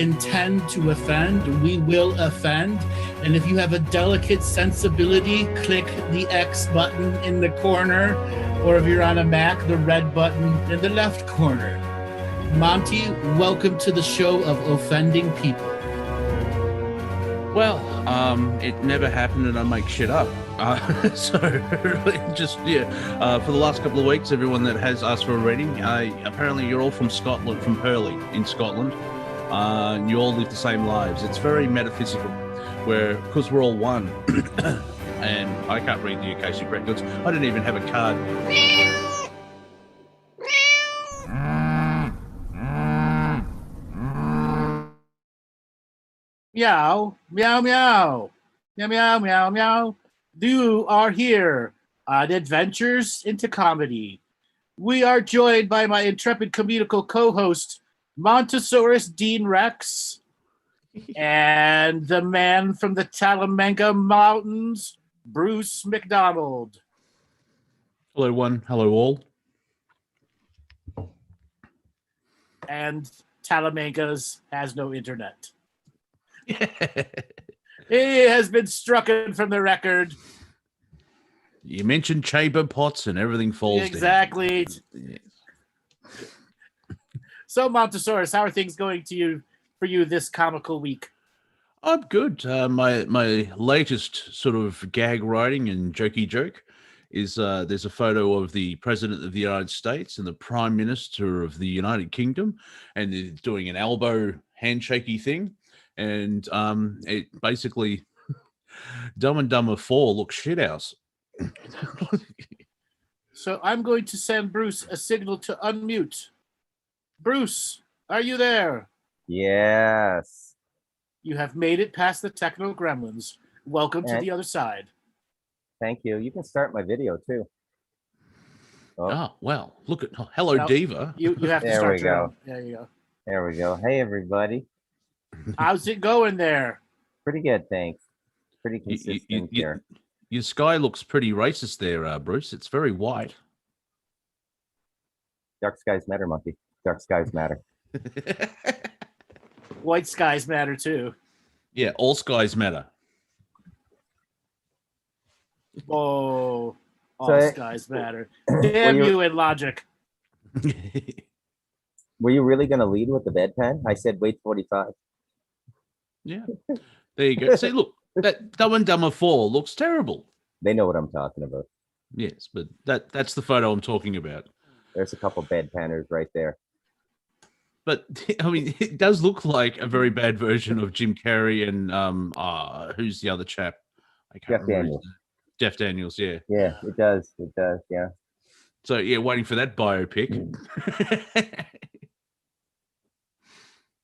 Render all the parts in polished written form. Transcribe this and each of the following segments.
intend to offend, we will offend. And if you have a delicate sensibility, click the X button in the corner, or if you're on a Mac, the red button in the left corner. Monty, welcome to the show of offending people. Well, it never happened and I make shit up. So just, for the last couple of weeks, everyone that has asked for a reading, apparently you're all from Scotland, from Hurley in Scotland. You all live the same lives. It's very metaphysical, because we're all one. And I can't read the Akashic Records. I don't even have a card. Meow, meow, meow, meow, meow, meow, meow. You are here on Adventures into Comedy. We are joined by my intrepid comedical co-host, Montesaurus Dean Rex, and the man from the Talamanca Mountains, Bruce McDonald. Hello, one. Hello, all. And Talamanca's has no internet. He has been strucken from the record. You mentioned chamber pots and everything falls down. Exactly. So, Montesaurus, how are things going for you this comical week? I'm good. My latest sort of gag writing and jokey joke is there's a photo of the President of the United States and the Prime Minister of the United Kingdom, and they're doing an elbow handshakey thing. And it basically, Dumb and Dumber 4 looks shithouse. So I'm going to send Bruce a signal to unmute. Bruce, are you there? Yes. You have made it past the techno gremlins. Welcome to the other side. Thank you. You can start my video too. Oh well, look at hello, Diva. You have to there start. We go. There you go. There we go. Hey everybody. How's it going there? Pretty good, thanks. Pretty consistent here. Your sky looks pretty racist there, Bruce. It's very white. Dark skies matter, Monkey. Dark skies matter. White skies matter too. Yeah, all skies matter. Oh, all skies matter. Damn you and logic. Were you really going to lead with the bedpan? I said wait 45. Yeah, there you go. See, look, that Dumb and Dumber 4 looks terrible. They know what I'm talking about. Yes, but that's the photo I'm talking about. There's a couple bedpanners right there. But I mean, it does look like a very bad version of Jim Carrey and who's the other chap? I can't Jeff remember. Daniels. Jeff Daniels, yeah. Yeah, it does. It does, yeah. So yeah, waiting for that biopic.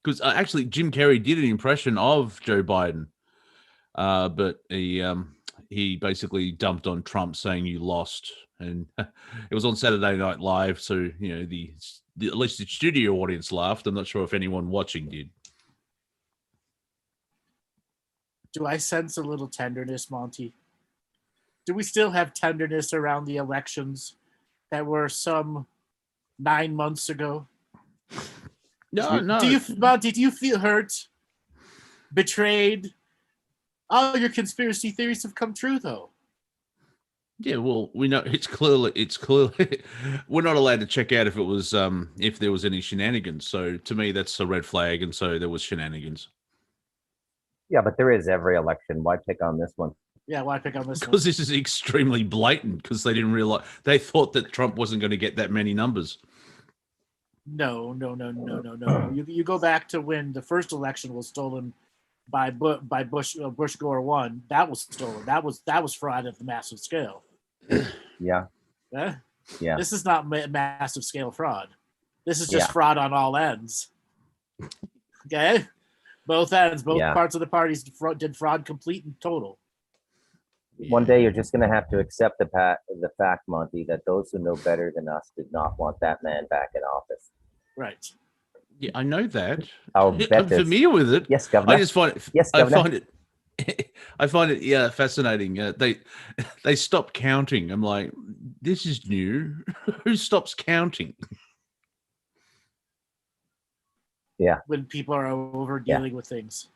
Because actually, Jim Carrey did an impression of Joe Biden, but he basically dumped on Trump, saying you lost, and it was on Saturday Night Live. So the at least the studio audience laughed. I'm not sure if anyone watching did. Do I sense a little tenderness, Monty? Do we still have tenderness around the elections that were some 9 months ago? No. Monty, do you feel hurt? Betrayed? All your conspiracy theories have come true, though. Yeah, well, we know it's clearly we're not allowed to check out if it was if there was any shenanigans. So to me, that's a red flag, and so there was shenanigans. Yeah, but there is every election. Why pick on this one? Yeah, why pick on this one? Because this is extremely blatant. Because they didn't realize they thought that Trump wasn't going to get that many numbers. No. You go back to when the first election was stolen by Bush Gore won. That was stolen. That was fraud at the massive scale. Yeah. Yeah. This is not massive scale fraud. This is just fraud on all ends. Okay, both ends, both parts of the parties did fraud complete and total. One day you're just going to have to accept the fact, Monty, that those who know better than us did not want that man back in office. Right. Yeah, I know that. I'm familiar with it. Yes, Governor. I just find it. Yes, Governor. I find it fascinating. They stopped counting. I'm like, this is new. Who stops counting? when people are over Yeah. dealing with things.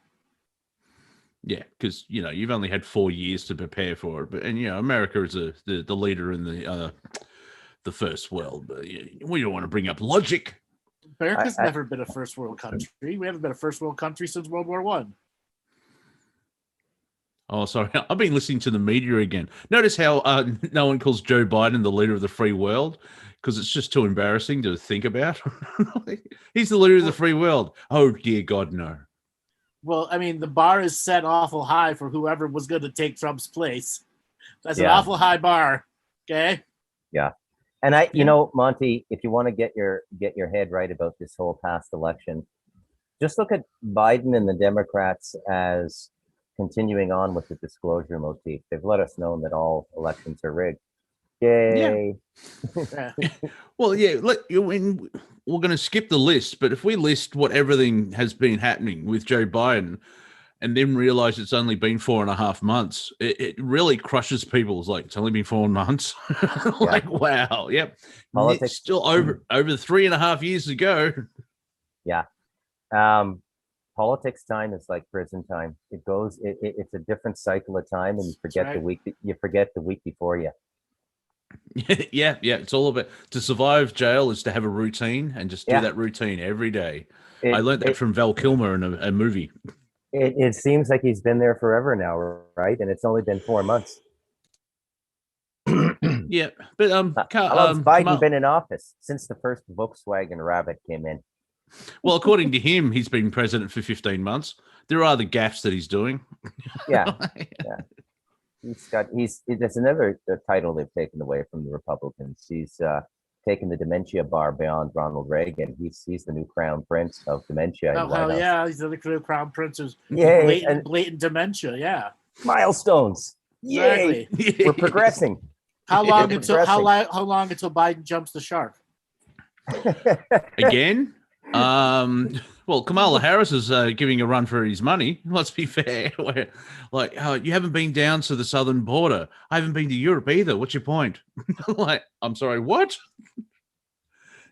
Yeah, because you've only had 4 years to prepare for it, but America is the leader in the first world. But we don't want to bring up logic. America's never been a first world country. We haven't been a first world country since World War One. Oh, sorry. I've been listening to the media again. Notice how no one calls Joe Biden the leader of the free world because it's just too embarrassing to think about. He's the leader of the free world. Oh, dear God, no. Well, I mean, the bar is set awful high for whoever was going to take Trump's place. That's an awful high bar. Okay. Yeah. And Monty, if you want to get your head right about this whole past election, just look at Biden and the Democrats as continuing on with the disclosure motif. They've let us know that all elections are rigged. Yay. Yeah. Well, yeah, we're going to skip the list, but if we list what everything has been happening with Joe Biden and then realize it's only been 4.5 months, it really crushes people. It's like, it's only been 4 months. Like, wow. Yep. Politics. It's still over 3.5 years to go. Yeah. Politics time is like prison time. It goes, it's a different cycle of time, and you forget the week before you. Yeah. It's all about, to survive jail is to have a routine and just do that routine every day. I learned that from Val Kilmer in a movie. It seems like he's been there forever now, right? And it's only been 4 months. Yeah, but how long's Biden been in office? Since the first Volkswagen Rabbit came in. Well, according to him, he's been president for 15 months. There are the gaffes that he's doing. Yeah. That's another title they've taken away from the Republicans. He's taken the dementia bar beyond Ronald Reagan. He's the new crown prince of dementia. Oh, hell yeah. He's the new crown prince of blatant dementia. Yeah. Milestones. Yay. Exactly. We're progressing. How long until Biden jumps the shark? Again? Well, Kamala Harris is giving a run for his money. Let's be fair. You haven't been down to the southern border. I haven't been to Europe either. What's your point? I'm sorry, what?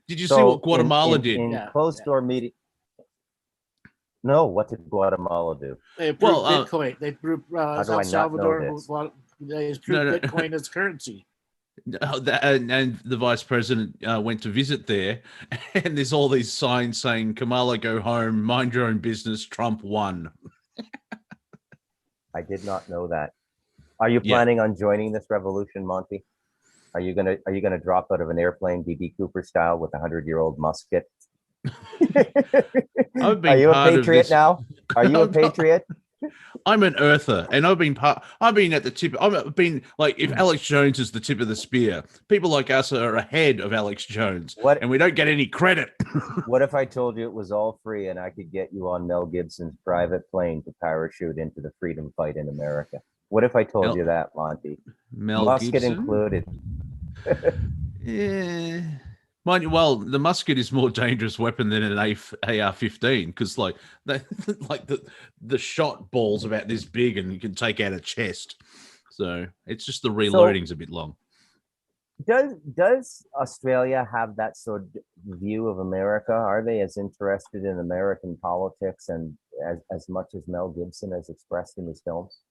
Did you see what Guatemala did? In closed-door media. No, what did Guatemala do? They approved Bitcoin. They approved El Salvador. They approved Bitcoin as currency. And the vice president went to visit there, and there's all these signs saying, Kamala, go home, mind your own business, Trump won. I did not know that. Are you planning on joining this revolution, Monty? Are you gonna drop out of an airplane, D.B. Cooper style, with a 100-year-old musket? Are you a patriot now? Are you a patriot? I'm an earther, and I've been at the tip. I've been like, if Alex Jones is the tip of the spear, people like us are ahead of Alex Jones, and we don't get any credit. What if I told you it was all free and I could get you on Mel Gibson's private plane to parachute into the freedom fight in America? What if I told you that, Monty? Musket Gibson? Included. Yeah. Mind you, well, the musket is more dangerous weapon than an AR-15 because, the shot ball's about this big and you can take out a chest. So it's just the reloading's a bit long. Does Australia have that sort of view of America? Are they as interested in American politics and as much as Mel Gibson has expressed in his films?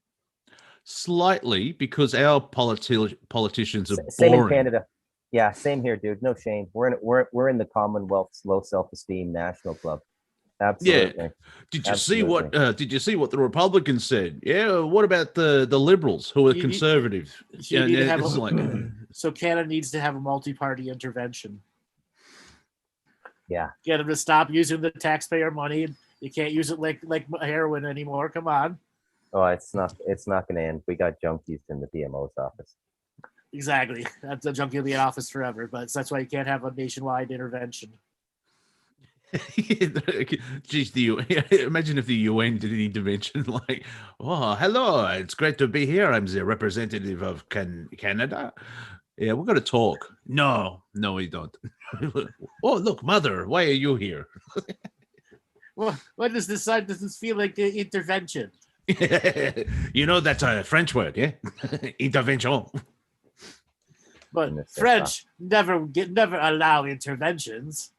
Slightly, because our politicians are same boring. In Canada. Yeah, same here, dude. No shame. We're in the Commonwealth's low self-esteem national club. Absolutely. Yeah. Did you see what the Republicans said? Yeah. What about the liberals who are conservative? So Canada needs to have a multi-party intervention. Yeah. Get them to stop using the taxpayer money. You can't use it like heroin anymore. Come on. Oh, it's not going to end. We got junkies in the PMO's office. Exactly. That's a junkie will be in office forever, but that's why you can't have a nationwide intervention. Geez, imagine if the UN did an intervention like, oh, hello, it's great to be here. I'm the representative of Canada. Yeah, we're going to talk. No, we don't. Oh, look, mother, why are you here? Well, what does this side? Does this feel like an intervention? You know, that's a French word, yeah? Intervention. But French never allow interventions.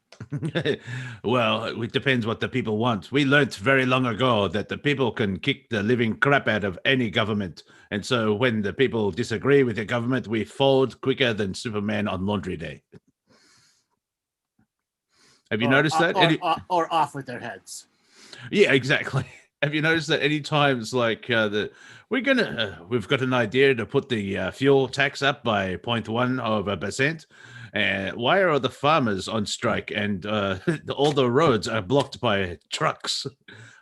Well, it depends what the people want. We learnt very long ago that the people can kick the living crap out of any government. And so when the people disagree with the government, we fold quicker than Superman on laundry day. Have you noticed that? Or off with their heads. Yeah, exactly. Have you noticed that any times like we've got an idea to put the fuel tax up by 0.1%. Why are the farmers on strike and all the roads are blocked by trucks?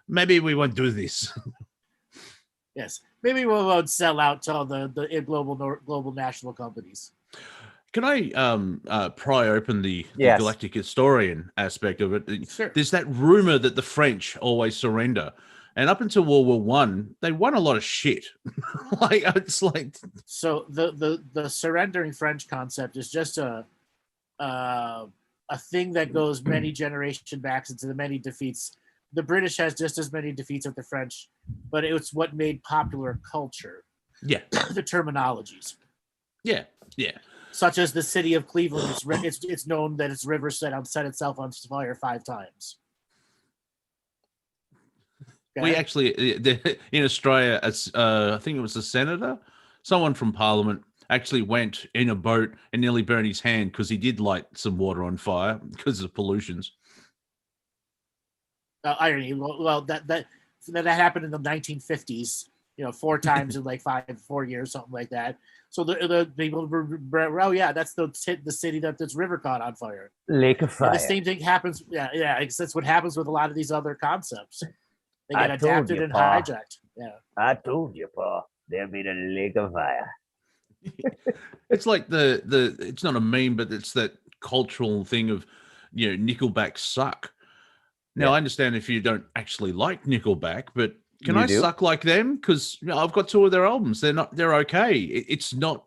Maybe we won't do this. Yes, maybe we won't sell out to all the global national companies. Can I pry open the Galactic historian aspect of it? Sure. There's that rumor that the French always surrender. And up until World War One, they won a lot of shit. So the surrendering French concept is just a thing that goes many generations back into the many defeats. The British has just as many defeats as the French, but it's what made popular culture. Yeah, the terminologies. Yeah. Such as the city of Cleveland, it's known that its river set itself on fire 5 times. Okay. We actually, in Australia, I think it was a senator, someone from Parliament, actually went in a boat and nearly burned his hand because he did light some water on fire because of pollutions. Irony. Well, that happened in the 1950s. 4 times in like 4 years, something like that. So the people were, oh yeah, that's the city that this river caught on fire. Lake of fire. And the same thing happens. Yeah. That's what happens with a lot of these other concepts. They get adapted and hijacked. Yeah. I told you, Pa. There'll be the lake of fire. It's like it's not a meme, but it's that cultural thing of, Nickelback suck. Now, I understand if you don't actually like Nickelback, but can I suck like them? Because I've got 2 of their albums. They're okay. It's not.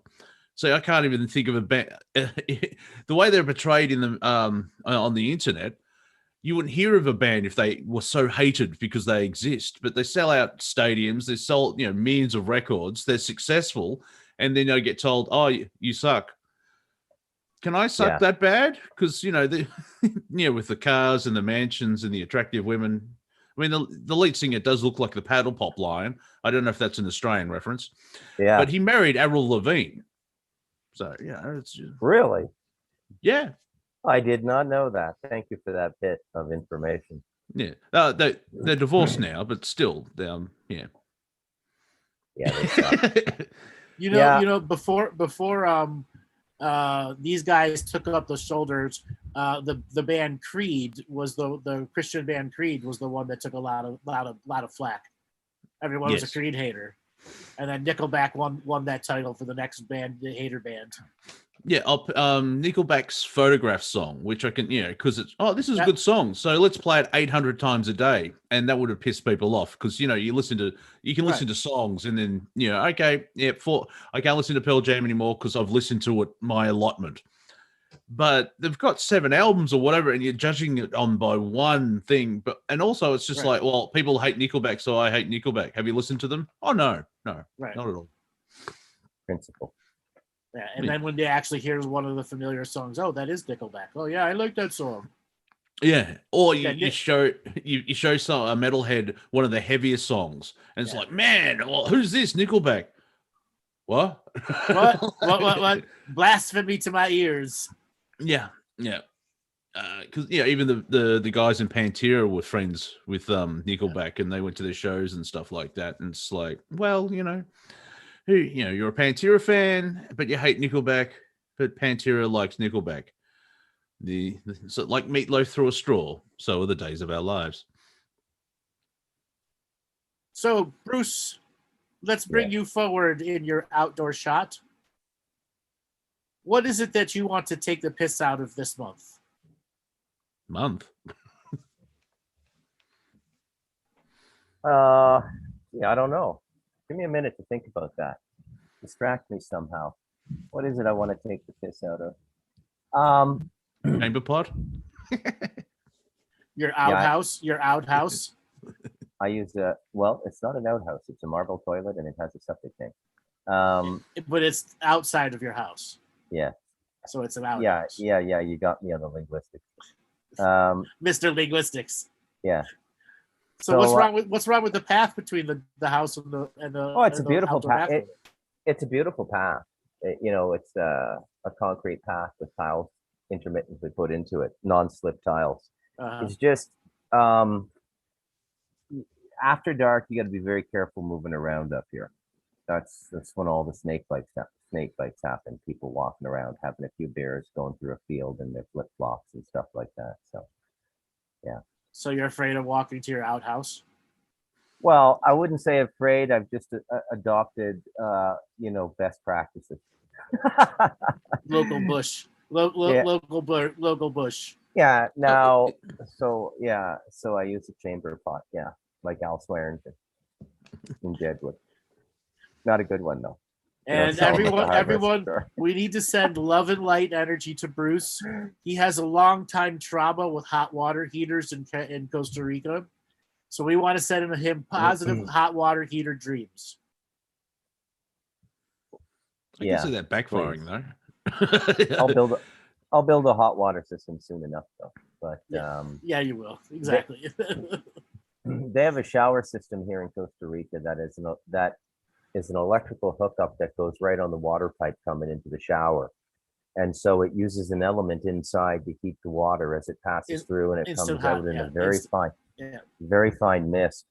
So I can't even think of a band. The way they're portrayed in the on the internet, you wouldn't hear of a band if they were so hated because they exist. But they sell out stadiums. They sell millions of records. They're successful, and then they get told, "Oh, you suck." Can I suck that bad? Because with the cars and the mansions and the attractive women. I mean, the lead singer does look like the Paddle Pop Lion. I don't know if that's an Australian reference. Yeah. But he married Avril Lavigne. So, it's just... Really? Yeah. I did not know that. Thank you for that bit of information. Yeah. They're divorced now, but still, yeah. Yeah, they suck. Before these guys took up the shoulders. The band Creed was the Christian band Creed was the one that took a lot of flack. Everyone was a Creed hater, and then Nickelback won that title for the next band, the hater band. Yeah, Nickelback's Photograph song, which I can, because it's this is a good song, so let's play it 800 times a day, and that would have pissed people off because you can listen to songs and then I can't listen to Pearl Jam anymore because I've listened to it my allotment. But they've got 7 albums or whatever, and you're judging it on by one thing. And also it's just like, well, people hate Nickelback, so I hate Nickelback. Have you listened to them? Oh no, not at all. Principle. Yeah, and then when they actually hear one of the familiar songs, oh, that is Nickelback. Oh yeah, I like that song. Yeah, or you show a metalhead one of the heaviest songs, and it's like, man, well, who's this? Nickelback. What? What? Blasphemy to my ears. Yeah. Because even the guys in Pantera were friends with Nickelback, and they went to their shows and stuff like that. And it's like, well, you're a Pantera fan, but you hate Nickelback, but Pantera likes Nickelback. So like meatloaf through a straw. So are the days of our lives. So Bruce, let's bring you forward in your outdoor shot. What is it that you want to take the piss out of this month? I don't know. Give me a minute to think about that. Distract me somehow. What is it I want to take the piss out of? Chamber pot? Your outhouse? Your outhouse? I use it's not an outhouse. It's a marble toilet and it has a septic tank. But it's outside of your house. Yeah. So it's an outhouse. Yeah. You got me on the linguistics. Mr. Linguistics. Yeah. So, what's wrong with the path between the house and the Oh, it's a beautiful path. bathroom? It's a beautiful path. It's a concrete path with tiles intermittently put into it, non-slip tiles. It's just after dark, you got to be very careful moving around up here. That's when all the snake bites happen. People walking around, having a few beers, going through a field in their flip flops and stuff like that. So, yeah. So you're afraid of walking to your outhouse? Well, I wouldn't say afraid. I've just adopted, best practices. Local bush, local bush. Yeah. Now, so I use a chamber pot. Yeah, like Al Swearingen in Deadwood. Not a good one though. And everyone, we need to send love and light energy to Bruce. He has a long time trauma with hot water heaters in Costa Rica. So we want to send him positive hot water heater dreams. I can see that backfiring though. I'll build a hot water system soon enough though. But yeah, you will. Exactly. They have a shower system here in Costa Rica that is an electrical hookup that goes right on the water pipe coming into the shower. And so it uses an element inside to heat the water as it passes through, and it comes out in a very fine mist.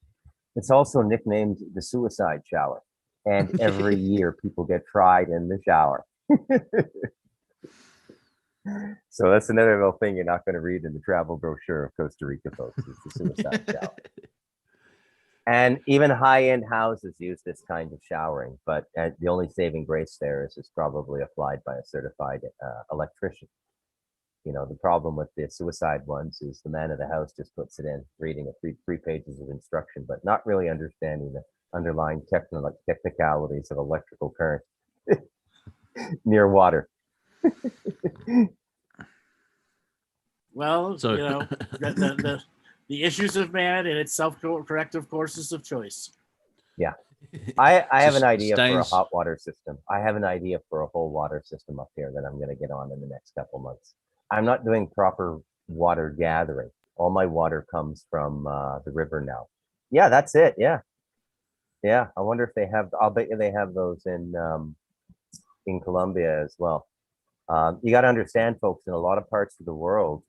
It's also nicknamed the suicide shower. And every year people get fried in the shower. So that's another little thing you're not going to read in the travel brochure of Costa Rica, folks, is the suicide shower. And even high-end houses use this kind of showering, but the only saving grace there is it's probably applied by a certified electrician. The problem with the suicide ones is the man of the house just puts it in, reading three pages of instruction, but not really understanding the underlying technicalities of electrical current near water. Well, the issues of man and its self-corrective courses of choice. Yeah. I have an idea for a hot water system. I have an idea for a whole water system up here that I'm going to get on in the next couple months. I'm not doing proper water gathering. All my water comes from the river now. Yeah, that's it. Yeah. Yeah. I wonder if they have, I'll bet you they have those in Colombia as well. You got to understand, folks, in a lot of parts of the world,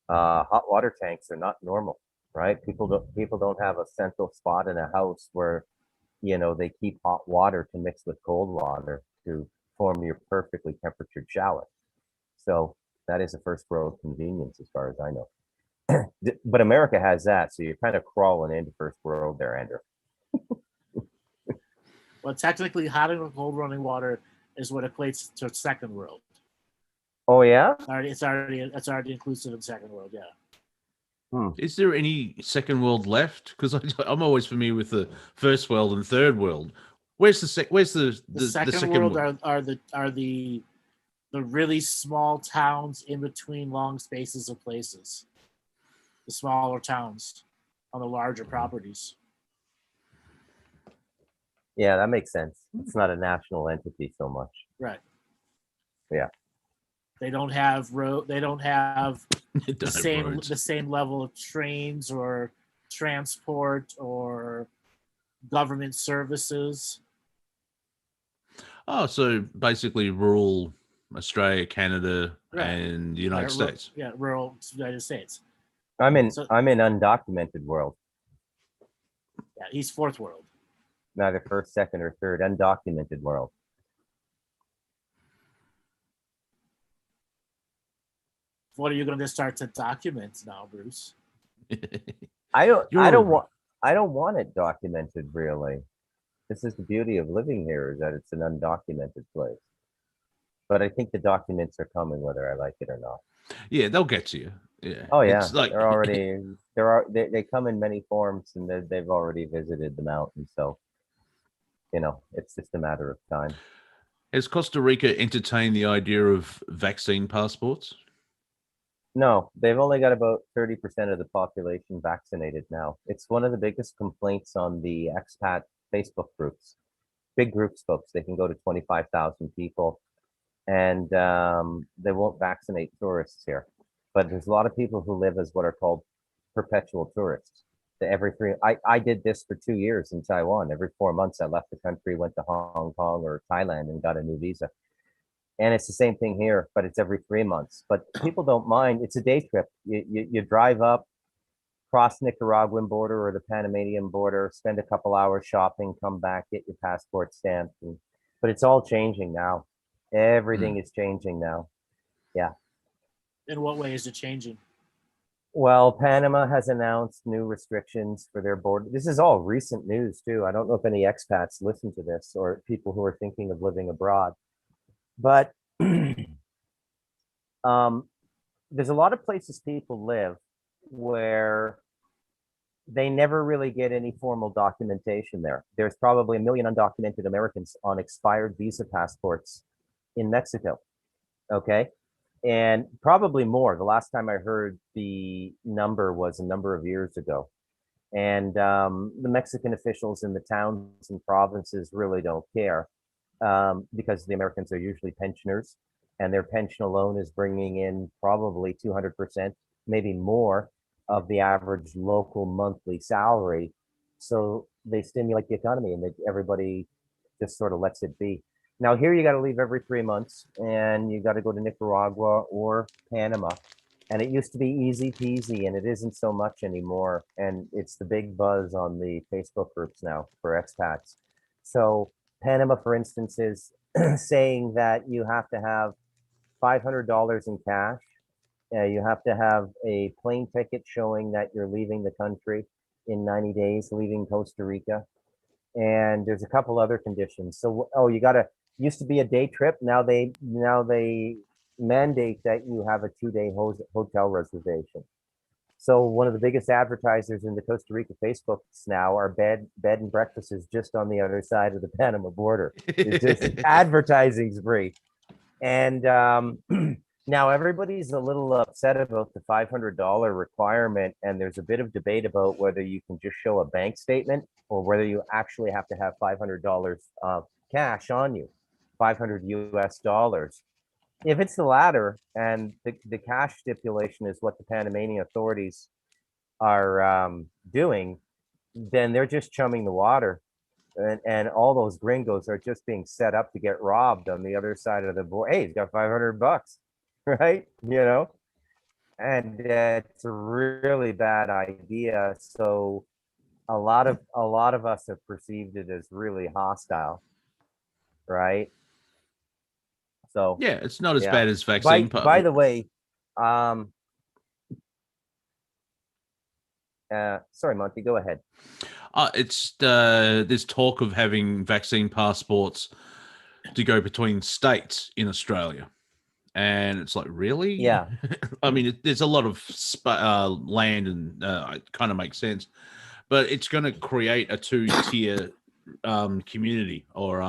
hot water tanks are not normal, right? People don't have a central spot in a house where, they keep hot water to mix with cold water to form your perfectly temperatured shower. So that is a first world convenience as far as I know. But America has that, so you're kind of crawling into first world there, Andrew. Well, technically, hot and cold running water is what equates to second world. Oh yeah, it's already inclusive in second world. Yeah. Is there any second world left? Because I'm always familiar with the first world and third world. Where's the second world? Are the really small towns in between long spaces of places, the smaller towns on the larger properties. Yeah, that makes sense. It's not a national entity so much. Right. Yeah. They don't have the same level of trains or transport or government services. Oh, so basically rural Australia, Canada, and the United States. Yeah, rural United States. I'm in undocumented world. Yeah, he's fourth world. Neither first, second, or third. Undocumented world. What are you going to start to document now, Bruce? I don't want it documented, really. This is the beauty of living here, is that it's an undocumented place. But I think the documents are coming whether I like it or not. Yeah, they'll get to you. Yeah. Oh yeah, they're already they come in many forms, and they've already visited the mountain, so it's just a matter of time. Has Costa Rica entertained the idea of vaccine passports? No, they've only got about 30% of the population vaccinated now. It's one of the biggest complaints on the expat Facebook groups. Big groups, folks. They can go to 25,000 people, and they won't vaccinate tourists here. but there's a lot of people who live as what are called perpetual tourists. I did this for 2 years in Taiwan. Every 4 months, I left the country, went to Hong Kong or Thailand, and got a new visa. And it's the same thing here, but it's every 3 months. But people don't mind. It's a day trip. You drive up, cross Nicaraguan border or the Panamanian border, spend a couple hours shopping, come back, get your passport stamped. But it's all changing now. Everything is changing now. Yeah. In what way is it changing? Well, Panama has announced new restrictions for their border. This is all recent news too. I don't know if any expats listen to this or people who are thinking of living abroad. But there's a lot of places people live where they never really get any formal documentation there. There's probably 1 million undocumented Americans on expired visa passports in Mexico. Okay. And probably more. The last time I heard the number was a number of years ago. And the Mexican officials in the towns and provinces really don't care because the Americans are usually pensioners, and their pension alone is bringing in probably 200%, maybe more of the average local monthly salary. So they stimulate the economy, and everybody just sort of lets it be. Now here you got to leave every 3 months, and you got to go to Nicaragua or Panama. And it used to be easy peasy, and it isn't so much anymore. And it's the big buzz on the Facebook groups now for expats. So Panama, for instance, is saying that you have to have $500 in cash. You have to have a plane ticket showing that you're leaving the country in 90 days, leaving Costa Rica. And there's a couple other conditions. So, used to be a day trip. Now they mandate that you have a 2-day hotel reservation. So one of the biggest advertisers in the Costa Rica Facebooks now are bed and breakfasts just on the other side of the Panama border. It's just advertising spree. And now everybody's a little upset about the $500 requirement, and there's a bit of debate about whether you can just show a bank statement or whether you actually have to have $500 cash on you, 500 US dollars. If it's the latter, and the cash stipulation is what the Panamanian authorities are doing, then they're just chumming the water. And all those gringos are just being set up to get robbed on the other side of the board. Hey, he's got $500, right? And it's a really bad idea. So a lot of us have perceived it as really hostile, right? So yeah, it's not as bad as vaccine. By the way, sorry, Monty, go ahead. It's there's talk of having vaccine passports to go between states in Australia, and it's like, really? Yeah. I mean, there's a lot of land, and it kind of makes sense, but it's going to create a 2-tier community or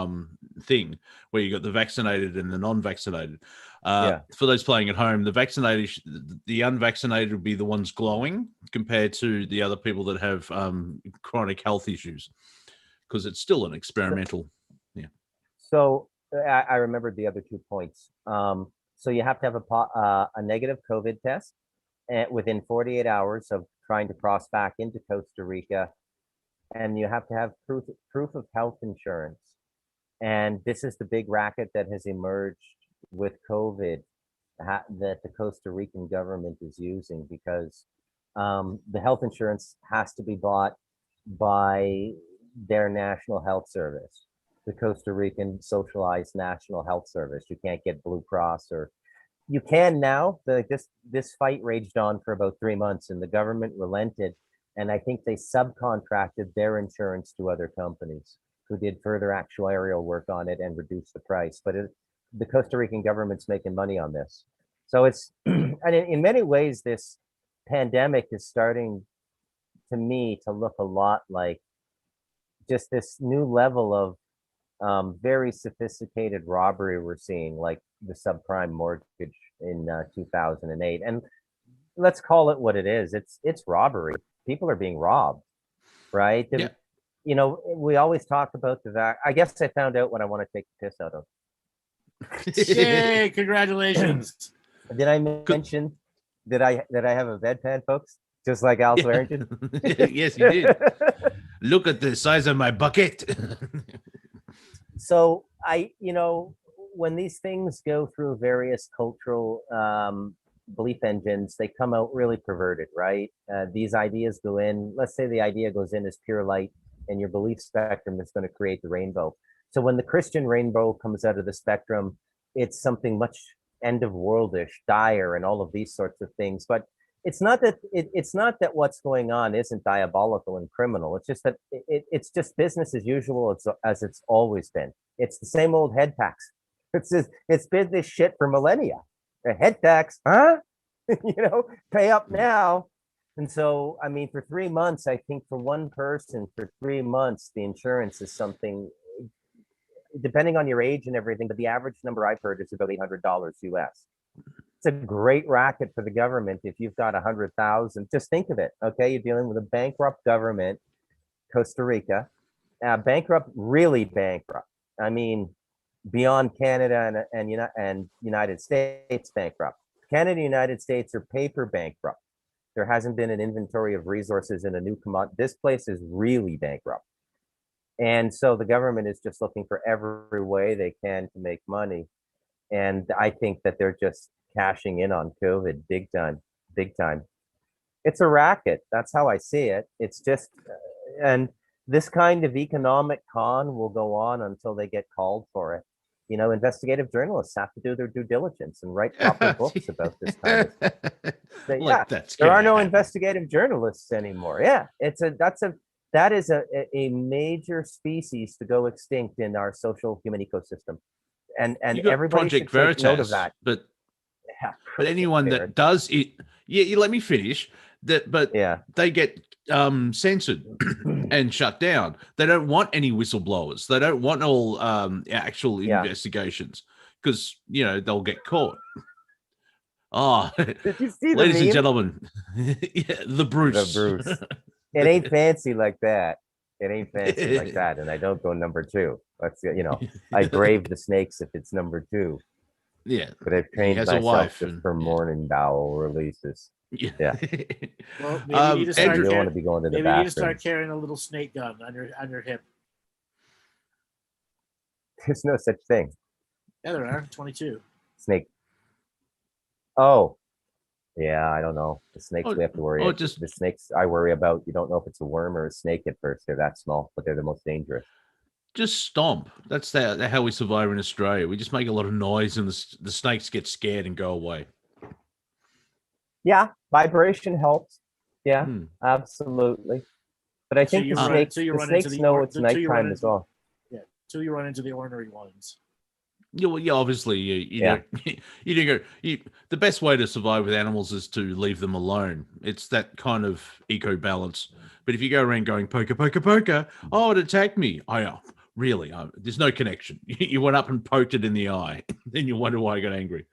thing where you got the vaccinated and the non-vaccinated. For those playing at home, the unvaccinated would be the ones glowing compared to the other people that have chronic health issues, because it's still an experimental. So I remembered the other 2 points. So you have to have a negative COVID test within 48 hours of trying to cross back into Costa Rica, and you have to have proof of health insurance. And this is the big racket that has emerged with COVID that the Costa Rican government is using, because the health insurance has to be bought by their national health service, the Costa Rican socialized national health service. You can't get Blue Cross, or you can now. This fight raged on for about 3 months, and the government relented. And I think they subcontracted their insurance to other companies who did further actuarial work on it and reduced the price. But the Costa Rican government's making money on this. So it's, and in many ways, this pandemic is starting, to me, to look a lot like just this new level of very sophisticated robbery we're seeing, like the subprime mortgage in 2008. And let's call it what it is. It's robbery. People are being robbed, right? We always talk about I guess I found out what I want to take the piss out of. Yay, congratulations. Did I mention Did I have a bedpan, folks? Just like Al Swearingen? Yes, you did. Look at the size of my bucket. So when these things go through various cultural belief engines, they come out really perverted, right? These ideas go in. Let's say the idea goes in as pure light, and your belief spectrum is going to create the rainbow. So when the Christian rainbow comes out of the spectrum, it's something much end of worldish, dire, and all of these sorts of things. But it's not that it's not that what's going on isn't diabolical and criminal. It's just that it's just business as usual as it's always been. It's the same old head tax. It's been this shit for millennia. A head tax, huh? Pay up now. And so, I mean, for 3 months, I think for one person, for 3 months, the insurance is something, depending on your age and everything, but the average number I've heard is about $800 US. It's a great racket for the government if you've got 100,000. Just think of it, okay? You're dealing with a bankrupt government, Costa Rica, bankrupt, really bankrupt. I mean, beyond Canada and United States bankrupt. Canada and United States are paper bankrupt. There hasn't been an inventory of resources in a new commodity. This place is really bankrupt. And so the government is just looking for every way they can to make money. And I think that they're just cashing in on COVID big time, big time. It's a racket. That's how I see it. It's just, and this kind of economic con will go on until they get called for it. Investigative journalists have to do their due diligence and write proper books about this kind of stuff. There are no investigative journalists anymore. Yeah, that is a major species to go extinct in our social human ecosystem, and everybody should take note of that. But anyone that does it, you let me finish. They get censored and shut down. They don't want any whistleblowers. They don't want all actual investigations because they'll get caught. Oh, did you see ladies and gentlemen, the Bruce. The Bruce. It ain't fancy like that. It ain't fancy like that. And I don't go number 2. Let's I brave the snakes if it's number 2. Yeah, but I've trained myself just for morning bowel releases. Yeah. Well, maybe you need to start don't want to be going to the bathroom. You need to start carrying a little snake gun on your hip. There's no such thing. Yeah, there are. 22. Snake. Oh, yeah. I don't know. The snakes we have to worry about. The snakes I worry about. You don't know if it's a worm or a snake at first. They're that small, but they're the most dangerous. Just stomp. That's how we survive in Australia. We just make a lot of noise, and the snakes get scared and go away. Yeah, vibration helps. Yeah, absolutely. But I think the snakes know it's nighttime as well. Yeah, till you run into the ornery ones. Yeah, well, obviously, you know, the best way to survive with animals is to leave them alone. It's that kind of eco balance. But if you go around going poker, poker, poker, oh, it attacked me. Really? There's no connection. You went up and poked it in the eye. Then you wonder why I got angry.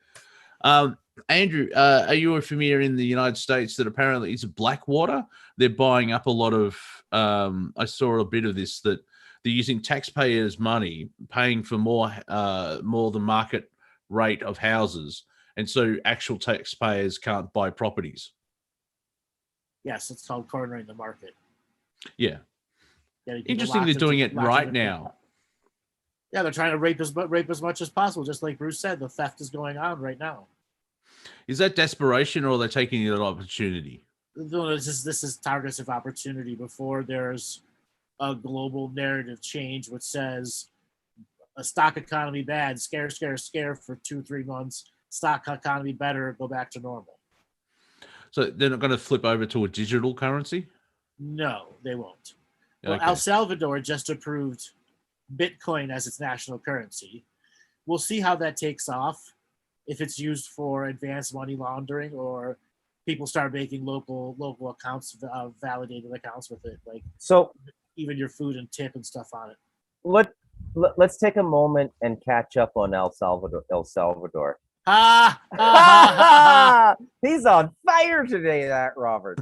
Andrew, are you familiar in the United States that apparently it's Blackwater? They're buying up a lot of, I saw a bit of this, that they're using taxpayers' money, paying for more than market rate of houses. And so actual taxpayers can't buy properties. Yes, it's called cornering the market. Yeah. Interesting they're doing it right now. Yeah, they're trying to rape as much as possible. Just like Bruce said, the theft is going on right now. Is that desperation, or are they taking an opportunity? No, this is targets of opportunity before there's a global narrative change which says a stock economy bad, scare for 2-3 months, stock economy better, go back to normal. So they're not going to flip over to a digital currency? No, they won't. Well, Okay. El Salvador just approved Bitcoin as its national currency. We'll see how that takes off, if it's used for advanced money laundering or people start making local accounts, validated accounts with it, like so even your food and tip and stuff on it. Let's take a moment and catch up on El Salvador. He's on fire today, that Robert.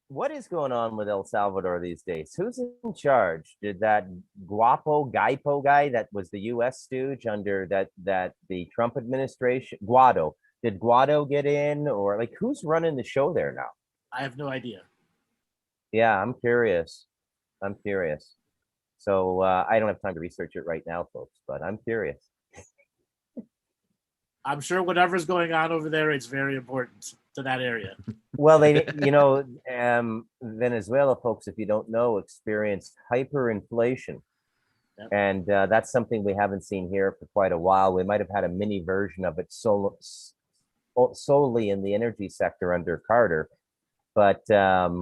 what is going on with El Salvador these days? Who's in charge? Did that Gaipo guy that was the U.S. stooge under that the Trump administration, Guado? Did Guado get in, or like who's running the show there now? I have no idea. Yeah, I'm curious. I'm curious. So I don't have time to research it right now, folks, but I'm curious. I'm sure whatever's going on over there, it's very important to that area. Well, Venezuela folks, if you don't know, experienced hyperinflation. Yep. And that's something we haven't seen here for quite a while. We might have had a mini version of it solely in the energy sector under Carter, but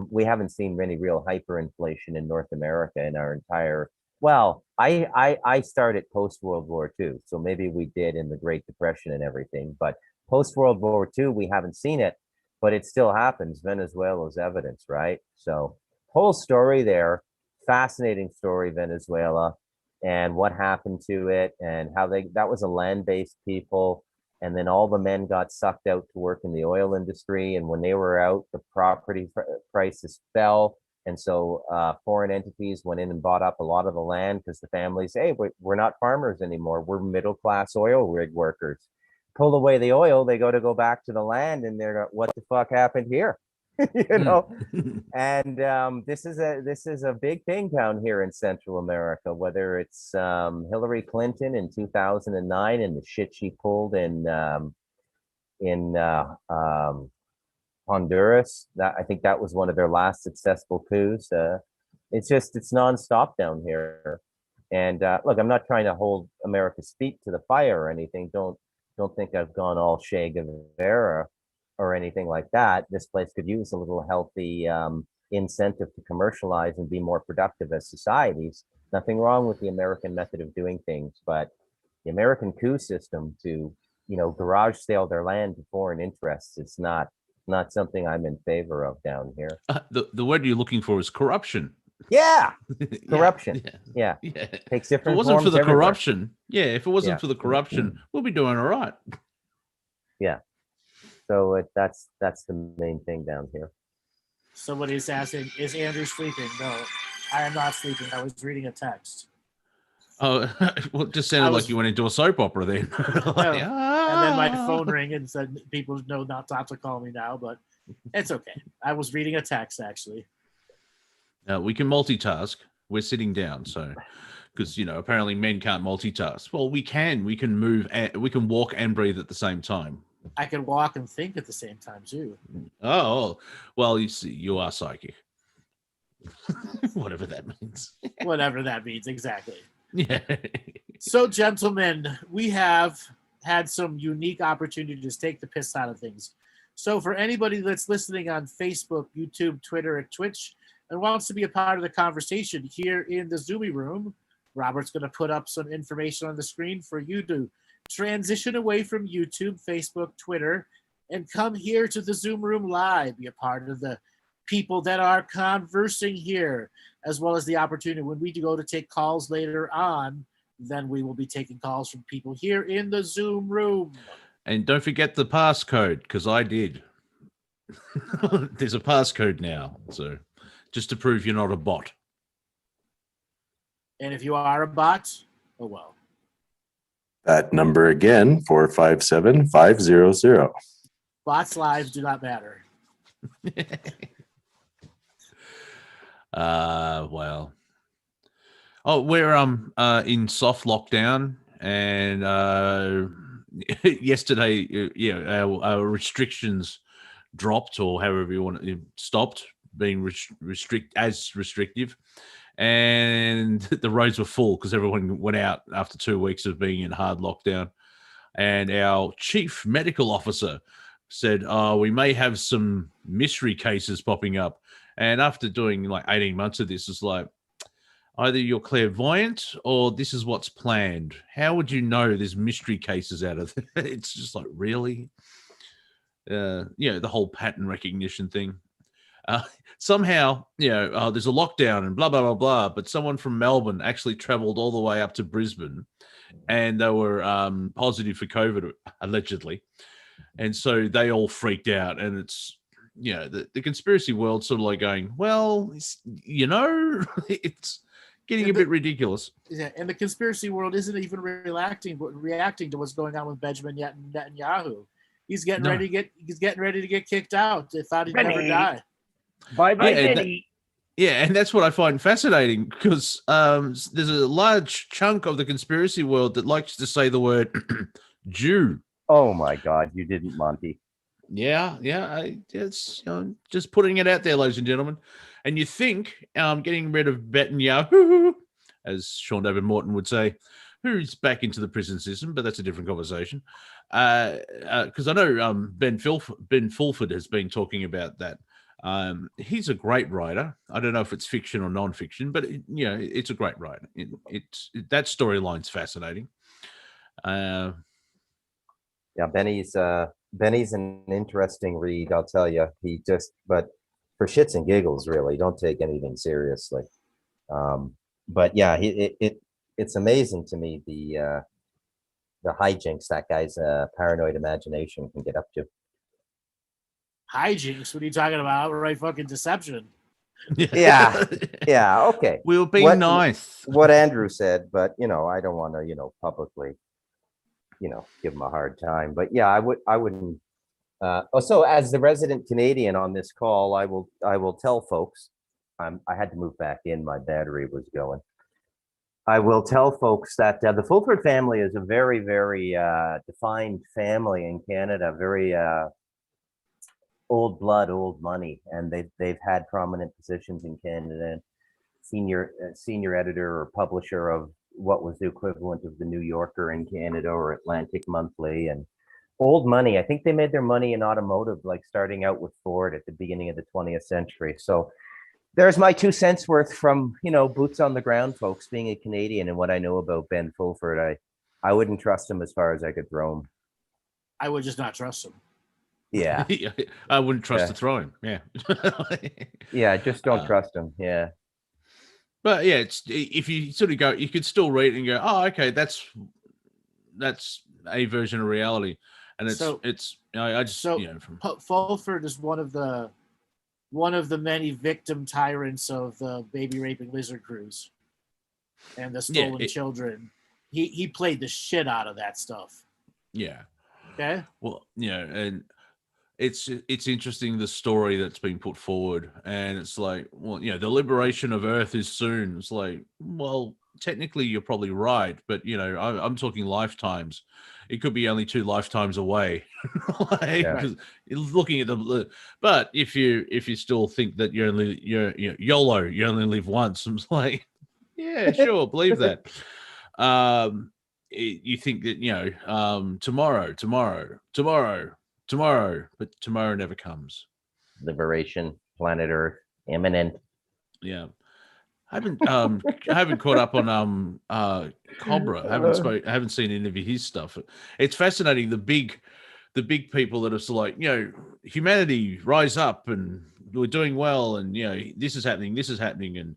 we haven't seen any real hyperinflation in North America in our entire. Well, I started post World War II, so maybe we did in the Great Depression and everything, but post World War II we haven't seen it, but it still happens. Venezuela's evidence, right? So whole story there, fascinating story, Venezuela, and what happened to it, and how that was a land-based people, and then all the men got sucked out to work in the oil industry, and when they were out, the property prices fell, and so foreign entities went in and bought up a lot of the land because the families, hey, we're not farmers anymore, we're middle-class oil rig workers. Pull away the oil, they go back to the land, and they're what the fuck happened here? you know. And this is a big thing down here in Central America, whether it's Hillary Clinton in 2009 and the shit she pulled in Honduras. That, I think that was one of their last successful coups. It's nonstop down here. And look, I'm not trying to hold America's feet to the fire or anything. Don't think I've gone all Che Guevara or anything like that. This place could use a little healthy incentive to commercialize and be more productive as societies. Nothing wrong with the American method of doing things, but the American coup system to, garage sale their land to foreign interests, it's not something I'm in favor of down here. The word you're looking for is corruption. Yeah, corruption. Yeah. Takes different forms. If it wasn't for the everywhere. Corruption, if it wasn't for the corruption, we'll be doing all right. Yeah. So that's the main thing down here. Somebody's asking, is Andrew sleeping? No, I am not sleeping. I was reading a text. Oh, well, it just sounded like you went into a soap opera then. And then my phone rang and said people know not to call me now, but it's okay. I was reading a text, actually. We can multitask. We're sitting down, so because apparently men can't multitask. Well, we can. We can move. We can walk and breathe at the same time. I can walk and think at the same time too. Oh, well, you see, you are psychic. Whatever that means. Whatever that means, exactly. Yeah. So, gentlemen, we have had some unique opportunities to take the piss out of things. So, for anybody that's listening on Facebook, YouTube, Twitter, and Twitch, and wants to be a part of the conversation here in the Zoomy room, Robert's going to put up some information on the screen for you to transition away from YouTube, Facebook, Twitter, and come here to the Zoom room live, be a part of the people that are conversing here, as well as the opportunity when we go to take calls later on, then we will be taking calls from people here in the Zoom room. And don't forget the passcode, because I did. There's a passcode now, so just to prove you're not a bot. And if you are a bot, oh well. That number again, 457-500. Bots lives do not matter. Well. Oh, we're in soft lockdown, and yesterday, our restrictions dropped, or however you want it, stopped being restrictive. And the roads were full because everyone went out after 2 weeks of being in hard lockdown. And our chief medical officer said, we may have some mystery cases popping up. And after doing like 18 months of this, it's like, either you're clairvoyant or this is what's planned. How would you know there's mystery cases out of it? It's just like, really? The whole pattern recognition thing. Somehow, there's a lockdown and blah, blah, blah, blah. But someone from Melbourne actually traveled all the way up to Brisbane and they were positive for COVID, allegedly. And so they all freaked out. And it's, the conspiracy world sort of like going, well, it's getting a bit ridiculous. Yeah, and the conspiracy world isn't even reacting to what's going on with Benjamin Netanyahu. He's getting ready to get kicked out. They thought he'd never die. Bye bye, Benny. And that's what I find fascinating, because there's a large chunk of the conspiracy world that likes to say the word Jew. Oh my God, you didn't, Monty. Yeah, it's just putting it out there, ladies and gentlemen. And you think getting rid of Netanyahu, as Sean David Morton would say, who's back into the prison system, but that's a different conversation. Because I know Ben Fulford has been talking about that. He's a great writer. I don't know if it's fiction or non-fiction, but it's a great writer. That storyline's fascinating. Yeah, Benny's an interesting read, I'll tell you. But for shits and giggles, really, don't take anything seriously. But yeah, it's amazing to me the hijinks that guy's paranoid imagination can get up to. Hijinks? What are you talking about? Outright fucking deception. Yeah, okay. We were being nice. What Andrew said, but I don't want to, publicly, give him a hard time. But yeah, I wouldn't. So as the resident Canadian on this call, I will tell folks. I had to move back in. My battery was going. I will tell folks that the Fulford family is a very, very defined family in Canada. Very old blood, old money, and they've had prominent positions in Canada. Senior editor or publisher of what was the equivalent of the New Yorker in Canada, or Atlantic Monthly, and old money. I think they made their money in automotive, like starting out with Ford at the beginning of the 20th century. So there's my 2 cents worth from, boots on the ground folks, being a Canadian, and what I know about Ben Fulford. I wouldn't trust him as far as I could throw him. I would just not trust him. Yeah. I wouldn't trust to throw him. Yeah. Yeah, just don't trust him. Yeah. But yeah, it's, if you sort of go, you could still read it and go, oh, okay, that's a version of reality. And Fulford is one of the many victim tyrants of the baby raping lizard cruise and the stolen children. He played the shit out of that stuff. Yeah. Okay. Well, and it's interesting, the story that's been put forward, and it's like, well, the liberation of Earth is soon. It's like, well, technically you're probably right, but I'm talking lifetimes. It could be only 2 lifetimes away. Because looking at but if you still think that you're YOLO, you only live once, I'm like, yeah, sure, believe that. You think that tomorrow, but tomorrow never comes. Liberation, planet Earth, imminent. Yeah. I haven't caught up on Cobra. I haven't seen any of his stuff. It's fascinating, the big people that are sort of like, humanity rise up and we're doing well, and this is happening, and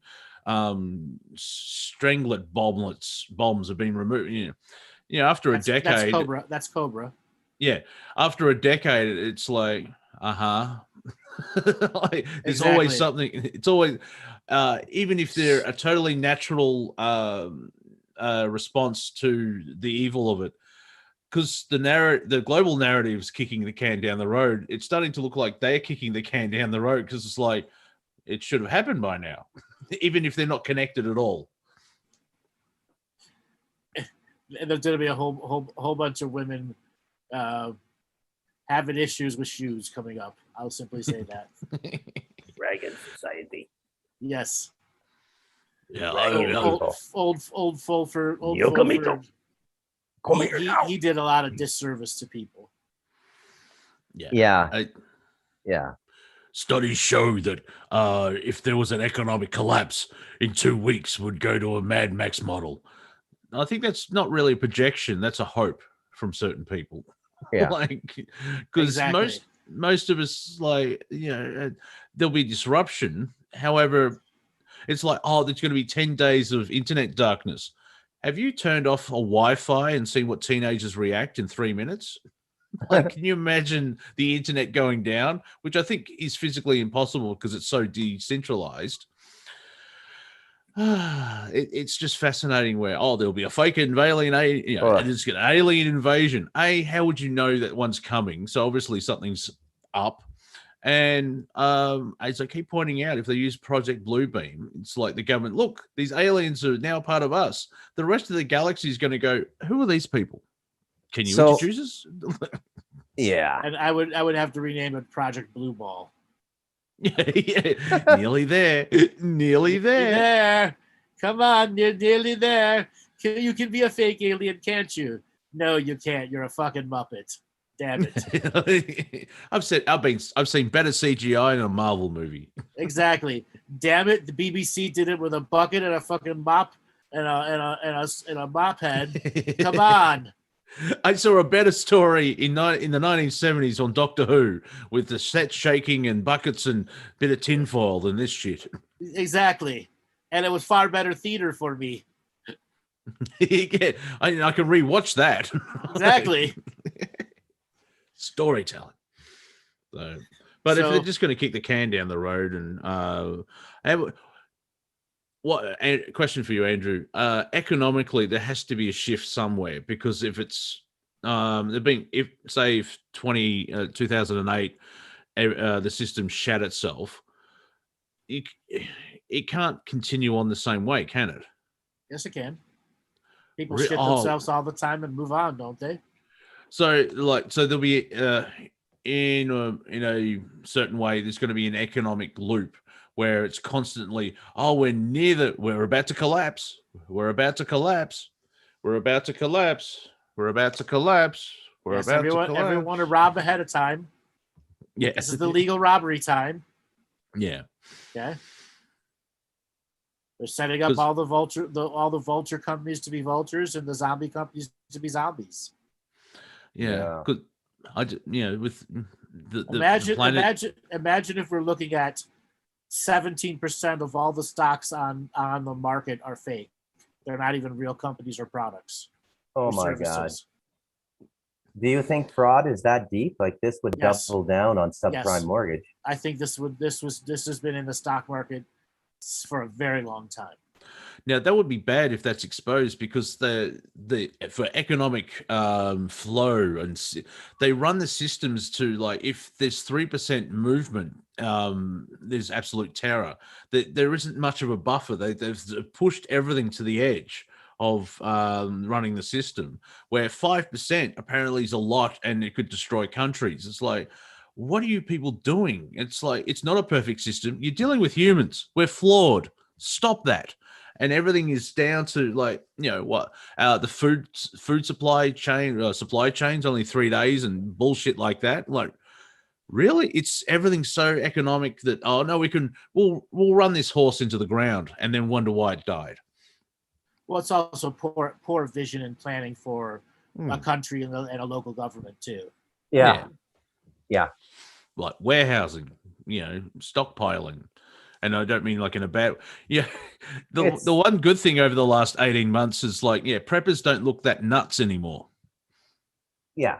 stranglet bombs have been removed. After a decade. That's Cobra. Yeah, after a decade, it's like, there's always something. It's always, even if they're a totally natural response to the evil of it, because the global narrative is kicking the can down the road. It's starting to look like they're kicking the can down the road, because it's like, it should have happened by now, even if they're not connected at all. There's going to be a whole bunch of women having issues with shoes coming up. I'll simply say that. Dragon Society. Yes. Yeah. Old Fulford. He did a lot of disservice to people. Yeah. Studies show that if there was an economic collapse in 2 weeks, we'd go to a Mad Max model. I think that's not really a projection. That's a hope from certain people. Yeah. Because most of us, there'll be disruption. However, it's like, there's going to be 10 days of internet darkness. Have you turned off a Wi-Fi and seen what teenagers react in 3 minutes? Like, can you imagine the internet going down, which I think is physically impossible because it's so decentralized. It's just fascinating where, there'll be a fake alien, it's an alien invasion. How would you know that one's coming? So obviously something's up. And as I keep pointing out, if they use Project Bluebeam, it's like the government, look, these aliens are now part of us. The rest of the galaxy is going to go, who are these people? Can you introduce us? Yeah. And I would have to rename it Project Blue Ball. Yeah. Nearly there. Nearly there. Come on, you're nearly there. You can be a fake alien, can't you? No, you can't. You're a fucking Muppet. Damn it. I've seen better CGI in a Marvel movie. Exactly. Damn it. The BBC did it with a bucket and a fucking mop and a mop head. Come on. I saw a better story in the 1970s on Doctor Who with the set shaking and buckets and bit of tinfoil than this shit. Exactly. And it was far better theater for me. Yeah, I can rewatch that. Exactly. Storytelling. So, but if they're just going to kick the can down the road and question for you, Andrew? Economically, there has to be a shift somewhere because if it's if 2008 the system shat itself, it can't continue on the same way, can it? Yes, it can. People shit themselves all the time and move on, don't they? So there'll be in a certain way, there's going to be an economic loop where it's constantly, we're about to collapse. We're about to collapse. We're about to collapse. We're about to collapse. We're about to collapse. Everyone to rob ahead of time. Yes. This is the legal robbery time. Yeah. Okay. They're setting up all the vulture companies to be vultures and the zombie companies to be zombies. Yeah. Good. With the imagine if we're looking at 17% of all the stocks on the market are fake. They're not even real companies or products. Oh my God. Do you think fraud is that deep? Like this would double down on subprime mortgage? I think this has been in the stock market for a very long time. Now that would be bad if that's exposed because for economic flow and they run the systems to like if there's 3% movement, there's absolute terror. There isn't much of a buffer. They've pushed everything to the edge of running the system, where 5% apparently is a lot and it could destroy countries. It's like, what are you people doing? It's like it's not a perfect system. You're dealing with humans. We're flawed. Stop that. And everything is down to like, the food supply chain's only 3 days and bullshit like that. Like, really? Everything's so economic that, we'll run this horse into the ground and then wonder why it died. Well, it's also poor vision and planning for a country and a local government too. Yeah. Like warehousing, stockpiling. And I don't mean like in a bad, The one good thing over the last 18 months is like, preppers don't look that nuts anymore. Yeah.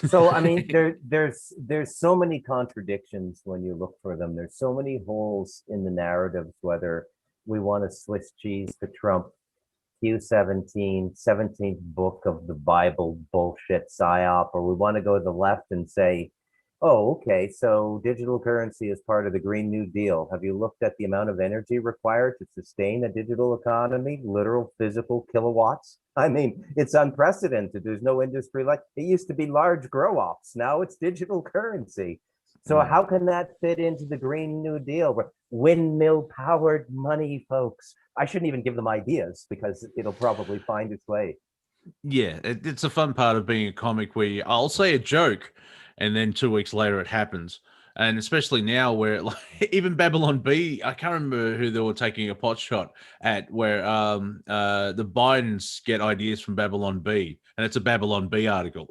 So I mean, there's so many contradictions when you look for them. There's so many holes in the narratives. Whether we want a Swiss cheese to Trump, Q17, 17th book of the Bible bullshit psyop, or we want to go to the left and say, oh, okay, so digital currency is part of the Green New Deal. Have you looked at the amount of energy required to sustain a digital economy? Literal physical kilowatts? I mean, it's unprecedented. There's no industry like it used to be large grow-ops. Now it's digital currency. So how can that fit into the Green New Deal? Windmill-powered money, folks. I shouldn't even give them ideas because it'll probably find its way. Yeah, it's a fun part of being a comic where I'll say a joke and then 2 weeks later it happens. And especially now where like even Babylon B, I can't remember who they were taking a pot shot at where the Bidens get ideas from Babylon B and it's a Babylon B article.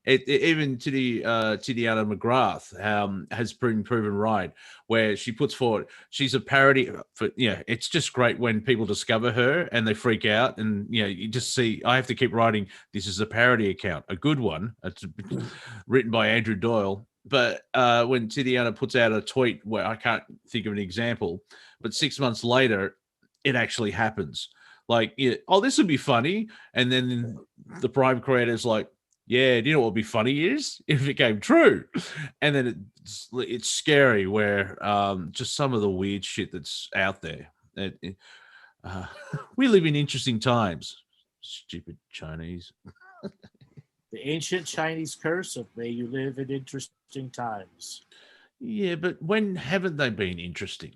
Even to the Tidiana McGrath has proven right, where she puts forward she's a parody for it's just great when people discover her and they freak out, and you just see I have to keep writing this is a parody account, a good one. It's written by Andrew Doyle. But when Tidiana puts out a tweet where I can't think of an example, but 6 months later it actually happens. Like, this would be funny, and then the Prime creator's like, yeah, do you know what would be funny is if it came true? And then it's scary where just some of the weird shit that's out there. We live in interesting times. Stupid Chinese. The ancient Chinese curse of may you live in interesting times. Yeah, but when haven't they been interesting?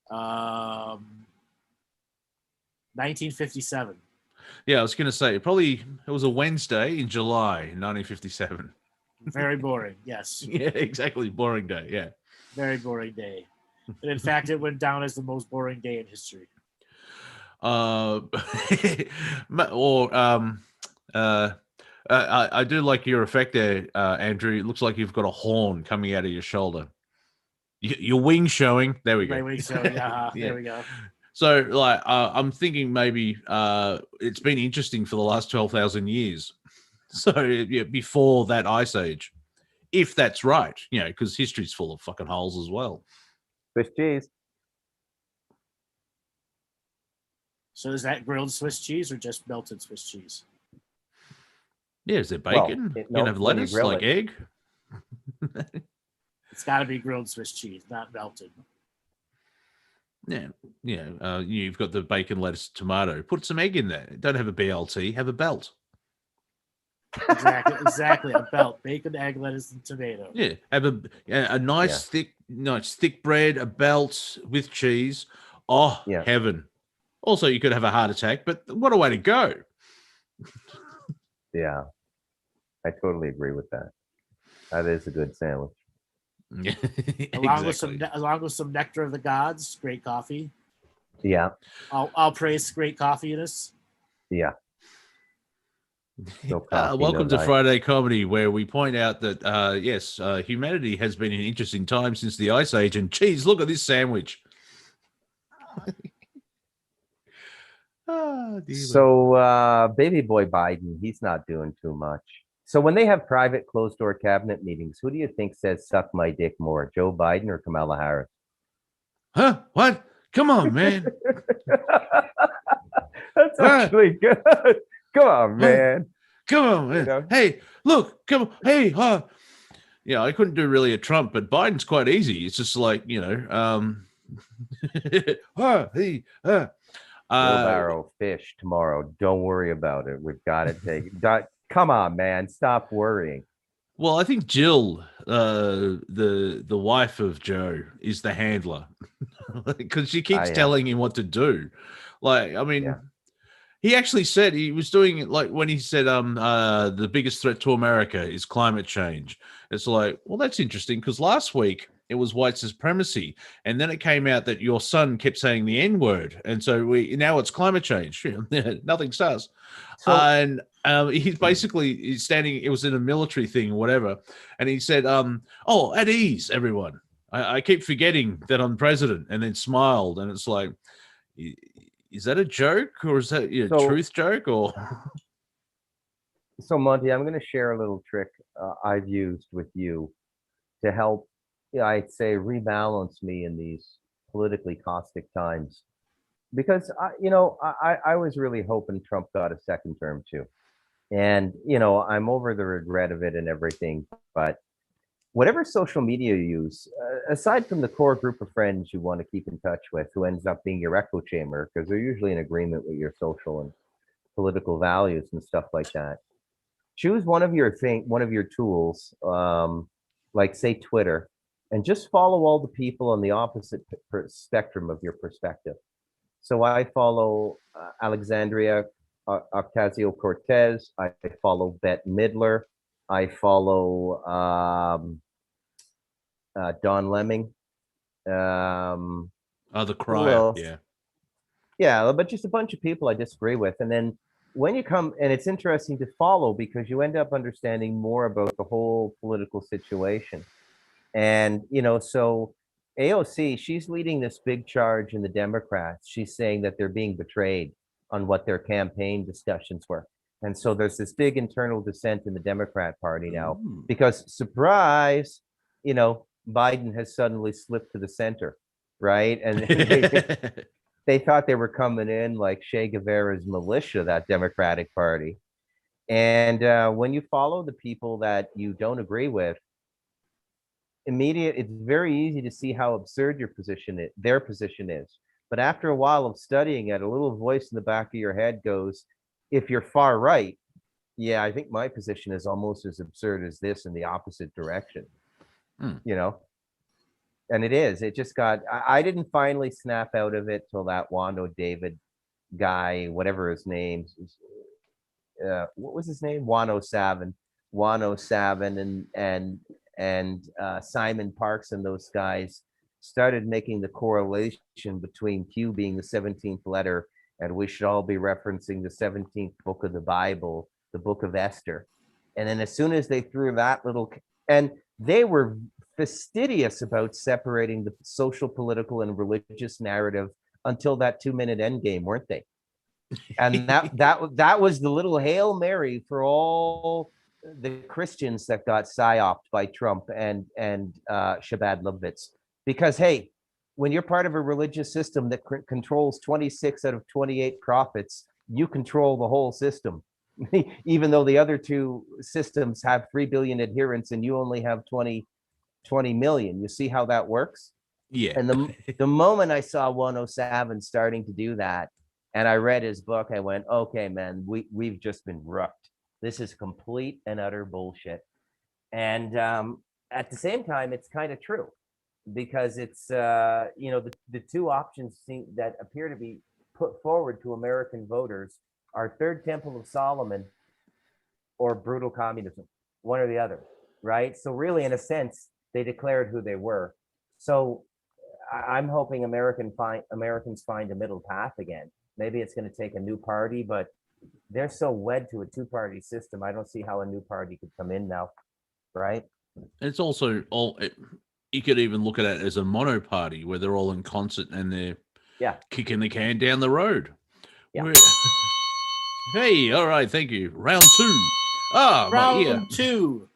1957. Yeah, I was going to say it was a Wednesday in July 1957. Very boring. Yes. Yeah, exactly. Boring day. Yeah. Very boring day. And in fact, it went down as the most boring day in history. I do like your effect there, Andrew. It looks like you've got a horn coming out of your shoulder. Your wings showing. There we go. My wings showing. Yeah. There we go. So, I'm thinking maybe it's been interesting for the last 12,000 years. So, before that ice age, if that's right, because history's full of fucking holes as well. Swiss cheese. So is that grilled Swiss cheese or just melted Swiss cheese? Yeah, is there bacon? You can have lettuce, like egg. It's got to be grilled Swiss cheese, not melted. Yeah. You've got the bacon, lettuce, tomato. Put some egg in there. Don't have a BLT. Have a belt. Exactly. A belt: bacon, egg, lettuce, and tomato. Yeah, have a nice thick bread, a belt with cheese. Oh, yeah. Heaven. Also, you could have a heart attack, but what a way to go. Yeah, I totally agree with that. That is a good sandwich. along with some nectar of the gods, great coffee. Yeah, I'll praise great coffeeness. Yeah. No welcome to Friday Comedy, where we point out that humanity has been in interesting times since the Ice Age. And geez, look at this sandwich. So baby boy Biden, he's not doing too much. So when they have private closed door cabinet meetings, who do you think says suck my dick more, Joe Biden or Kamala Harris? Huh? What? Come on, man. That's actually good. Come on, man. Come on, man. You know? Hey, look, come on. Hey, yeah, I couldn't do really a Trump, but Biden's quite easy. It's just like, wheelbarrow fish tomorrow. Don't worry about it. We've got to take come on, man. Stop worrying. Well, I think Jill, the wife of Joe, is the handler because she keeps telling him what to do. Like, I mean, he actually said he was doing it like when he said, the biggest threat to America is climate change. It's like, well, that's interesting because last week it was white supremacy, and then it came out that your son kept saying the N-word, and so now it's climate change. Nothing sus. And he's basically standing. It was in a military thing, or whatever, and he said, "Oh, at ease, everyone. I keep forgetting that I'm president," and then smiled, and it's like, is that a joke or is that a truth joke or? So Monty, I'm going to share a little trick I've used with you to help. I'd say rebalance me in these politically caustic times, because I was really hoping Trump got a second term too, and I'm over the regret of it and everything. But whatever social media you use, aside from the core group of friends you want to keep in touch with, who ends up being your echo chamber because they're usually in agreement with your social and political values and stuff like that, choose one of your tools, like say Twitter. And just follow all the people on the opposite spectrum of your perspective. So I follow Alexandria Ocasio-Cortez. I follow Bette Midler. I follow Don Lemming. The Crier, yeah, but just a bunch of people I disagree with. And then when you come, and it's interesting to follow because you end up understanding more about the whole political situation. And, so AOC, she's leading this big charge in the Democrats. She's saying that they're being betrayed on what their campaign discussions were. And so there's this big internal dissent in the Democrat Party now because, surprise, Biden has suddenly slipped to the center, right? And they thought they were coming in like Che Guevara's militia, that Democratic Party. And when you follow the people that you don't agree with, it's very easy to see how absurd their position is. But after a while of studying it, a little voice in the back of your head goes, if you're far right, yeah, I think my position is almost as absurd as this in the opposite direction. And it is. It just I didn't finally snap out of it till that Wando David guy, whatever his name, what was his name? Wano Savin and Simon Parks and those guys started making the correlation between Q being the 17th letter and we should all be referencing the 17th book of the Bible, the book of Esther. And then as soon as they threw that and they were fastidious about separating the social, political, and religious narrative until that 2-minute endgame, weren't they? And that was the little Hail Mary for all the Christians that got psyoped by Trump and Shabbat Lubitz. Because, hey, when you're part of a religious system that controls 26 out of 28 prophets, you control the whole system. Even though the other two systems have 3 billion adherents and you only have 20 million. You see how that works? Yeah. And the moment I saw 107 starting to do that, and I read his book, I went, okay, man, we've just been rooked. This is complete and utter bullshit. And at the same time, it's kind of true because it's, the two options that appear to be put forward to American voters are Third Temple of Solomon or brutal communism, one or the other, right? So really, in a sense, they declared who they were. So I'm hoping Americans find a middle path again. Maybe it's going to take a new party, but they're so wed to a two-party system. I don't see how a new party could come in now, right? It's also you could even look at it as a mono party where they're all in concert and they're kicking the can down the road. Yeah. Hey, all right, thank you. Round 2. Round 2.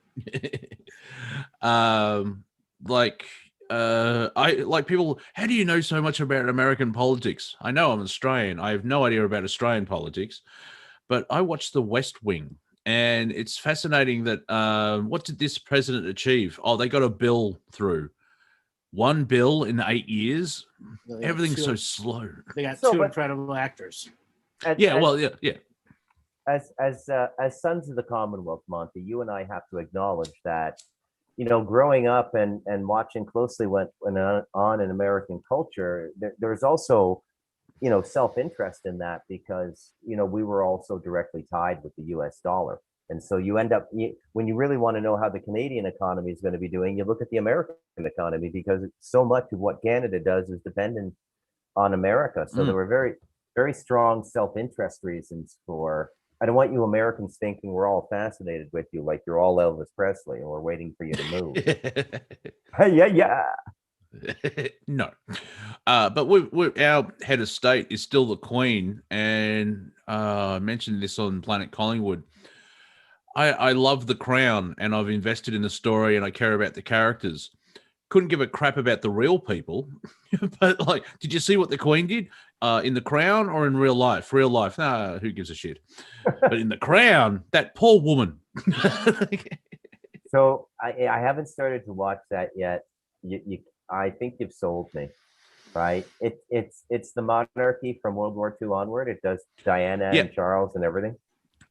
People, how do you know so much about American politics? I know I'm Australian. I have no idea about Australian politics, but I watched The West Wing, and it's fascinating that what did this president achieve? Oh, they got a bill through. One bill in 8 years. Everything's so slow. They got two incredible actors. As sons of the Commonwealth, Monty, you and I have to acknowledge that, growing up and watching closely what went on in American culture, there's also, self-interest in that because, we were also directly tied with the US dollar. And so you end up, when you really want to know how the Canadian economy is going to be doing, you look at the American economy because so much of what Canada does is dependent on America. So there were very, very strong self-interest reasons for, I don't want you Americans thinking we're all fascinated with you, like you're all Elvis Presley and we're waiting for you to move. Yeah. No. But our head of state is still the Queen. And I mentioned this on Planet Collingwood. I love The Crown and I've invested in the story and I care about the characters. Couldn't give a crap about the real people. But did you see what the Queen did? In The Crown or in real life? Real life, nah, who gives a shit? But in The Crown, that poor woman. So I haven't started to watch that yet. I think you've sold me, right? It's the monarchy from World War II onward. It does Diana and Charles and everything.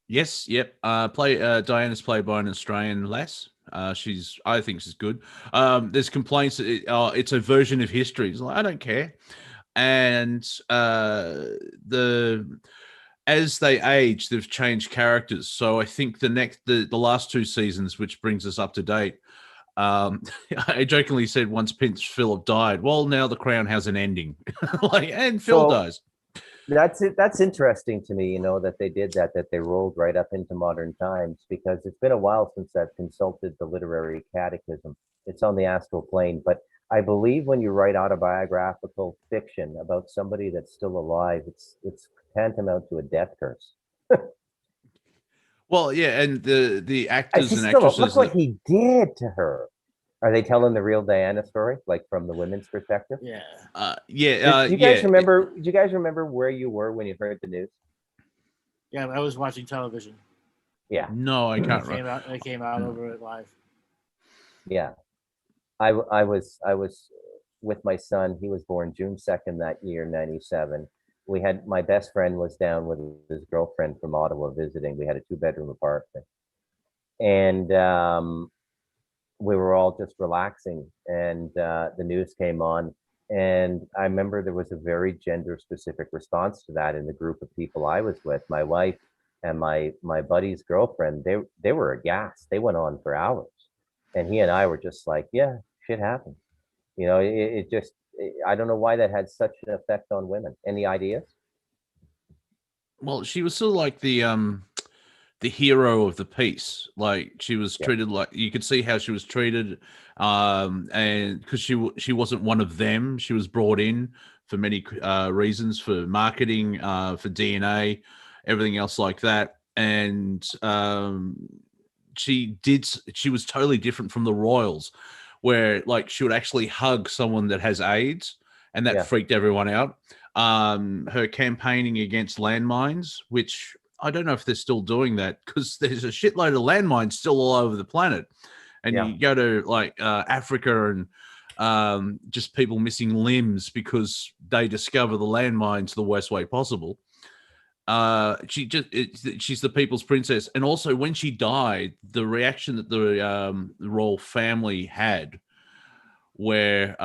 Yes, yep. Diana's played by an Australian lass. I think she's good. There's complaints that it's a version of history. It's I don't care. And as they age, they've changed characters. So I think the last 2 seasons, which brings us up to date, I jokingly said once Prince Philip died, well, now The Crown has an ending. And Phil dies. That's it. That's interesting to me, that they did that they rolled right up into modern times, because it's been a while since I've consulted the literary catechism. It's on the astral plane, but I believe when you write autobiographical fiction about somebody that's still alive, it's tantamount to a death curse. Well, yeah, and the actors She's and still, look actresses what that he did to her. Are they telling the real Diana story, like from the women's perspective? Yeah. Do you guys yeah. remember? Do you guys remember where you were when you heard the news? Yeah, I was watching television. Yeah, No, I can't remember. They came out over it live. yeah. I was with my son. He was born June 2nd that year, 97. We had, my best friend was down with his girlfriend from Ottawa visiting. We had a 2-bedroom apartment, and we were all just relaxing, and the news came on, and I remember there was a very gender specific response to that in the group of people I was with. My wife and my buddy's girlfriend, they were aghast. They went on for hours, and he and I were just like, yeah, shit happens. It just, I don't know why that had such an effect on women. Any ideas? Well, she was sort of like the hero of the piece. Like she was Yeah. treated like, you could see how she was treated, and because she wasn't one of them, she was brought in for many reasons, for marketing, for DNA, everything else like that, and she was totally different from the royals, where like she would actually hug someone that has AIDS, and that Yeah. freaked everyone out. Her campaigning against landmines, which I don't know if they're still doing that, because there's a shitload of landmines still all over the planet. And Yeah. you go to like Africa, and just people missing limbs because they discover the landmines the worst way possible. She's the people's princess. And also when she died, the reaction that the royal family had, where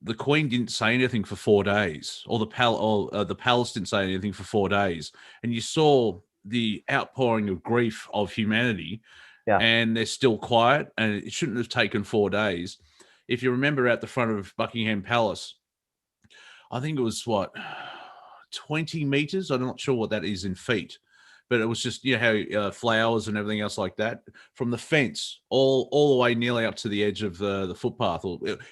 the Queen didn't say anything for 4 days, or the palace didn't say anything for 4 days, and you saw the outpouring of grief of humanity, Yeah. and they're still quiet, and it shouldn't have taken 4 days. If you remember, at the front of Buckingham Palace, I think it was 20 meters. I'm not sure what that is in feet, but it was just, how flowers and everything else like that from the fence all the way nearly up to the edge of the footpath.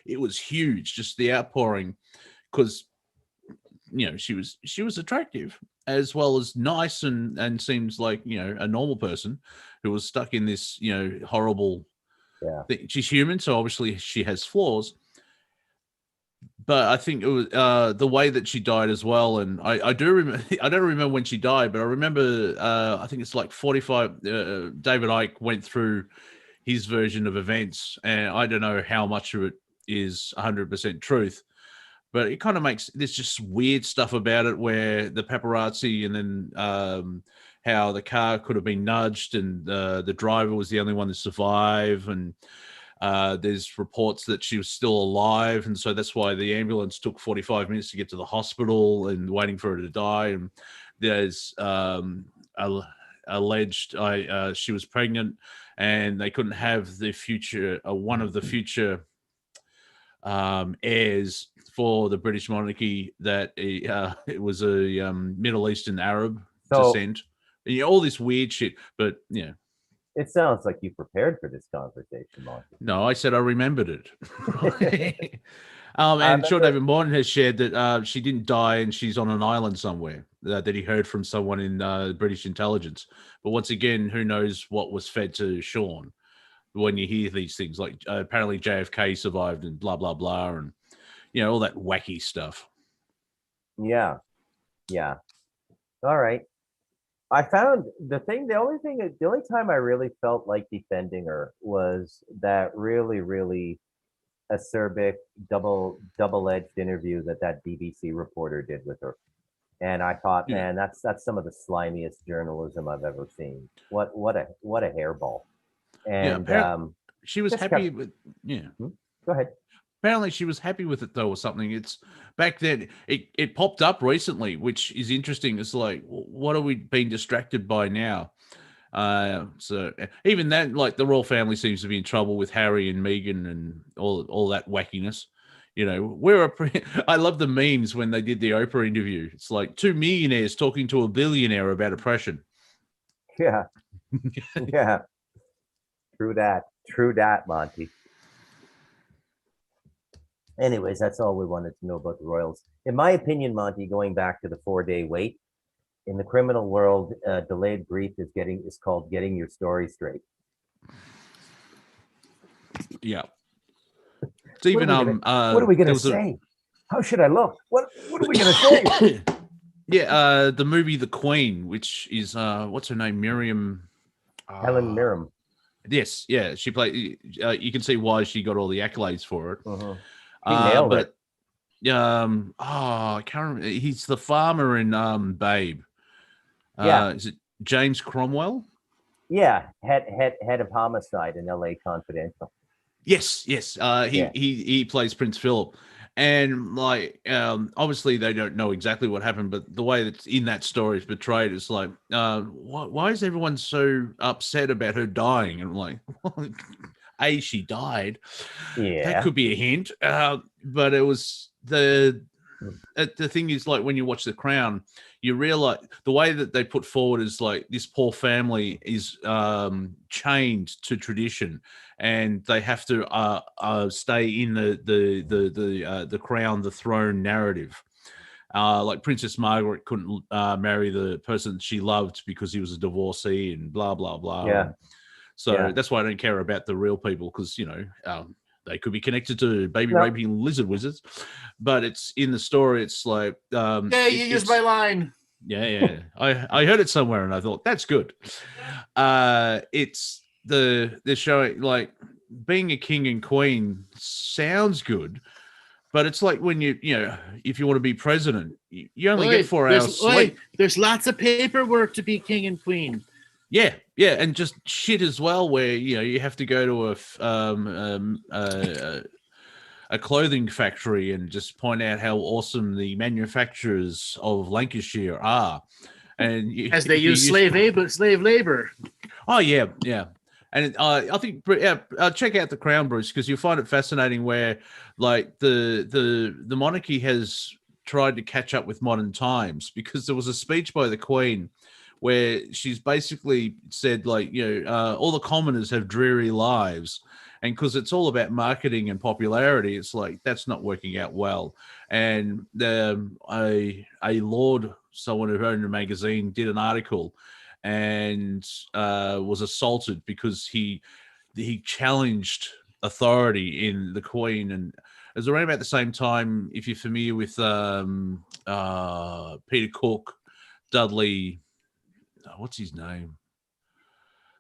It was huge, just the outpouring, because she was attractive as well as nice, and seems like a normal person who was stuck in this horrible thing. She's human, so obviously she has flaws. But I think it was the way that she died as well. And I do remember, I don't remember when she died, but I remember, I think it's like 45, David Icke went through his version of events, and I don't know how much of it is 100% truth, but it kind of makes, there's just weird stuff about it, where the paparazzi, and then how the car could have been nudged, and the driver was the only one to survive. And there's reports that she was still alive, and so that's why the ambulance took 45 minutes to get to the hospital, and waiting for her to die. And there's alleged she was pregnant, and they couldn't have the future one of the future heirs for the British monarchy, that it was a Middle Eastern Arab descent. All this weird shit, but It sounds like you prepared for this conversation, Monty. no, I said I remembered it. And Sean David Morton has shared that she didn't die, and she's on an island somewhere, that he heard from someone in British intelligence. But once again, who knows what was fed to Sean when you hear these things, like apparently JFK survived, and blah, blah, blah, and all that wacky stuff. Yeah. All right. I found the only time I really felt like defending her was that really, really acerbic double-edged interview that BBC reporter did with her. And I thought, man, that's some of the slimiest journalism I've ever seen. What a hairball. And she was happy with Go ahead. Apparently she was happy with it, though, or something. It's back then. It popped up recently, which is interesting. It's like, what are we being distracted by now? So even that, like, the royal family seems to be in trouble with Harry and Meghan and all that wackiness. You know, I love the memes when they did the Oprah interview. It's like two millionaires talking to a billionaire about oppression. Yeah. Yeah. True that, Monty. Anyways, that's all we wanted to know about the royals. In my opinion, Monty, going back to the 4-day wait, in the criminal world, delayed brief is called getting your story straight. Yeah. It's even what are we gonna say? How should I look? What are we gonna say? Yeah, the movie The Queen, which is what's her name? Miriam Helen Mirren. Yes, yeah, she played. You can see why she got all the accolades for it. She nailed it. I can't remember. He's the farmer in Babe. Yeah. Is it James Cromwell? Yeah, head of homicide in L.A. Confidential. Yes. He plays Prince Philip, and like obviously they don't know exactly what happened, but the way that's in that story is portrayed is like, why is everyone so upset about her dying? And I'm like, well, she died. Yeah, that could be a hint. But it was the thing is, like, when you watch The Crown, you realize the way that they put forward is like this poor family is chained to tradition, and they have to stay in the crown, the throne narrative. Like Princess Margaret couldn't marry the person she loved because he was a divorcee, and blah blah blah. Yeah. So that's why I don't care about the real people, because they could be connected to baby raping lizard wizards. But it's in the story. It's like you used my line. Yeah. I heard it somewhere and I thought that's good. It's the showing, like, being a king and queen sounds good, but it's like when if you want to be president, you only get 4 hours sleep. There's lots of paperwork to be king and queen. Yeah, and just shit as well, where you have to go to a clothing factory and just point out how awesome the manufacturers of Lancashire are, and as they use slave labor. Oh yeah, and I think check out The Crown, Bruce, because you'll find it fascinating. Where like the monarchy has tried to catch up with modern times, because there was a speech by the Queen where she's basically said, like, all the commoners have dreary lives, and because it's all about marketing and popularity, it's like that's not working out well. And a lord, someone who owned a magazine, did an article and was assaulted because he challenged authority in the Queen. And it was around about the same time, if you're familiar with Peter Cook, Dudley, what's his name?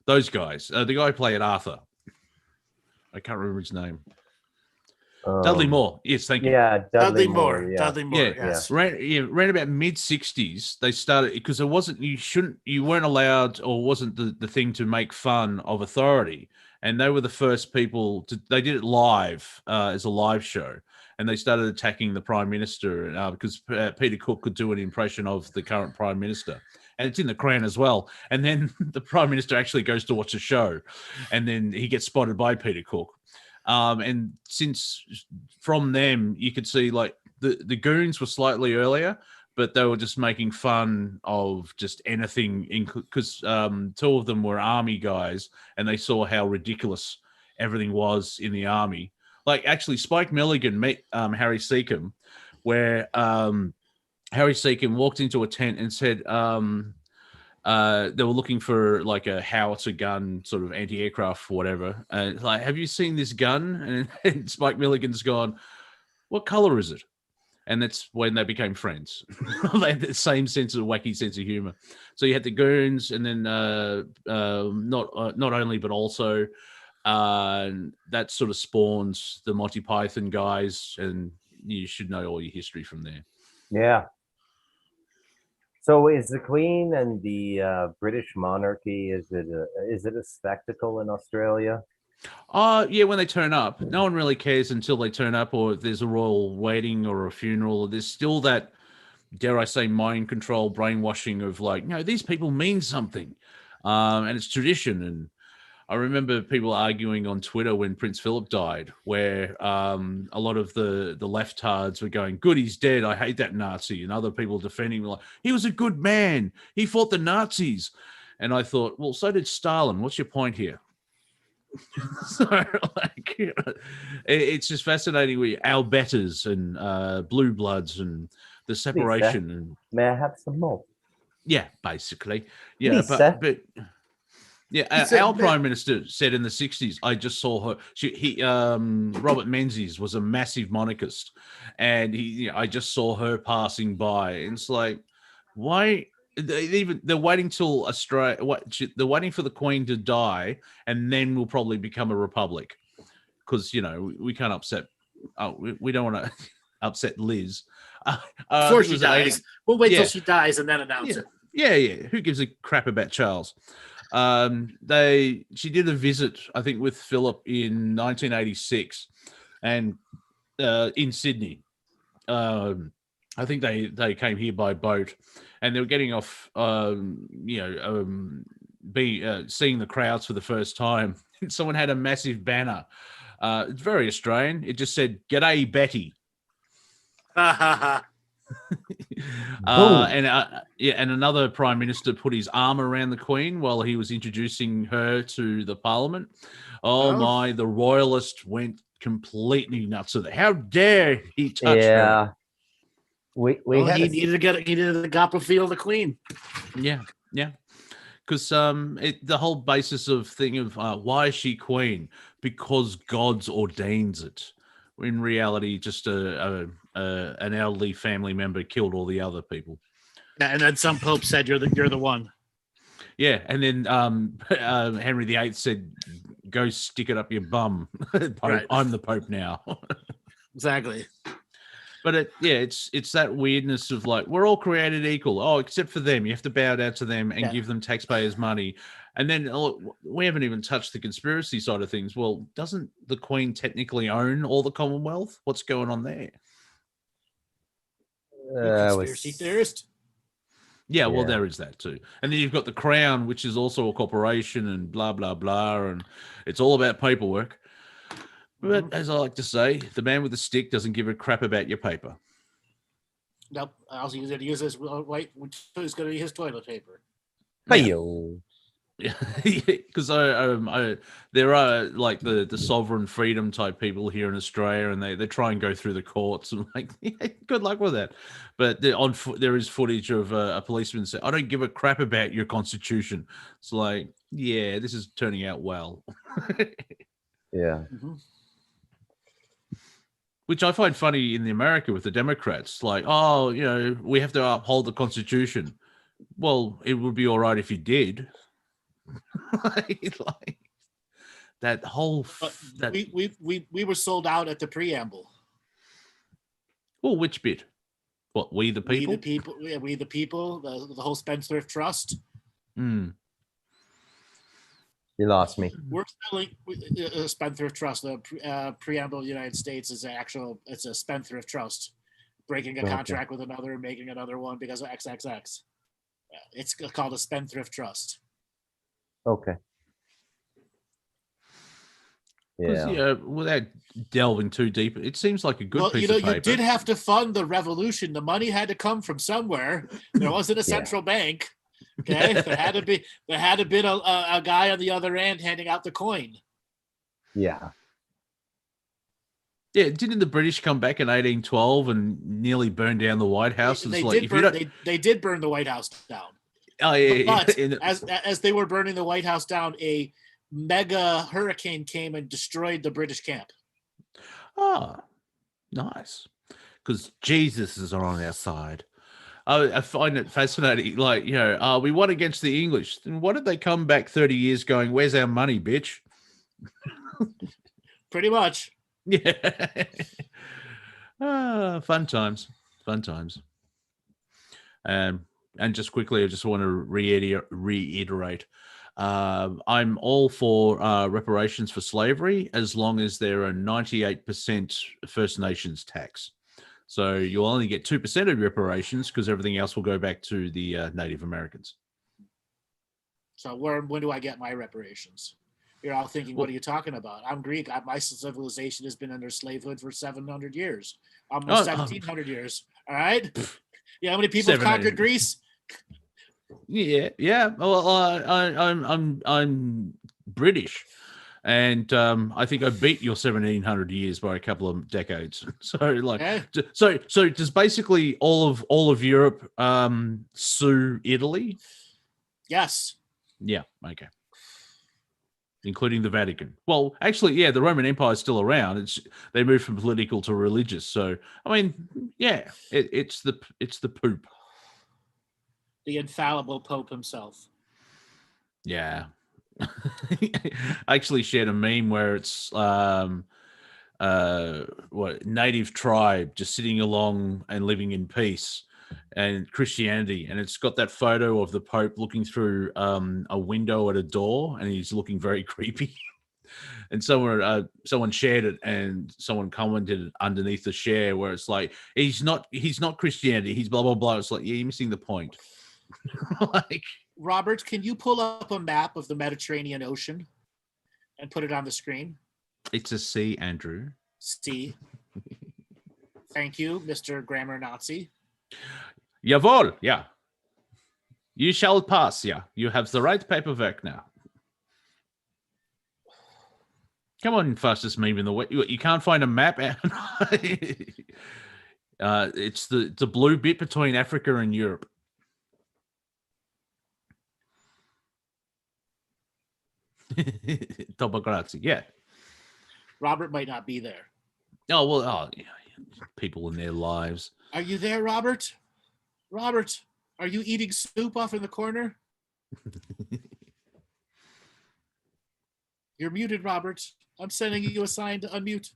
Those guys. The guy who played Arthur. I can't remember his name. Dudley Moore. Yes, thank you. Yeah, Dudley Moore. Yeah. Dudley Moore. Yes. Around about mid-60s, they started, because there wasn't, you weren't allowed, or wasn't the thing to make fun of authority. And they were the first people they did it live as a live show. And they started attacking the Prime Minister because Peter Cook could do an impression of the current Prime Minister. And it's in The Crown as well. And then the Prime Minister actually goes to watch a show, and then he gets spotted by Peter Cook. And since from them, you could see, like, the goons were slightly earlier, but they were just making fun of just anything, because two of them were army guys, and they saw how ridiculous everything was in the army. Like, actually, Spike Milligan met Harry Seacombe, where Harry Seacombe walked into a tent and said they were looking for like a howitzer gun, sort of anti-aircraft, whatever. And like, have you seen this gun? And Spike Milligan's gone, what color is it? And that's when they became friends. They had the same wacky sense of humor. So you had the goons, and then not only, but also that sort of spawns the Monty Python guys, and you should know all your history from there. Yeah. So is the Queen and the British monarchy, is it a spectacle in Australia? Yeah, when they turn up. No one really cares until they turn up, or if there's a royal wedding or a funeral. There's still that, dare I say, mind control, brainwashing of like, no, these people mean something. And it's tradition. And I remember people arguing on Twitter when Prince Philip died, where a lot of the leftards were going, "Good, he's dead. I hate that Nazi," and other people defending him like, "He was a good man. He fought the Nazis." And I thought, well, so did Stalin. What's your point here? So, like, you know, it's just fascinating with our betters and blue bloods and the separation. And may I have some more? yeah, basically, yeah, Lisa. but yeah, our prime minister said in the 60s, I just saw her. Robert Menzies was a massive monarchist, and I just saw her passing by. And it's like, why? They're waiting till Australia. They're waiting for the Queen to die, and then we'll probably become a republic, because we can't upset. We don't want to upset Liz. Before she dies, we'll wait till she dies and then announce it. Yeah. Who gives a crap about Charles? She did a visit, I think, with Philip in 1986, and in Sydney. I think they came here by boat, and they were getting off, seeing the crowds for the first time. Someone had a massive banner. It's very Australian. It just said, "G'day, Betty." And another prime minister put his arm around the Queen while he was introducing her to the Parliament. My, the royalist went completely nuts with it. How dare he touch her? He needed to gopper feel the Queen. Yeah. Because the whole basis of why is she Queen? Because God's ordains it. In reality, just an elderly family member killed all the other people. Yeah, and then some pope said you're the one. Yeah, and then Henry VIII said, "Go stick it up your bum, Pope. Right. I'm the Pope now." Exactly. But it's that weirdness of like, we're all created equal. Oh, except for them. You have to bow down to them and give them taxpayers' money. And then we haven't even touched the conspiracy side of things. Well, doesn't the Queen technically own all the Commonwealth? What's going on there? Conspiracy theorist? Yeah, well, there is that too. And then you've got the Crown, which is also a corporation, and blah, blah, blah. And it's all about paperwork. But as I like to say, the man with the stick doesn't give a crap about your paper. Nope. I also use it to use this white, which is going to be his toilet paper. Hey-yo. Yeah, because there are like the sovereign freedom type people here in Australia, and they try and go through the courts, and like, good luck with that. But there is footage of a policeman saying, "I don't give a crap about your constitution." It's like, yeah, this is turning out well. Yeah. Mm-hmm. Which I find funny in America with the Democrats, like, oh, we have to uphold the Constitution. Well, it would be all right if you did. like that whole. We were sold out at the preamble. Well, which bit? What, we the people? We the people. The whole Spendthrift Trust. You lost me. We're selling a Spendthrift Trust. The preamble of the United States is it's a Spendthrift Trust, breaking a contract with another and making another one because of XXX. It's called a Spendthrift Trust. Okay. Yeah. Without delving too deep, it seems like a good piece of paper. You did have to fund the revolution. The money had to come from somewhere. There wasn't a central bank. Okay, there had to be a guy on the other end handing out the coin. Yeah. Yeah, didn't the British come back in 1812 and nearly burn down the White House? They did burn the White House down. Oh yeah. But as they were burning the White House down, a mega hurricane came and destroyed the British camp. Oh, nice. Because Jesus is on our side. I find it fascinating. Like, we won against the English. Then why did they come back 30 years going, "Where's our money, bitch"? Pretty much. Yeah. Fun times. And just quickly, I just want to reiterate. I'm all for reparations for slavery as long as there are 98% First Nations tax. So you'll only get 2% of reparations because everything else will go back to the Native Americans. So when do I get my reparations? You're all thinking, what are you talking about? I'm Greek. My civilization has been under slavehood for 700 years, almost 1,700 years. All right. You know how many people conquered Greece? Yeah. Well, I'm British, and I think I beat your 1,700 years by a couple of decades. So, like, so does basically all of Europe sue Italy? Yes. Yeah. Okay. Including the Vatican. Well, actually, yeah, the Roman Empire is still around. They moved from political to religious. So, I mean, yeah, it's the Pope, the infallible Pope himself. Yeah, I actually shared a meme where it's native tribe just sitting along and living in peace, and Christianity, and it's got that photo of the Pope looking through a window at a door, and he's looking very creepy. And someone shared it, and someone commented underneath the share where it's like, he's not Christianity, he's blah blah blah. It's like, yeah, you're missing the point. Like, Robert, can you pull up a map of the Mediterranean Ocean and put it on the screen? It's a sea, Andrew. Sea. Thank you, Mr. Grammar Nazi. Jawohl, yeah. You shall pass, yeah. You have the right paperwork now. Come on, fastest meme in the way. You can't find a map. It's the blue bit between Africa and Europe. Topical, yeah. Robert might not be there. Oh, well, yeah, people in their lives. Are you there, Robert? Robert, are you eating soup off in the corner? You're muted, Robert. I'm sending you a sign to unmute.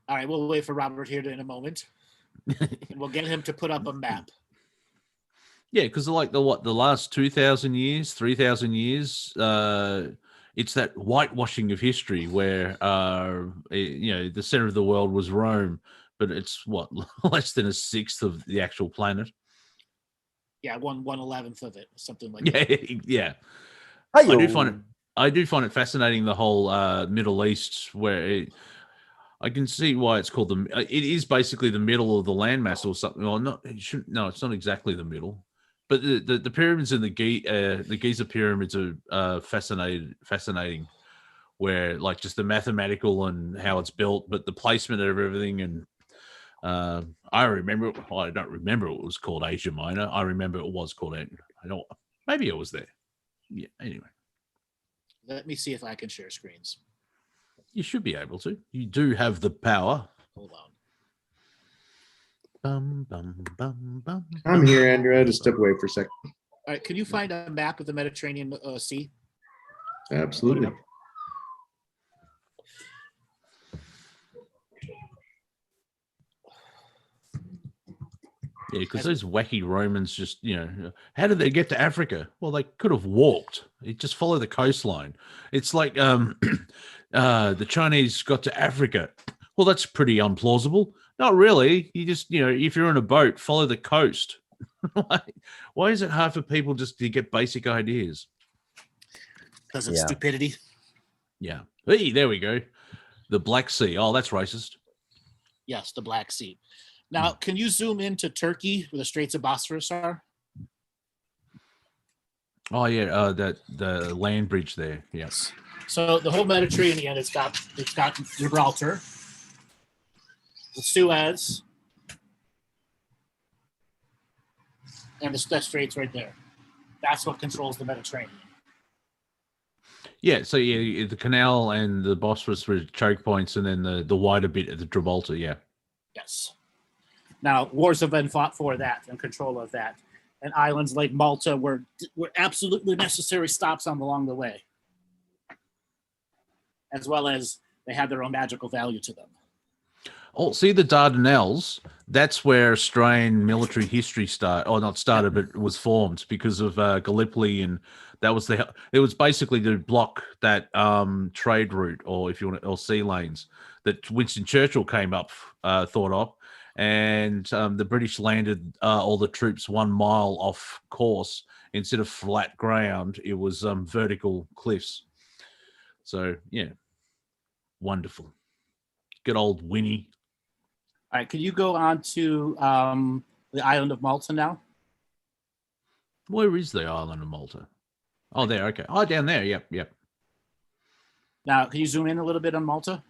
All right, we'll wait for Robert here in a moment. And we'll get him to put up a map. Yeah, because like the last 2,000 years, 3,000 years, it's that whitewashing of history where the center of the world was Rome, but it's less than a sixth of the actual planet. Yeah, 1/11 of it, something like that. Yeah. Hi-yo. I do find it fascinating, the whole Middle East, where I can see why it's called it is basically the middle of the landmass or something. Well, it's not exactly the middle. But the pyramids and the Giza pyramids are fascinating, where like just the mathematical and how it's built, but the placement of everything. And I remember, I don't remember it was called Asia Minor. I remember it was called, maybe it was there. Yeah. Anyway, let me see if I can share screens. You should be able to. You do have the power. Hold on. I'm here, Andrew. I had to step away for a second. All right, can you find a map of the Mediterranean Sea? Absolutely. Yeah, because those wacky Romans just, how did they get to Africa? Well, they could have walked. It just follow the coastline. It's like the Chinese got to Africa. Well, that's pretty unplausible. Not really. You just, if you're on a boat, follow the coast. Why is it hard for people just to get basic ideas? Because of stupidity. Yeah. Hey, there we go. The Black Sea. Oh, that's racist. Yes, the Black Sea. Now, can you zoom into Turkey, where the Straits of Bosphorus are? Oh yeah, the land bridge there. Yes. So the whole Mediterranean, it's got Gibraltar, the Suez, and the Straits right there. That's what controls the Mediterranean. Yeah. So yeah, the canal and the Bosphorus were choke points, and then the wider bit of the Gibraltar. Yeah. Yes. Now, wars have been fought for that and control of that. And islands like Malta were absolutely necessary stops along the way. As well as they had their own magical value to them. Oh, see the Dardanelles? That's where Australian military history started, but was formed because of Gallipoli, and that was it was basically to block that trade route, or if you want, or sea lanes that Winston Churchill thought of. and the British landed all the troops 1 mile off course. Instead of flat ground, it was vertical cliffs. So yeah, wonderful. Good old Winnie. All right, can you go on to the island of Malta now? Where is the island of Malta? Oh, there. Okay. Oh, down there. Yep. Now, can you zoom in a little bit on Malta?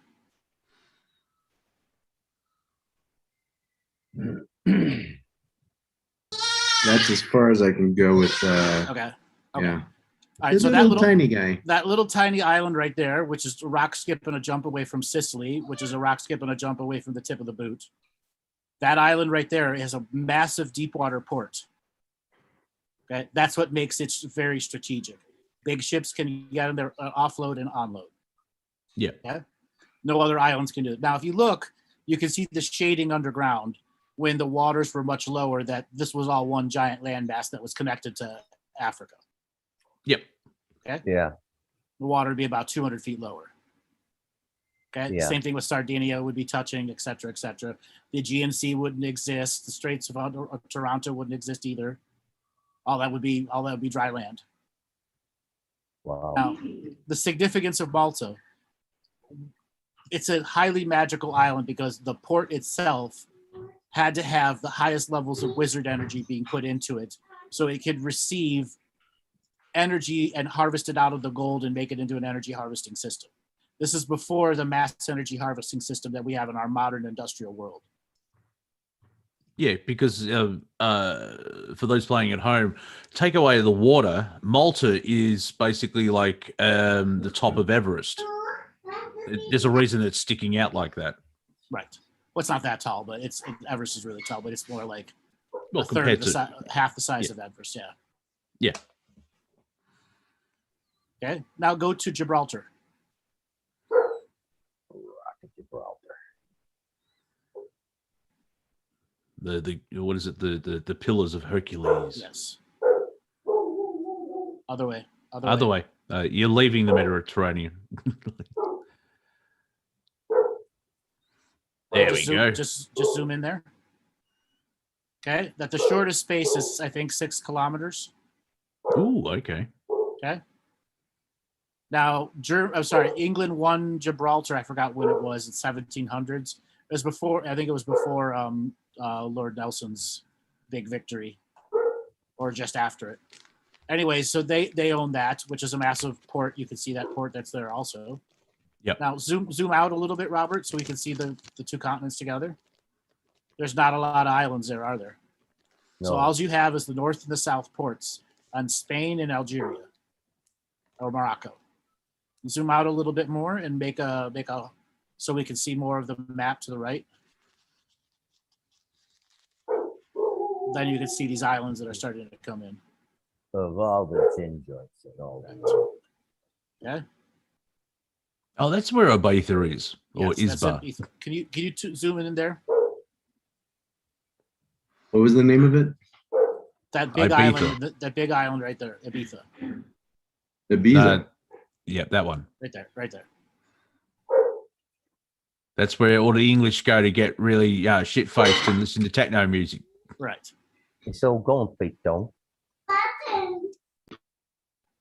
That's as far as I can go with. Okay. Yeah. All right, so that little tiny guy. That little tiny island right there, which is a rock skip and a jump away from Sicily, which is a rock skip and a jump away from the tip of the boot. That island right there is a massive deep water port. Okay, that's what makes it very strategic. Big ships can get in there, offload and onload. Yeah. Okay? No other islands can do it. Now, if you look, you can see the shading underground when the waters were much lower, that this was all one giant landmass that was connected to Africa. Yep. Okay. Yeah. The water would be about 200 feet lower. Okay. Yeah. Same thing with Sardinia would be touching, et cetera, et cetera. The Aegean Sea wouldn't exist. The Straits of Toronto wouldn't exist either. All that would be dry land. Wow. Now, the significance of Malta, it's a highly magical island because the port itself had to have the highest levels of wizard energy being put into it so it could receive energy and harvest it out of the gold and make it into an energy harvesting system. This is before the mass energy harvesting system that we have in our modern industrial world. Yeah, because for those playing at home, take away the water. Malta is basically like the top of Everest. There's a reason it's sticking out like that. Right. Well, it's not that tall, but Everest is really tall, but it's more like Well, a third of half the size of Everest. Yeah. Yeah. Okay. Now go to Gibraltar. Gibraltar. The what is it? The pillars of Hercules. Yes. Other way. Other way. You're leaving the Mediterranean. There we go. Just zoom in there. Okay. That the shortest space is, I think, 6 kilometers. Ooh, okay. Okay. Now, England won Gibraltar. I forgot when it was. In 1700s. It was before. I think it was before Lord Nelson's big victory, or just after it. Anyways, so they own that, which is a massive port. You can see that port that's there also. Yep. Now zoom out a little bit, Robert, so we can see the two continents together. There's not a lot of islands there, are there? No. So all you have is the north and the south ports on Spain and Algeria or Morocco. Zoom out a little bit more and make a so we can see more of the map to the right. Then you can see these islands that are starting to come in. Of all the tin joints and all that. Okay. Oh, that's where Ibiza is, or yes, Isba. Can you zoom in there? What was the name of it? That big island. That big island right there, Ibiza. Ibiza. Yeah, that one. Right there. That's where all the English go to get really shit-faced and listen to techno music. Right. So go and feet down.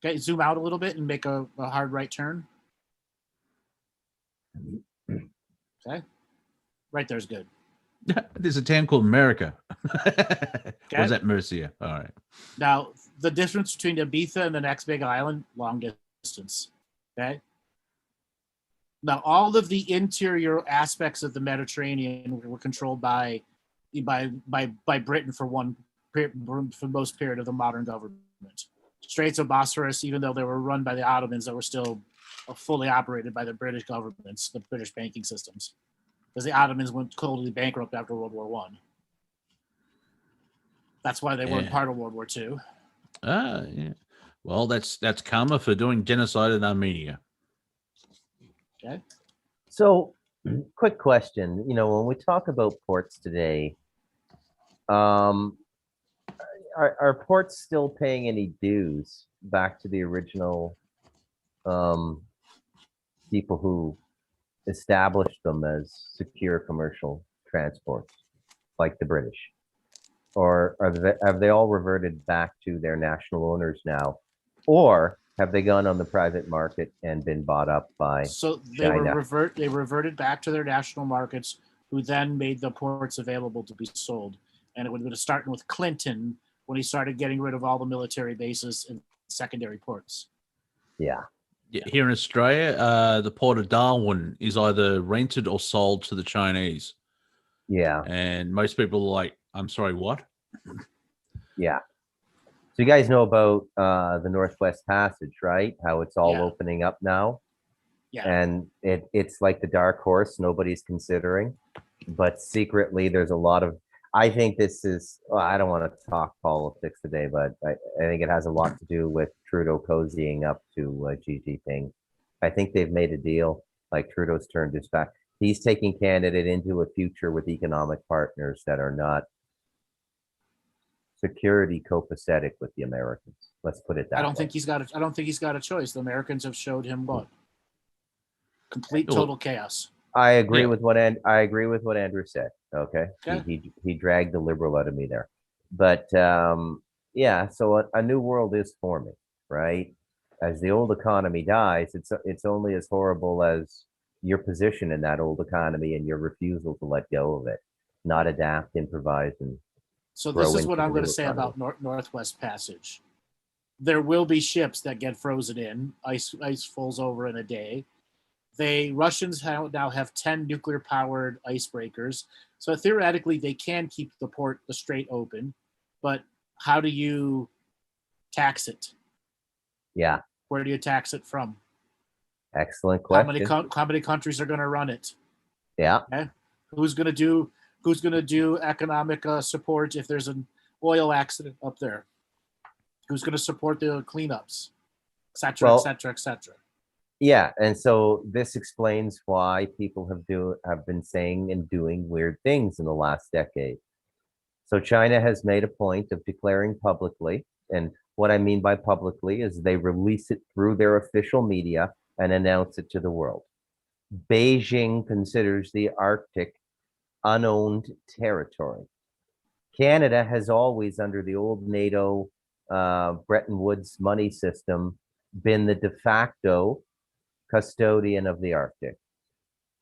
Okay, zoom out a little bit and make a hard right turn. Okay. Right there's good. There's a town called America. Okay. Was that Murcia? All right. Now, the difference between Ibiza and the next big island, long distance. Okay. Now, all of the interior aspects of the Mediterranean were controlled by Britain for the most period of the modern government. Straits of Bosphorus, even though they were run by the Ottomans, they were still fully operated by the British governments, the British banking systems, because the Ottomans went totally bankrupt after World War I. That's why they weren't part of World War II. Yeah. Well, that's karma for doing genocide in Armenia. Okay. So, quick question. When we talk about ports today, are ports still paying any dues back to the original people who established them as secure commercial transports? like the British? Or have they all reverted back to their national owners now? Or have they gone on the private market and been bought up by So China? they reverted back to their national markets, who then made the ports available to be sold. And it would have been starting with Clinton when he started getting rid of all the military bases and secondary ports. Yeah. Yeah, here in Australia, the port of Darwin is either rented or sold to the Chinese. Yeah. And most people are like, I'm sorry, what? Yeah. So you guys know about the Northwest Passage, right? How it's all opening up now. Yeah. And it's like the dark horse nobody's considering. But secretly, there's a lot of, I think this is, well, I don't want to talk politics today, but I think it has a lot to do with Trudeau cozying up to Xi Jinping. I think they've made a deal, like Trudeau's turned his back. He's taking Canada into a future with economic partners that are not security copacetic with the Americans. Let's put it that way. I don't think he's got a choice. The Americans have showed him what? Complete total chaos. I agree with what Andrew said. Okay. He dragged the liberal out of me there. But yeah, so a new world is forming, right? As the old economy dies, it's only as horrible as your position in that old economy and your refusal to let go of it, not adapt, improvise, and so this is what I'm going to say about Northwest Passage. There will be ships that get frozen in. Ice falls over in a day. Russians now have 10 nuclear-powered icebreakers. So theoretically, they can keep the strait open. But how do you tax it? Yeah. Where do you tax it from? Excellent question. How many countries are going to run it? Yeah. Okay. Who's going to do economic support if there's an oil accident up there? Who's going to support the cleanups, et cetera, et cetera, et cetera? Yeah, and so this explains why people have been saying and doing weird things in the last decade. So China has made a point of declaring publicly, and what I mean by publicly is they release it through their official media and announce it to the world. Beijing considers the Arctic unowned territory. Canada has always, under the old NATO Bretton Woods money system, been the de facto custodian of the Arctic.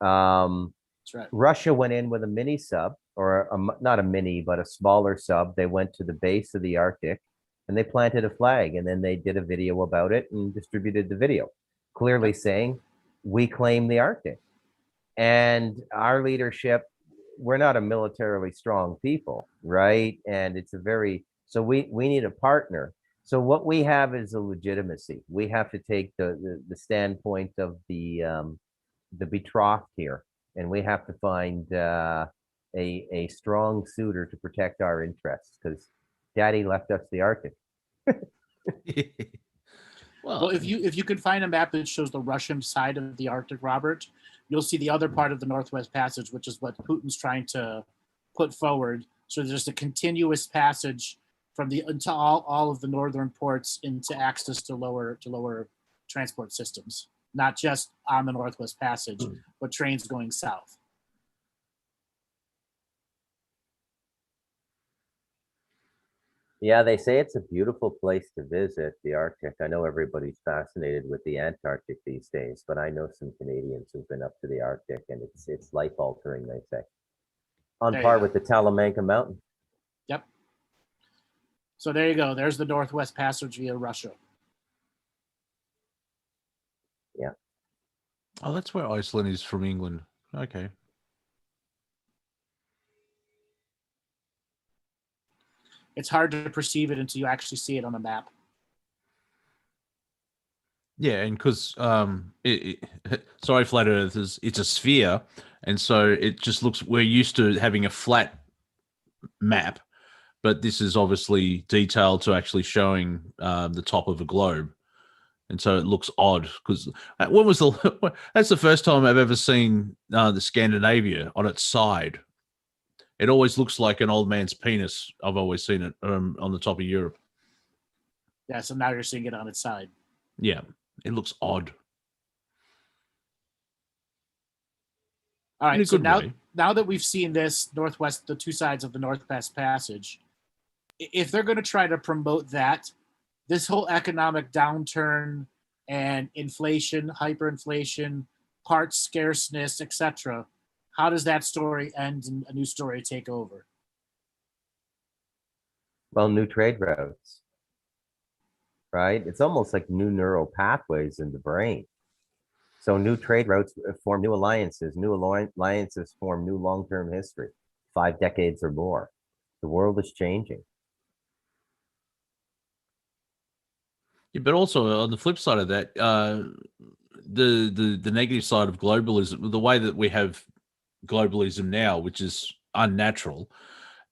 That's right. Russia went in with a mini sub, or not a mini, but a smaller sub. They went to the base of the Arctic and they planted a flag, and then they did a video about it and distributed the video, clearly saying, we claim the Arctic. And our leadership, we're not a militarily strong people, right? And it's so we need a partner. So what we have is a legitimacy. We have to take the standpoint of the betrothed here, and we have to find a strong suitor to protect our interests, because Daddy left us the Arctic. Well, if you can find a map that shows the Russian side of the Arctic, Robert, you'll see the other part of the Northwest Passage, which is what Putin's trying to put forward. So there's a continuous passage from into all of the northern ports into access to lower transport systems, not just on the Northwest Passage, but trains going south. Yeah, they say it's a beautiful place to visit, the Arctic. I know everybody's fascinated with the Antarctic these days, but I know some Canadians who've been up to the Arctic, and it's life-altering, they say. On par with the Talamanca Mountain. Yep. So there you go. There's the Northwest Passage via Russia. Yeah. Oh, that's where Iceland is from England. Okay. It's hard to perceive it until you actually see it on a map. Yeah, and because sorry, flat earthers, it's a sphere, and so it just looks. We're used to having a flat map, but this is obviously detailed to actually showing the top of a globe, and so it looks odd. Because when was that's the first time I've ever seen the Scandinavia on its side. It always looks like an old man's penis. I've always seen it on the top of Europe. Yeah, so now you're seeing it on its side. Yeah, it looks odd. All in a right. So good now, way. now that we've seen the two sides of the Northwest Passage, if they're going to try to promote that, this whole economic downturn and inflation, hyperinflation, parts scarceness, etc., how does that story end and a new story take over? Well, new trade routes, right? It's almost like new neural pathways in the brain. So new trade routes form new alliances. New alliances form new long-term history, 5 decades or more. The world is changing. Yeah, but also on the flip side of that, the negative side of globalism, the way that we have globalism now, which is unnatural,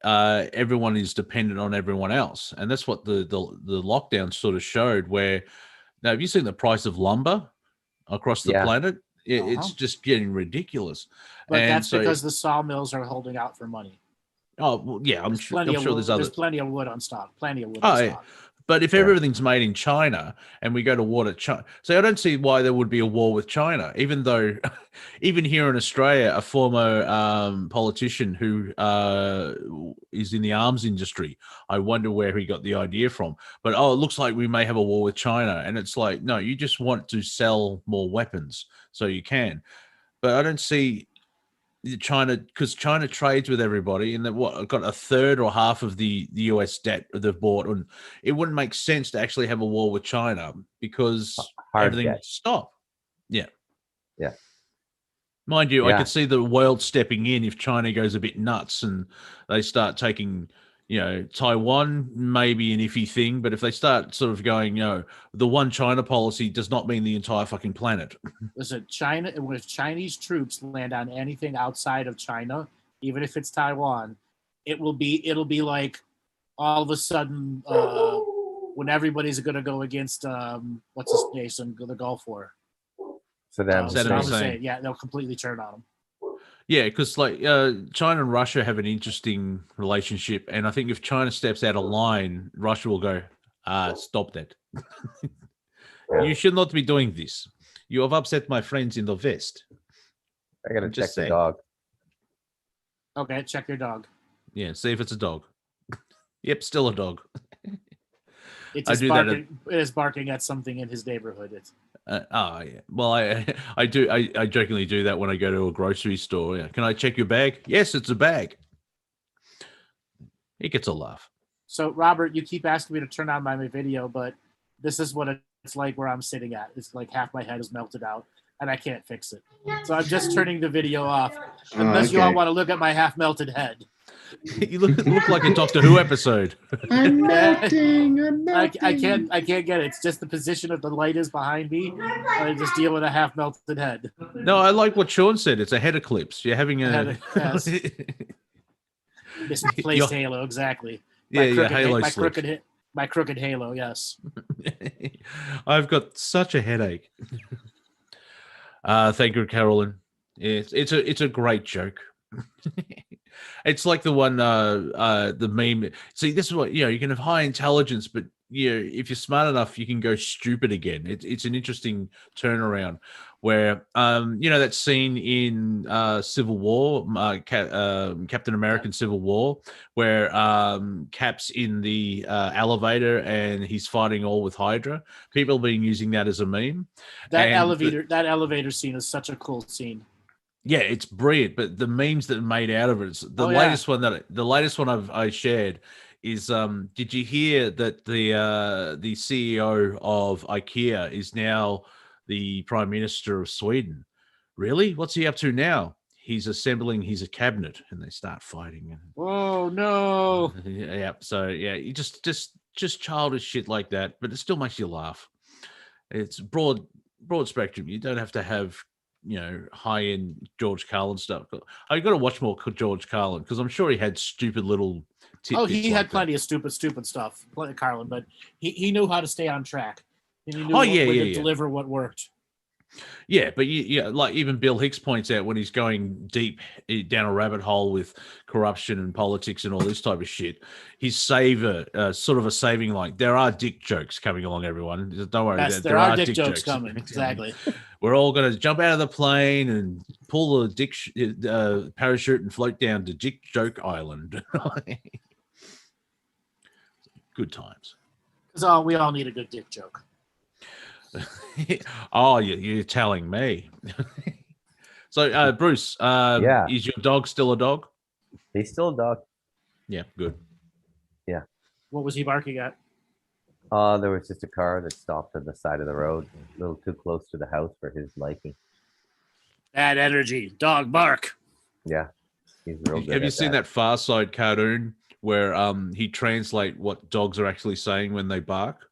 everyone is dependent on everyone else, and that's what the lockdown sort of showed. Where now, have you seen the price of lumber across the Yeah. planet? Uh-huh. It's just getting ridiculous. But And that's so, because the sawmills are holding out for money. oh well, yeah, I'm There's sure plenty of wood, there's other. there's plenty of wood on stock. Plenty of wood Oh, on yeah. stock. But if Yeah. everything's made in China and we go to war to China, so I don't see why there would be a war with China, even though, even here in Australia, a former politician who is in the arms industry, I wonder where he got the idea from. But it looks like we may have a war with China, and it's like, no, you just want to sell more weapons so you can. But I don't see China, because China trades with everybody, and what got a third or half of the US debt they've bought, and it wouldn't make sense to actually have a war with China because Hard everything debt. would stop. Yeah, Yeah. mind you, I Yeah. could see the world stepping in if China goes a bit nuts and they start taking, Taiwan may be an iffy thing, but if they start sort of going, the one China policy does not mean the entire fucking planet. Listen, China, if Chinese troops land on anything outside of China, even if it's Taiwan, it'll be like all of a sudden when everybody's going to go against what's his face in the Gulf War. Saddam Saddam Hussein. Hussein. Yeah, they'll completely turn on them. Yeah, because China and Russia have an interesting relationship, and I think if China steps out of line, Russia will go, stop that. You should not be doing this. You have upset my friends in the West. I gotta I'm check just the saying. dog. Okay, check your dog. Yeah, see if it's a dog. Yep, still a dog. It I is do that barking. It is barking at something in his neighborhood. It's Yeah. Well, I do. I jokingly do that when I go to a grocery store. Yeah. Can I check your bag? Yes, it's a bag. It gets a laugh. So, Robert, you keep asking me to turn on my video, but this is what it's like where I'm sitting at. It's like half my head is melted out, and I can't fix it. So I'm just turning the video off, unless you all okay. want to look at my half melted head. You look like a Doctor Who episode. I'm melting. I'm melting. I can't get it. It's just the position of the light is behind me. I just deal with a half melted head. No, I like what Sean said. It's a head eclipse. You're having a Yes. Misplaced Your- halo, exactly. Yeah, yeah, halo my slipped. crooked halo, yes. I've got such a headache. Thank you, Carolyn. It's a great joke. It's like the one the meme. See, this is what you can have high intelligence, but if you're smart enough, you can go stupid again. It's an interesting turnaround where that scene in Civil War, Captain American Civil War, where Cap's in the elevator and he's fighting all with Hydra. People have been using that as a meme. That And elevator scene is such a cool scene. yeah, it's brilliant, but the memes that are made out of it, the latest one I shared is did you hear that the CEO of IKEA is now the Prime Minister of Sweden? Really? What's he up to now? He's assembling his cabinet, and they start fighting. Oh no. Yeah, so yeah, you just childish shit like that, but it still makes you laugh. It's broad spectrum. You don't have to have high-end George Carlin stuff. I got to watch more George Carlin because I'm sure he had stupid little tidbits. He like had that. plenty of stupid stuff, Carlin, but he knew how to stay on track. And he knew Oh, when yeah, to yeah. deliver what worked. Yeah, but like even Bill Hicks points out when he's going deep down a rabbit hole with corruption and politics and all this type of shit, his sort of a saving line. There are dick jokes coming along, everyone. Don't worry. Yes, there are dick jokes coming. Exactly. We're all going to jump out of the plane and pull the dick parachute and float down to Dick Joke Island. Good times. Because we all need a good dick joke. Oh, you're telling me. So, Bruce, is your dog still a dog? He's still a dog. Yeah, good. Yeah. What was he barking at? There was just a car that stopped at the side of the road, a little too close to the house for his liking. Bad energy. Dog bark. Yeah. He's real good. Have you seen that Far Side cartoon where he translate what dogs are actually saying when they bark?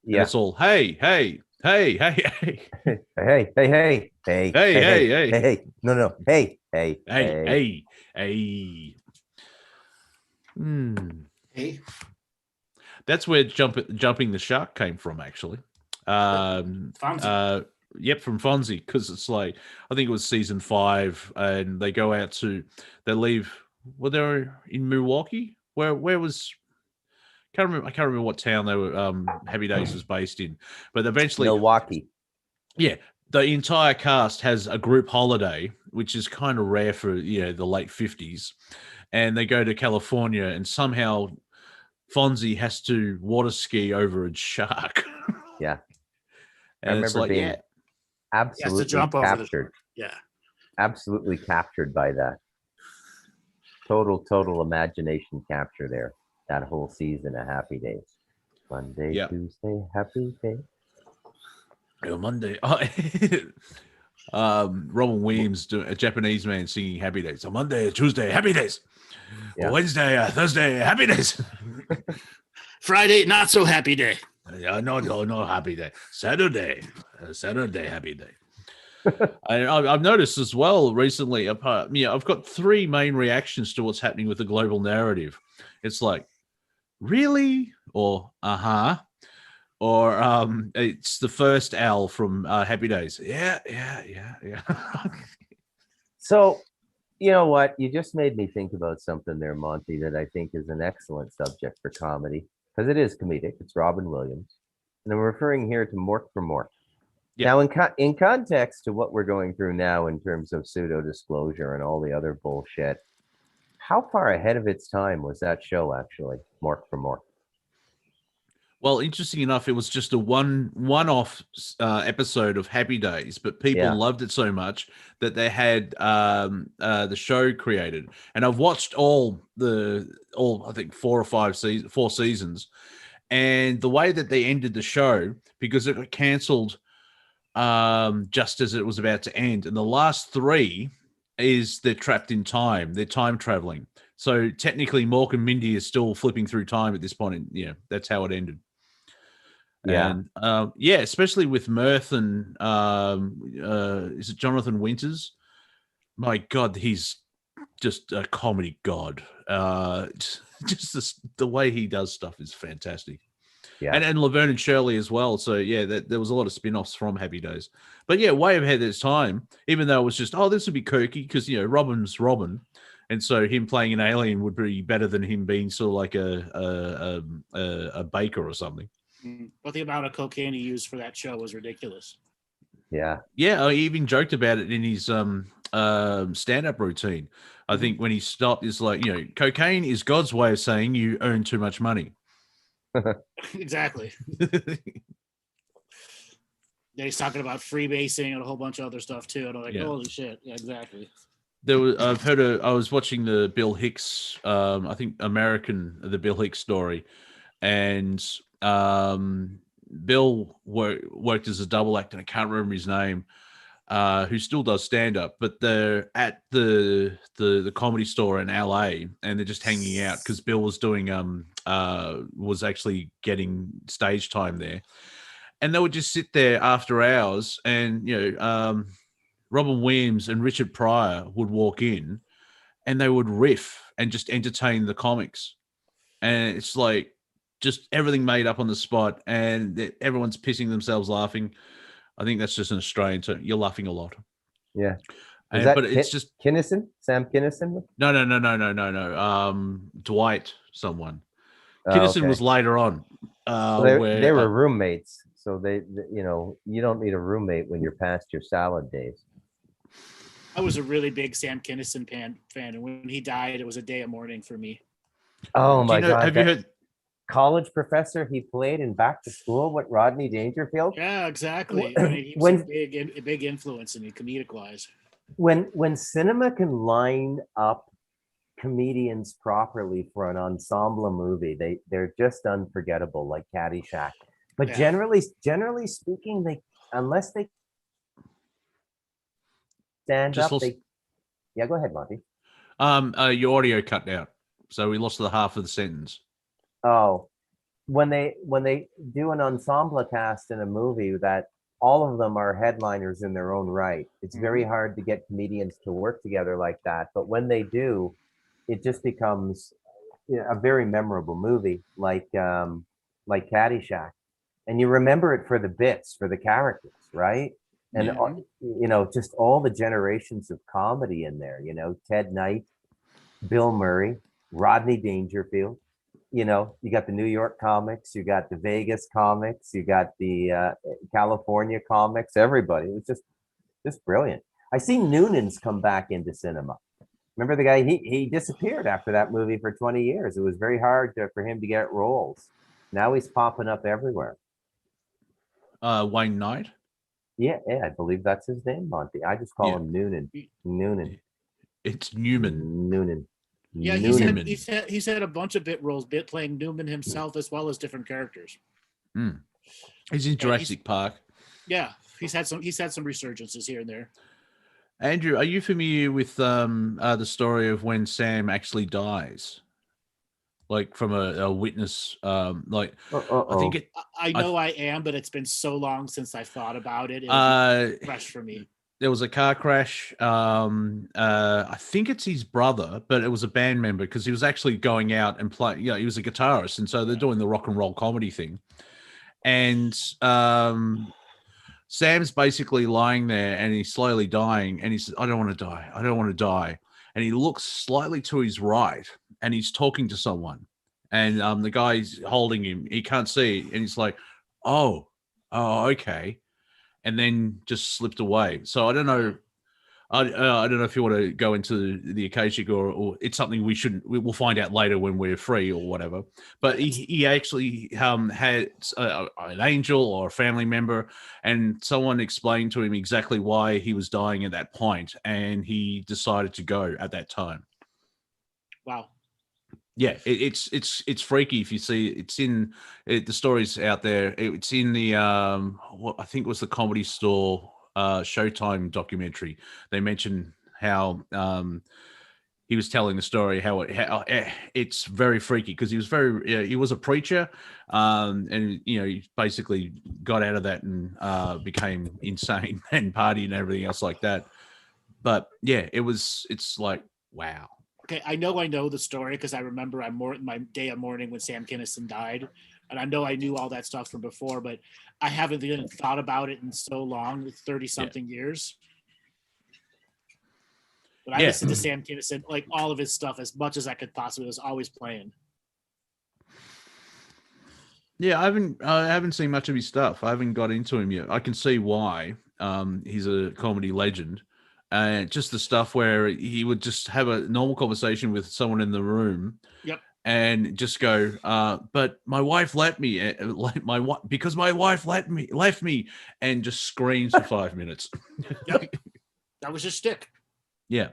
Yeah. And it's all, hey, hey, hey, hey, hey. Hey, hey, hey, hey, hey, hey, hey. No, hey, hey, hey, hey. Hey. That's where jumping the shark came from, actually. Fonzie. Yep, from Fonzie, because it's like, I think it was season 5, and they go out they leave. Were they in Milwaukee? Where was? I can't remember what town they were. Happy Days was based in, but eventually Milwaukee. Yeah, the entire cast has a group holiday, which is kind of rare for the late 50s, and they go to California, and somehow Fonzie has to water ski over a shark. Yeah, and I remember being absolutely captured. Yeah, absolutely captured by that. Total imagination capture there. That whole season of Happy Days. Monday, Tuesday, Happy Day. Monday. Robin Williams, a Japanese man singing Happy Days. So Monday, Tuesday, Happy Days. Yeah. Wednesday, Thursday, Happy Days. Friday, not so happy day. No, happy day. Saturday, happy day. I've noticed as well recently. I've got 3 main reactions to what's happening with the global narrative. It's like, really, or or it's the first Al from Happy Days. Yeah. So, you know what? You just made me think about something there, Monty, that I think is an excellent subject for comedy, because it is comedic. It's Robin Williams. And I'm referring here to Mork for Mork. Yep. Now, in context to what we're going through now in terms of pseudo-disclosure and all the other bullshit, how far ahead of its time was that show, actually, Mork for Mork? Well, interesting enough, it was just a one-off episode of Happy Days, but people loved it so much that they had the show created. And I've watched all I think 4 seasons, and the way that they ended the show, because it got cancelled just as it was about to end, and the last 3 is they're trapped in time. They're time traveling. So technically, Mork and Mindy is still flipping through time at this point. And, that's how it ended. Yeah. And especially with Mirth and is it Jonathan Winters? My God, he's just a comedy god. Just the way he does stuff is fantastic. Yeah. And Laverne and Shirley as well. So there was a lot of spin-offs from Happy Days. But way ahead of its time, even though it was just, this would be kooky because Robin's Robin. And so him playing an alien would be better than him being sort of like a baker or something. But the amount of cocaine he used for that show was ridiculous. Yeah. Yeah, he even joked about it in his stand-up routine. I think when he stopped, it's like, cocaine is God's way of saying you earn too much money. Exactly. He's talking about freebasing and a whole bunch of other stuff too. And I'm like, holy shit. Yeah, exactly. I was watching the Bill Hicks, I think the Bill Hicks story, and Bill worked as a double act, and I can't remember his name, who still does stand up, but they're at the comedy store in LA, and they're just hanging out because Bill was doing was actually getting stage time there, and they would just sit there after hours, and Robin Williams and Richard Pryor would walk in, and they would riff and just entertain the comics, and it's like just everything made up on the spot, and everyone's pissing themselves laughing. I think that's just an Australian term. You're laughing a lot. Yeah. Is that But it's just Kinison? Sam Kinison? no. Dwight, someone. Oh, Kinison okay. was later on. Well, Where they were roommates, so you know, you don't need a roommate when you're past your salad days. I was a really big Sam Kinison fan, and when he died, it was a day of mourning for me. Oh my God! Have you heard? College professor he played in Back to School with Rodney Dangerfield? Yeah, exactly. I mean, he was When- a big influence in me, comedic wise. When cinema can line up comedians properly for an ensemble movie, they're just unforgettable, like Caddyshack. But Yeah. generally speaking, they unless they stand Just up, yeah. Go ahead, Monty. Your audio cut out, so we lost the half of the sentence. Oh, when they do an ensemble cast in a movie that all of them are headliners in their own right, it's very hard to get comedians to work together like that. But when they do, it just becomes a very memorable movie, like Caddyshack, and you remember it for the bits, for the characters, right? And you know, just all the generations of comedy in there. You know, Ted Knight, Bill Murray, Rodney Dangerfield. You know, you got the New York comics, you got the Vegas comics, you got the California comics. Everybody, it was just brilliant. I seen Noonan's come back into cinema. Remember the guy? He disappeared after that movie for 20 years. It was very hard for him to get roles. Now he's popping up everywhere. Wayne Knight. Yeah, I believe that's his name, Monty. I just call him Noonan. Noonan. It's Newman. Noonan. Yeah, Noonan. he's had a bunch of bit roles, playing Newman himself as well as different characters. He's in Jurassic Park. Yeah, he's had some resurgences here and there. Andrew, are you familiar with the story of when Sam actually dies? Like from a witness, I think it. I know I am, but it's been so long since I thought about it. It'll be fresh for me. There was a car crash. I think it's his brother, but it was a band member because he was actually going out and playing. You know, he was a guitarist, and so they're doing the rock and roll comedy thing. And Sam's basically lying there, and he's slowly dying, and he says, "I don't want to die. I don't want to die." And he looks slightly to his right, and he's talking to someone, and the guy's holding him. He can't see, and he's like, "Oh, okay." And then just slipped away. So I don't know. I don't know if you want to go into the Akashic or it's something we'll find out later when we're free or whatever. But he actually had an angel or a family member, and someone explained to him exactly why he was dying at that point, and he decided to go at that time. Wow. Yeah, it's freaky if you see it's in the stories out there. It's in the what I think was the Comedy Store Showtime documentary. They mentioned how he was telling the story how it's very freaky because he was he was a preacher and you know he basically got out of that and became insane and party and everything else like that. But yeah, it's like wow. Okay, I know the story because I remember my day of mourning when Sam Kinison died, and I know I knew all that stuff from before, but I haven't even thought about it in so long, 30-something years. But I listened to Sam Kinison, like all of his stuff, as much as I could possibly. It was always playing. Yeah, I haven't seen much of his stuff. I haven't got into him yet. I can see why. He's a comedy legend. Just the stuff where he would just have a normal conversation with someone in the room, and just go, "But my wife left me, because my wife left me," and just screams for 5 minutes. Yep, that was his shtick. Yeah,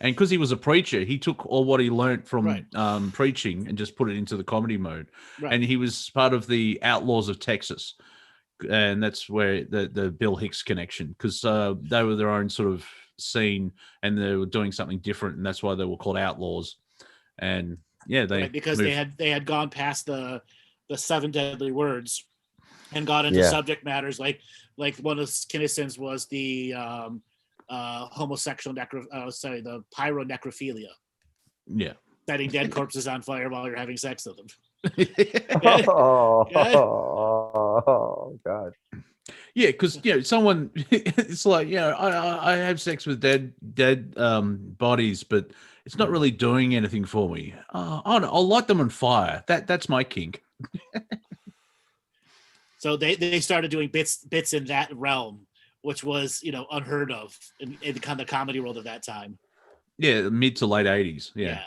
and because he was a preacher, he took all what he learned from preaching and just put it into the comedy mode. Right. And he was part of the Outlaws of Texas. And that's where the Bill Hicks connection, because they were their own sort of scene and they were doing something different, and that's why they were called Outlaws. And because they had gone past the 7 deadly words and got into subject matters like one of Kinison's was the homosexual the pyronecrophilia. Yeah, Setting dead corpses on fire while you're having sex with them. Oh, God. Yeah, because someone it's like I have sex with dead bodies, but it's not really doing anything for me. I'll light them on fire. That's my kink. So they started doing bits in that realm, which was unheard of in kind of the comedy world of that time. Yeah, mid to late 80s. Yeah.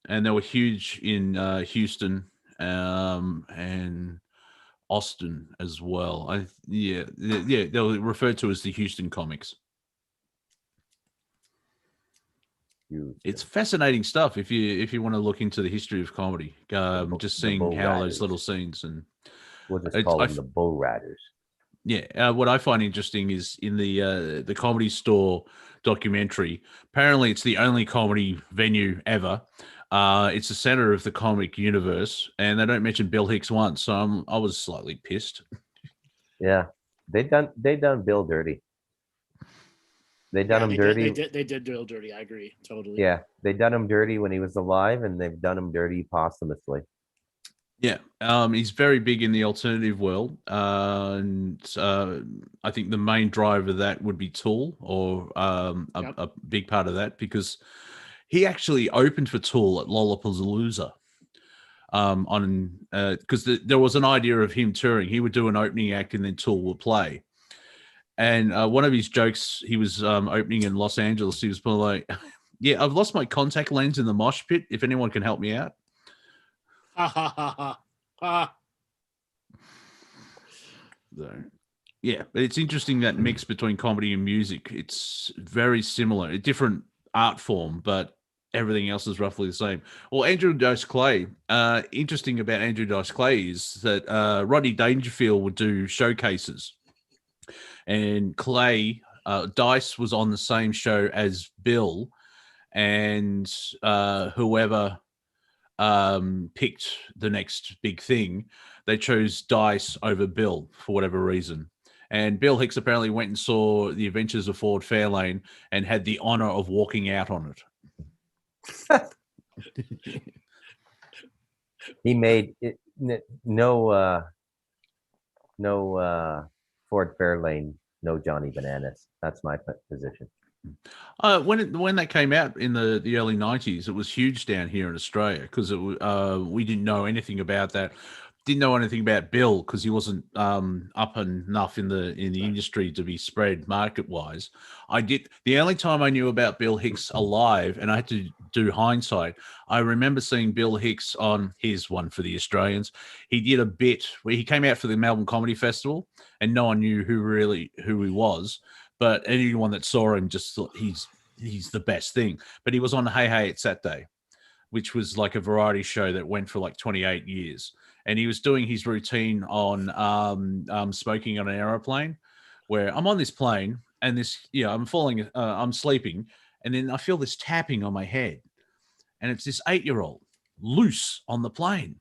And they were huge in Houston and Austin as well. They were referred to as the Houston comics. It's fascinating stuff if you want to look into the history of comedy. Just seeing how those little scenes and we'll just call them the Bull Riders. Yeah, what I find interesting is in the Comedy Store documentary. Apparently, it's the only comedy venue ever. It's the center of the comic universe, and they don't mention Bill Hicks once. So I was slightly pissed. Yeah, they done Bill dirty. They done him dirty. They did Bill dirty. I agree totally. Yeah, they done him dirty when he was alive, and they've done him dirty posthumously. Yeah, he's very big in the alternative world, and I think the main driver of that would be Tool, or a big part of that, because he actually opened for Tool at Lollapalooza. Because there was an idea of him touring. He would do an opening act, and then Tool would play. And one of his jokes, he was opening in Los Angeles. He was like, "Yeah, I've lost my contact lens in the mosh pit. If anyone can help me out." So, yeah, but it's interesting, that mix between comedy and music. It's very similar, a different art form, but everything else is roughly the same. Well, Andrew Dice Clay, interesting about Andrew Dice Clay is that Rodney Dangerfield would do showcases, and Clay, Dice was on the same show as Bill, and whoever picked the next big thing, they chose Dice over Bill for whatever reason. And Bill Hicks apparently went and saw The Adventures of Ford Fairlane and had the honor of walking out on it. He made it, no Ford Fairlane, no Johnny Bananas. That's my position. When that came out in the early 90s, it was huge down here in Australia, because we didn't know anything about that. Didn't know anything about Bill because he wasn't up enough in the industry to be spread market wise. The only time I knew about Bill Hicks alive, and I had to do hindsight, I remember seeing Bill Hicks on his One for the Australians. He did a bit where he came out for the Melbourne Comedy Festival, and no one knew who he was. But anyone that saw him just thought he's the best thing. But he was on Hey Hey It's Saturday, which was like a variety show that went for like 28 years. And he was doing his routine on smoking on an aeroplane, where I'm on this plane and I'm sleeping, and then I feel this tapping on my head. And it's this 8-year-old loose on the plane.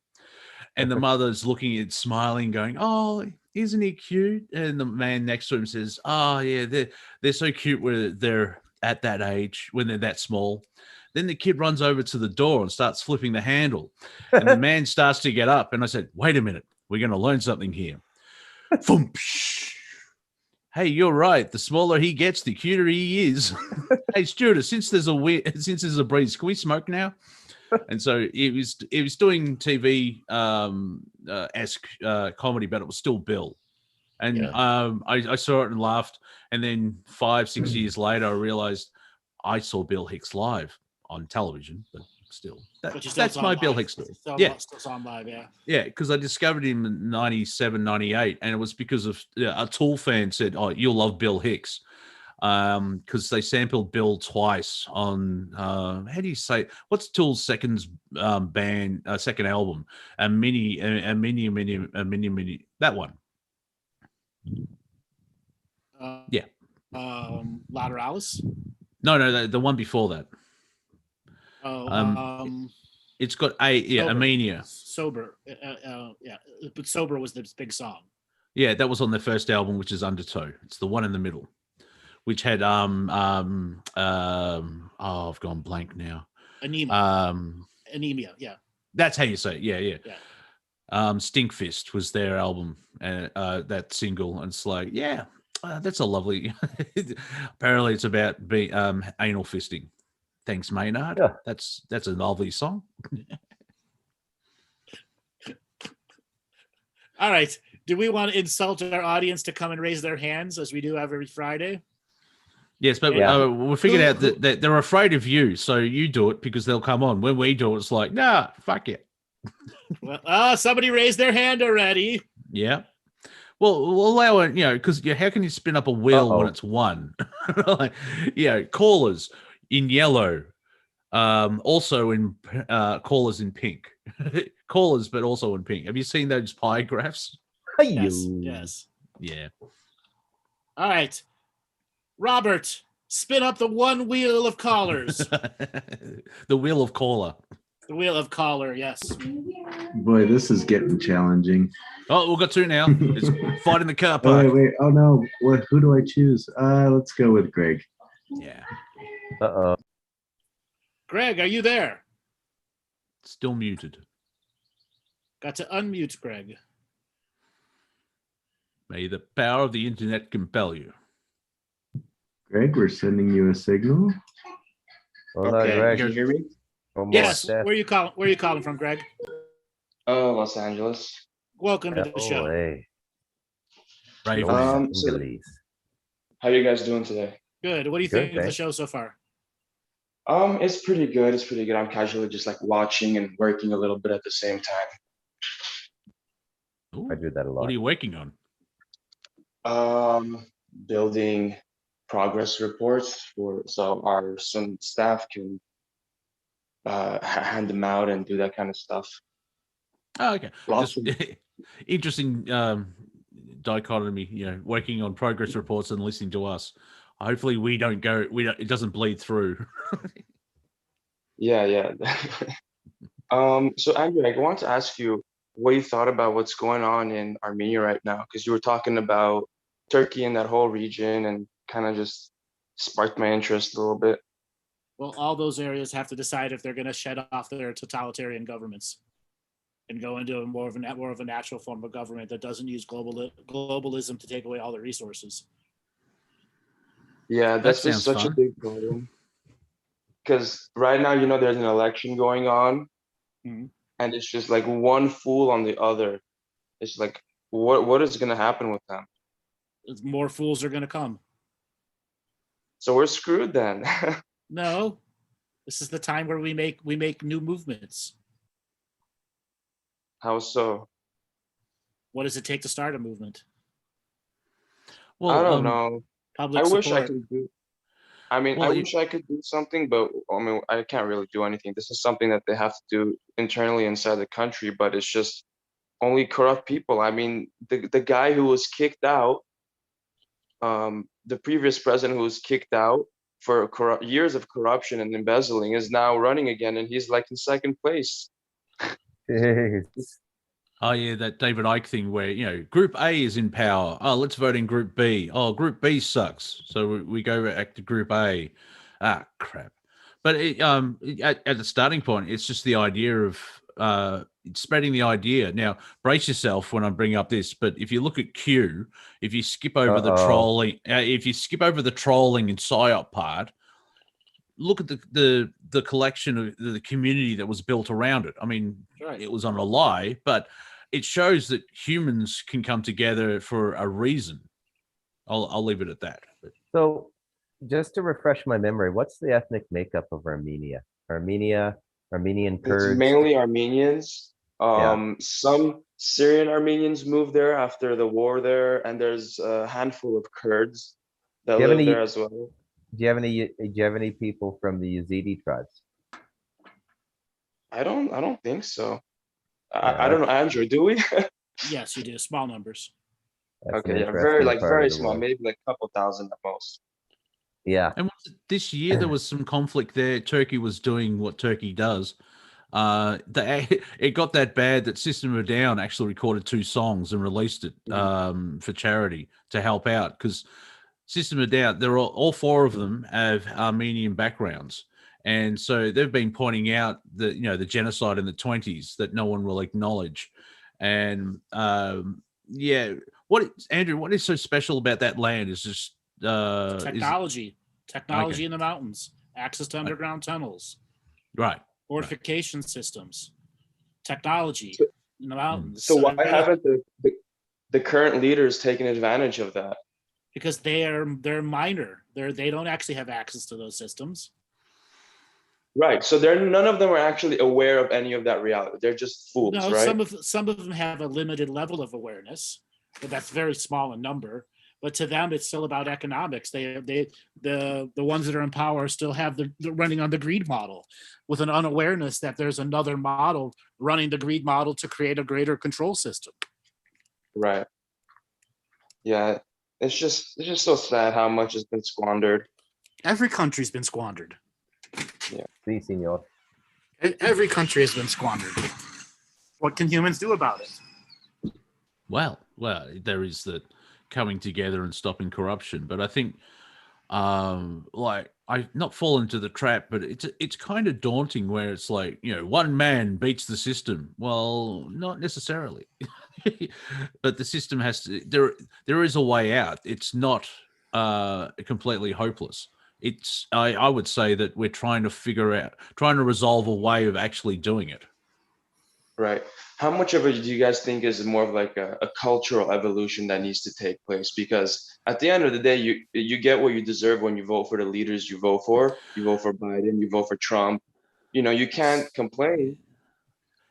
And the mother's looking at it, smiling, going, "Oh, isn't he cute?" And the man next to him says, "Oh, yeah, they're so cute when they're at that age, when they're that small." Then the kid runs over to the door and starts flipping the handle. And the man starts to get up. And I said, "Wait a minute. We're going to learn something here." Hey, you're right. The smaller he gets, the cuter he is. Hey, Stuart, since there's a breeze, can we smoke now? And so it was doing TV esque comedy, but it was still Bill. And I saw it and laughed. And then 5-6 years later, I realized I saw Bill Hicks live on television, but still, that's my Bill Hicks story. Still saw him live, yeah. Yeah, because I discovered him in 97, 98, and it was because of a Tool fan said, "Oh, you'll love Bill Hicks." Because they sampled Bill twice on how do you say, what's Tool's second second album, a mini that one. Lateralis. No, the one before that. It's got Amenia. Sober, but Sober was the big song. Yeah, that was on their first album, which is Undertow. It's the one in the middle, which had I've gone blank now. Anemia, yeah. That's how you say it. Yeah, yeah. Yeah. Stinkfist was their album, and that single, and it's like, yeah, that's a lovely. Apparently, it's about anal fisting. Thanks, Maynard. Yeah. That's a lovely song. All right. Do we want to insult our audience to come and raise their hands as we do every Friday? Yes, but Yeah. we figured out that they're afraid of you, so you do it because they'll come on. When we do it, it's like, nah, fuck it. Well, somebody raised their hand already. Yeah. Well, we'll allow it, because how can you spin up a wheel when it's one? Like, callers in yellow, also in callers in pink. Callers, but also in pink. Have you seen those pie graphs? Yes. Yeah. All right. Robert, spin up the one wheel of callers. The wheel of caller. The wheel of caller, yes. Boy, this is getting challenging. Oh, we've got two now. It's fight in the car park. Wait. Oh no. Who do I choose? Let's go with Greg. Yeah. Uh-oh. Greg, are you there? Still muted. Got to unmute Greg. May the power of the internet compel you. Greg, we're sending you a signal. Hold Okay. on, Greg. Can you hear me? One more Yes. step. Where are you calling from, Greg? Los Angeles. Welcome to the show. Hey. Brave Um, so- English. How are you guys doing today? Good. What do you Good, think of the thanks. show so far? It's pretty good. It's pretty good. I'm casually just like watching and working a little bit at the same time. Ooh, I do that a lot. what are you working on? Building progress reports so some staff can hand them out and do that kind of stuff. Oh, okay. Lots Just interesting dichotomy, working on progress reports and listening to us. Hopefully it doesn't bleed through. Yeah. So Andrew, I want to ask you what you thought about what's going on in Armenia right now, because you were talking about Turkey and that whole region and kind of just sparked my interest a little bit. Well, all those areas have to decide if they're going to shed off their totalitarian governments and go into more of a natural form of government that doesn't use globalism to take away all the resources. Yeah, that's sounds just such a fun. big problem. Because right now, there's an election going on, Mhm. and it's just like one fool on the other. It's like, what is going to happen with them? More fools are going to come. So we're screwed then. No, this is the time where we make new movements. How so? What does it take to start a movement? Well, I don't know. Public I wish I support. could do. I mean, Well, I wish I could do something, but I can't really do anything. This is something that they have to do internally inside the country, but it's just only corrupt people. I mean, the guy who was kicked out, the previous president who was kicked out for years of corruption and embezzling is now running again, and he's like in second place. Jeez. Oh yeah, that David Icke thing where Group A is in power. Oh, let's vote in Group B. Oh, Group B sucks, so we go back to Group A. Ah, crap. But at the starting point, it's just the idea of spreading the idea. Now, brace yourself when I bring up this. But if you look at Q, if you skip over the trolling, and psyop part, look at the collection of the community that was built around it. I mean, Right. it was on a lie, but it shows that humans can come together for a reason. I'll leave it at that. So, just to refresh my memory, what's the ethnic makeup of Armenia? Armenian Kurds. It's mainly Armenians. Yeah. Some Syrian Armenians moved there after the war there, and there's a handful of Kurds that Do you have live any- there as well. Do you have any people from the Yazidi tribes? I don't think so. Yeah, I don't know, Andrew, do we? Yes, you do. Small numbers. That's an Okay, yeah, interesting part very of the small, world. maybe like a couple thousand at most. Yeah. And this year there was some conflict there. Turkey was doing what Turkey does. It got that bad that System of a Down actually recorded 2 songs and released it for charity to help out, because System of a Down, they're all 4 of them have Armenian backgrounds, And so they've been pointing out that, the genocide in the 20s that no one will acknowledge. And Andrew, what is so special about that land is just technology in the mountains, access to underground tunnels, right, fortification systems, technology in the mountains. So why haven't the current leaders taken advantage of that? Because they're minor. They don't actually have access to those systems. Right. So none of them are actually aware of any of that reality. They're just fools, No, right? some of them have a limited level of awareness, but that's very small in number. But to them, it's still about economics. The ones that are in power still have the running on the greed model, with an unawareness that there's another model running the greed model to create a greater control system. Right. Yeah. It's just so sad how much has been squandered. Every country's been squandered. Yeah. Si, senor. Every country has been squandered. What can humans do about it? Well, there is the coming together and stopping corruption. But I think, I not fall into the trap, but it's kind of daunting where it's like, one man beats the system. Well, not necessarily. But the system has to. There is a way out. It's not completely hopeless. It's I would say that we're trying to resolve a way of actually doing it. Right. How much of it do you guys think is more of like a cultural evolution that needs to take place? Because at the end of the day, you get what you deserve when you vote for the leaders you vote for. You vote for Biden, you vote for Trump. You can't complain.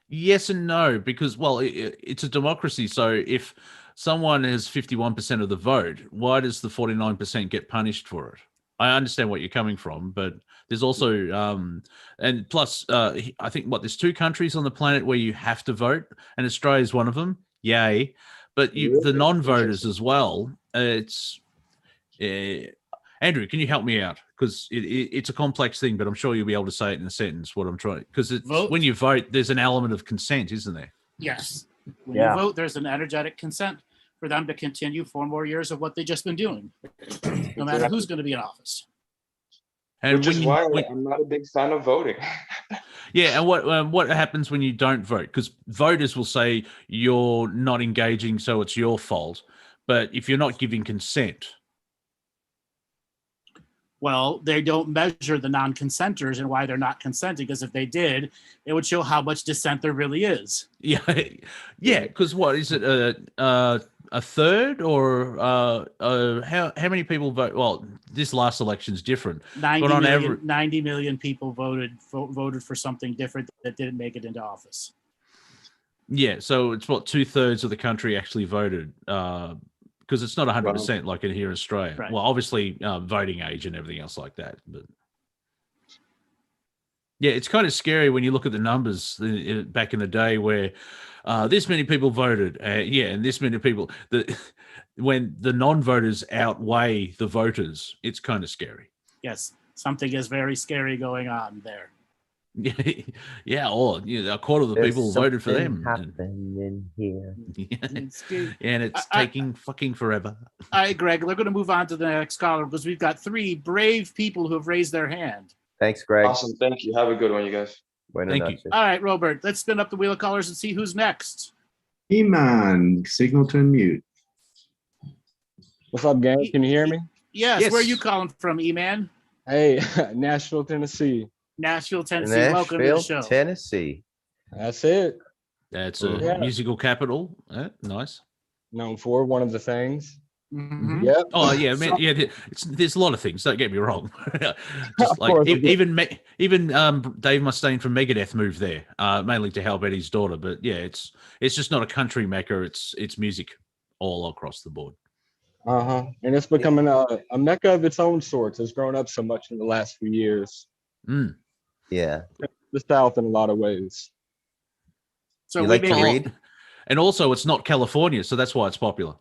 Yes and no, because, it's a democracy. So if someone has 51% of the vote, why does the 49% get punished for it? I understand what you're coming from, but there's also, and plus, I think there's 2 countries on the planet where you have to vote, and Australia is one of them. Yay! But the non-voters as well. It's Andrew, can you help me out? Because it's a complex thing, but I'm sure you'll be able to say it in a sentence. What I'm trying, because when you vote, there's an element of consent, isn't there? Yes. When you vote, there's an energetic consent for them to continue 4 more years of what they've just been doing, no matter who's going to be in office. And which is why I'm not a big fan of voting. Yeah, and what happens when you don't vote? Because voters will say you're not engaging, so it's your fault. But if you're not giving consent, well, they don't measure the non-consenters and why they're not consenting, because if they did, it would show how much dissent there really is. Yeah. Because what is it? A third, or how many people vote? Well, this last election's different. 90 million people voted for something different that didn't make it into office. Yeah, so it's 2/3 of the country actually voted. Because it's not 100% like in here in Australia. Right. Well, obviously, voting age and everything else like that. But yeah, it's kind of scary when you look at the numbers back in the day where this many people voted. And this many people. When the non-voters outweigh the voters, it's kind of scary. Yes, something is very scary going on there. Yeah, or a quarter of the people voted for them. Happening here. And it's taking fucking forever. All right, Greg, we're going to move on to the next caller because we've got 3 brave people who have raised their hand. Thanks, Greg. Awesome. Thank you. Have a good one, you guys. Thank you. All right, Robert, let's spin up the wheel of callers and see who's next. E-Man, signal to unmute. What's up, gang? Can you hear me? Yes. Where are you calling from, E-Man? Hey, Nashville, Tennessee. Nashville, Tennessee. Welcome to the show. Tennessee. That's it. That's a musical capital. Nice. Known for one of the things. Mm-hmm. Yeah. Oh yeah, man, yeah. There's a lot of things. Don't get me wrong. Just like even Dave Mustaine from Megadeth moved there, mainly to help Eddie's daughter. But yeah, it's just not a country mecca. It's music all across the board. And it's becoming a mecca of its own sorts. It's grown up so much in the last few years. Yeah. The South in a lot of ways. So you like to read? And also, it's not California, so that's why it's popular.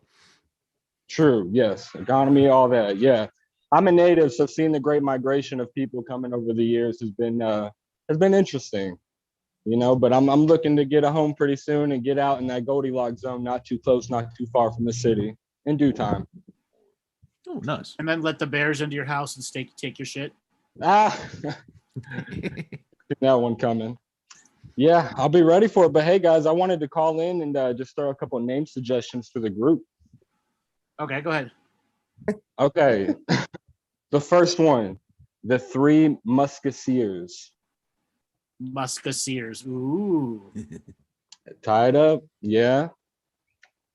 True. Yes. Economy, all that. Yeah. I'm a native, so seeing the great migration of people coming over the years has been interesting. But I'm looking to get a home pretty soon and get out in that Goldilocks zone, not too close, not too far from the city, in due time. Oh, nice. And then let the bears into your house and take your shit. That one coming. Yeah, I'll be ready for it. But hey, guys, I wanted to call in and just throw a couple of name suggestions for the group. Okay, go ahead. Okay. The first one, the Three Musketeers. Musketeers. Ooh. Tied up. Yeah.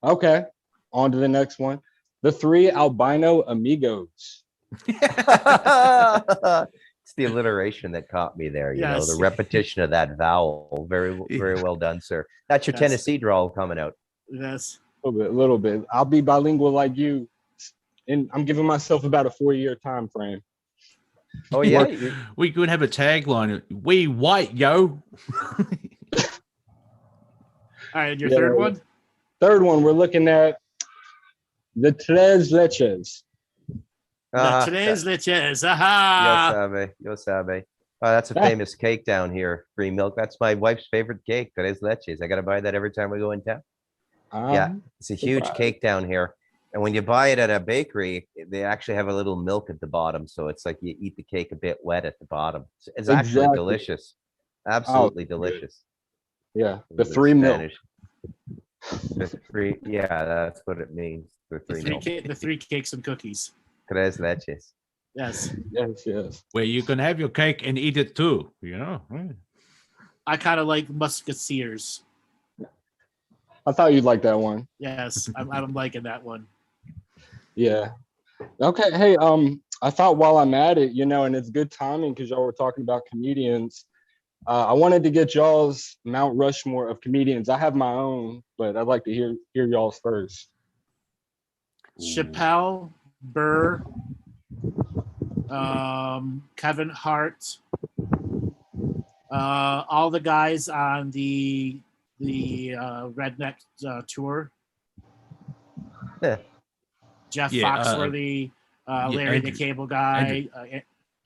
Okay. On to the next one. The Three Albino Amigos. It's the alliteration that caught me there. You know, Yes. the repetition of that vowel. Very, very well done, sir. That's your Yes. Tennessee drawl coming out. Yes. A little bit. I'll be bilingual like you. And I'm giving myself about a 4-year time frame. Oh yeah. We could have a tagline. We white, yo. All right, and your Yeah. third one? Third one, we're looking at the Tres Leches. Today's leches. Yo Aha. sabe. Yo sabe. That's a famous cake down here. Green milk. That's my wife's favorite cake. Tres leches. I got to buy that every time we go in town. Yeah, it's a huge surprised. cake down here. And when you buy it at a bakery, they actually have a little milk at the bottom. So it's like you eat the cake a bit wet at the bottom. It's actually Exactly. delicious. Absolutely delicious. Yeah, the In three milk. Spanish. The three, yeah, that's what it means. The three milk. The three cakes and cookies. Tres leches. Yes. Yes. Where you can have your cake and eat it too. You know. Right. I kind of like musketeers. I thought you'd like that one. Yes, I'm liking that one. Yeah. Okay. Hey, I thought while I'm at it, you know, and it's good timing because y'all were talking about comedians. I wanted to get y'all's Mount Rushmore of comedians. I have my own, but I'd like to hear y'all's first. Chappelle, Burr, Kevin Hart, all the guys on the Redneck tour. Yeah. Jeff Yeah, Foxworthy, Larry Andrew- the Cable Guy.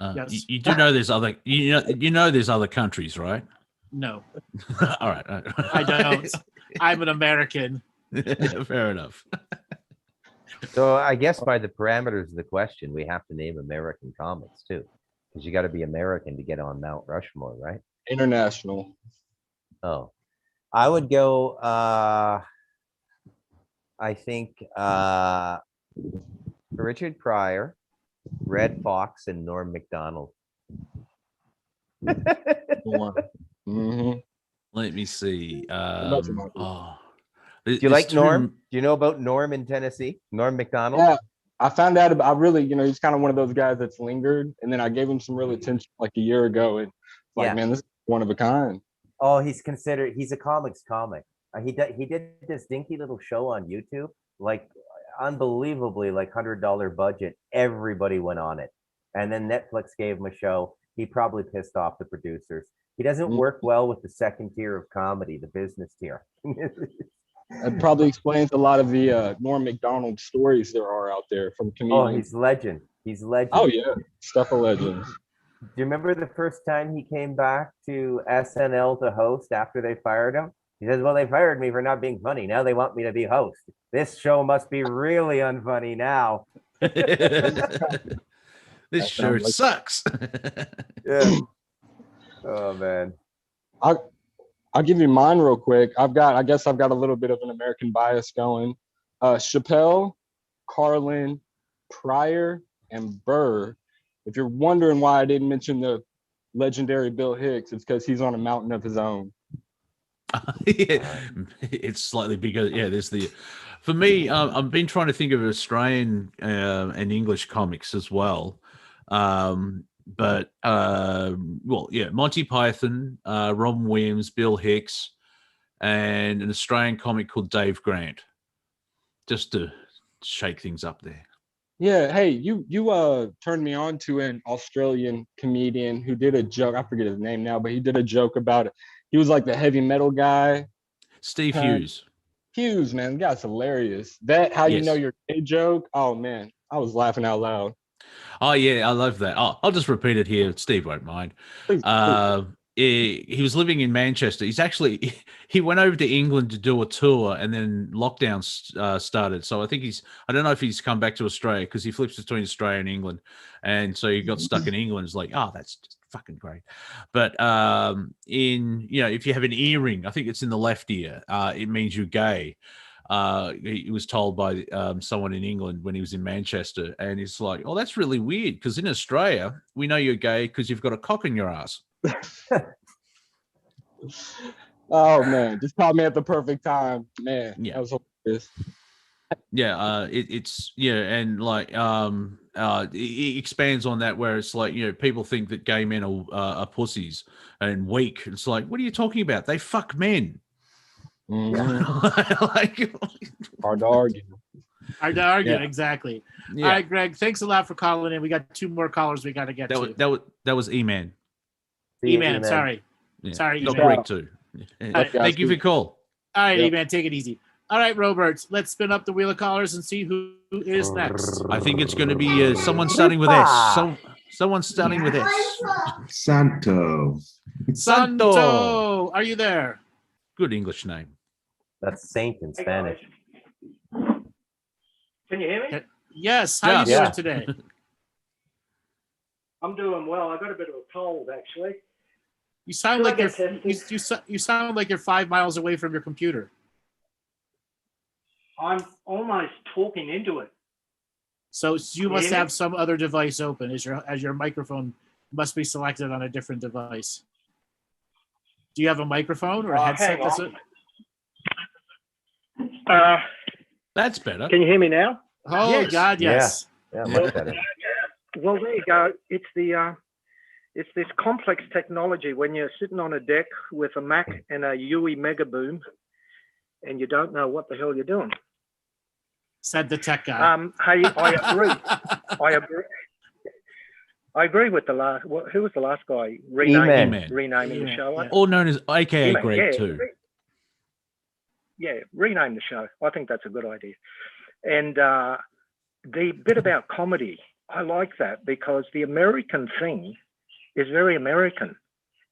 Yes. You do know there's other you know there's other countries, right? No, All right. I don't. I'm an American. Fair enough. So I guess by the parameters of the question, we have to name American comics too, because you got to be American to get on Mount Rushmore, right? International. Oh, I would go. I think Richard Pryor, Red Fox, and Norm Macdonald. Mm-hmm. Let me see. That's about it. Do you like Norm? Do you know about Norm in Tennessee? Norm Macdonald? Yeah, I found out about. I really, you know, he's kind of one of those guys that's lingered, and then I gave him some real attention like a year ago, and like, Yeah. man, this is one of a kind. Oh, he's a comics comic. He did this dinky little show on YouTube, like unbelievably like $100 budget. Everybody went on it, and then Netflix gave him a show. He probably pissed off the producers. He doesn't work well with the second tier of comedy, the business tier. It probably explains a lot of the Norm Macdonald stories there are out there from comedians. Oh, he's legend. He's legend. Oh yeah, stuff of legends. Do you remember the first time he came back to SNL to host after they fired him? He says, well, they fired me for not being funny. Now they want me to be host. This show must be really unfunny now. This sure sounds sucks. Yeah. Oh, man. I'll give you mine real quick. I guess I've got a little bit of an American bias going. Chappelle, Carlin, Pryor, and Burr. If you're wondering why I didn't mention the legendary Bill Hicks, it's because he's on a mountain of his own. Yeah, it's slightly bigger. Yeah, there's the. For me, I've been trying to think of Australian and English comics as well. But well, yeah, Monty Python, Robin Williams, Bill Hicks, and an Australian comic called Dave Grant, just to shake things up there. Yeah, hey, you turned me on to an Australian comedian who did a joke. I forget his name now, but he did a joke about it. He was like the heavy metal guy. Steve Hughes. Hughes, man, the guy's hilarious. That how you know your gay joke? Oh man, I was laughing out loud. Oh yeah, I love that. I'll just repeat it here. Steve won't mind. Please. He was living in Manchester. He went over to England to do a tour, and then lockdown started. So I don't know if he's come back to Australia because he flips between Australia and England, and so he got stuck in England. It's like, oh, that's just fucking great. But in if you have an earring, I think it's in the left ear, it means you're gay. He was told by someone in England when he was in Manchester, and he's like, "Oh, that's really weird because in Australia we know you're gay because you've got a cock in your ass." Oh man, just caught me at the perfect time, man. Yeah. That was hilarious. Yeah, it's and like it expands on that where it's like people think that gay men are pussies and weak. It's like, what are you talking about? They fuck men. Like, Hard to argue. Hard to argue, Yeah. exactly. yeah. All right, Greg, thanks a lot for calling in. We got 2 more callers we got to get to. That was E-Man. See you, E-Man, sorry. Yeah. Sorry, Not E-Man. Greg too. Thank you for your call. All right, Yep. E-Man, take it easy. All right, Roberts, let's spin up the wheel of callers and see who is next. I think it's going to be someone starting with S. Someone starting with S. Santo. Santo, are you there? Good English name. That's saint in Spanish. Can you hear me? Yes, how are you Yeah. doing today? I'm doing well. I got a bit of a cold, actually. You sound Should I like you're get tested? you sound like you're 5 miles away from your computer. I'm almost talking into it. So you must Yeah. have some other device open as your microphone must be selected on a different device. Do you have a microphone or a headset? Hang That's on. it? That's better. Can you hear me now? Oh Yes. God, yes. Yeah, much better. Well, there you go. It's this complex technology when you're sitting on a deck with a Mac and a UE Mega Boom, and you don't know what the hell you're doing. Said the tech guy. Hey, I agree. I agree with the last. Who was the last guy? E-Man. Renaming the E-Man, show. yeah. Or known as AKA E-Man, Greg yeah. too. Yeah, rename the show. I think that's a good idea. And the bit about comedy, I like that because the American thing is very American.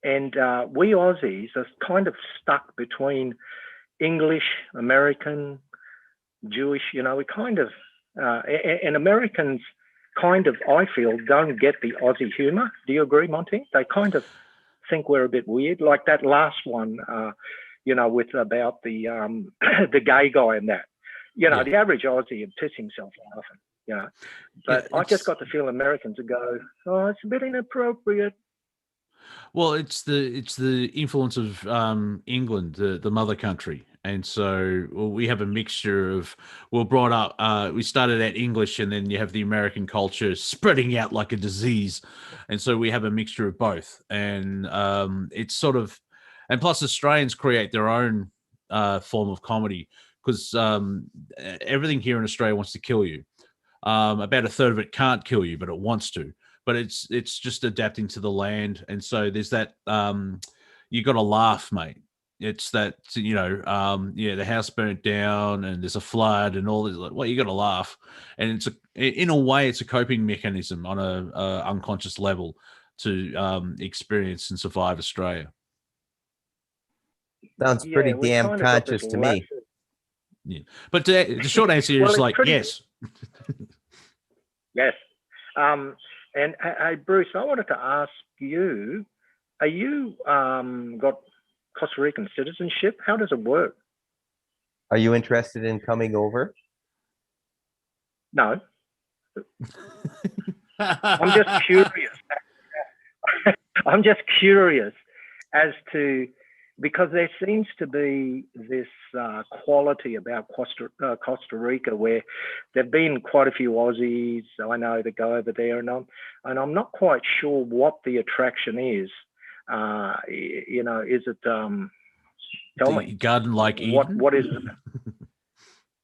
And we Aussies are kind of stuck between English, American, Jewish, we kind of, and Americans kind of, I feel, don't get the Aussie humor. Do you agree, Monty? They kind of think we're a bit weird. Like that last one, with about the the gay guy and that. Yeah. The average Aussie would piss himself laughing, But Yeah, I just got to feel Americans would go, oh, it's a bit inappropriate. Well, it's the influence of England, the mother country, and so we have a mixture of. We're brought up. We started at English, and then you have the American culture spreading out like a disease, and so we have a mixture of both. And it's sort of, and plus Australians create their own form of comedy because everything here in Australia wants to kill you. About a third of it can't kill you, but it wants to. But it's just adapting to the land, and so there's that you got to laugh, mate. It's that the house burnt down and there's a flood and all this. Like, well, you got to laugh, and in a way it's a coping mechanism on a unconscious level to experience and survive Australia. Sounds pretty we damn kind of got conscious this to me. Yeah, but the short answer is Well, it's like pretty- yes. Yes. And hey, Bruce, I wanted to ask you, are you got Costa Rican citizenship? How does it work? Are you interested in coming over? No, I'm just curious. I'm just curious as to, because there seems to be this quality about Costa Rica where there've been quite a few Aussies I know that go over there, and I'm not quite sure what the attraction is. Is it? Tell me. Garden like Eden. What is it?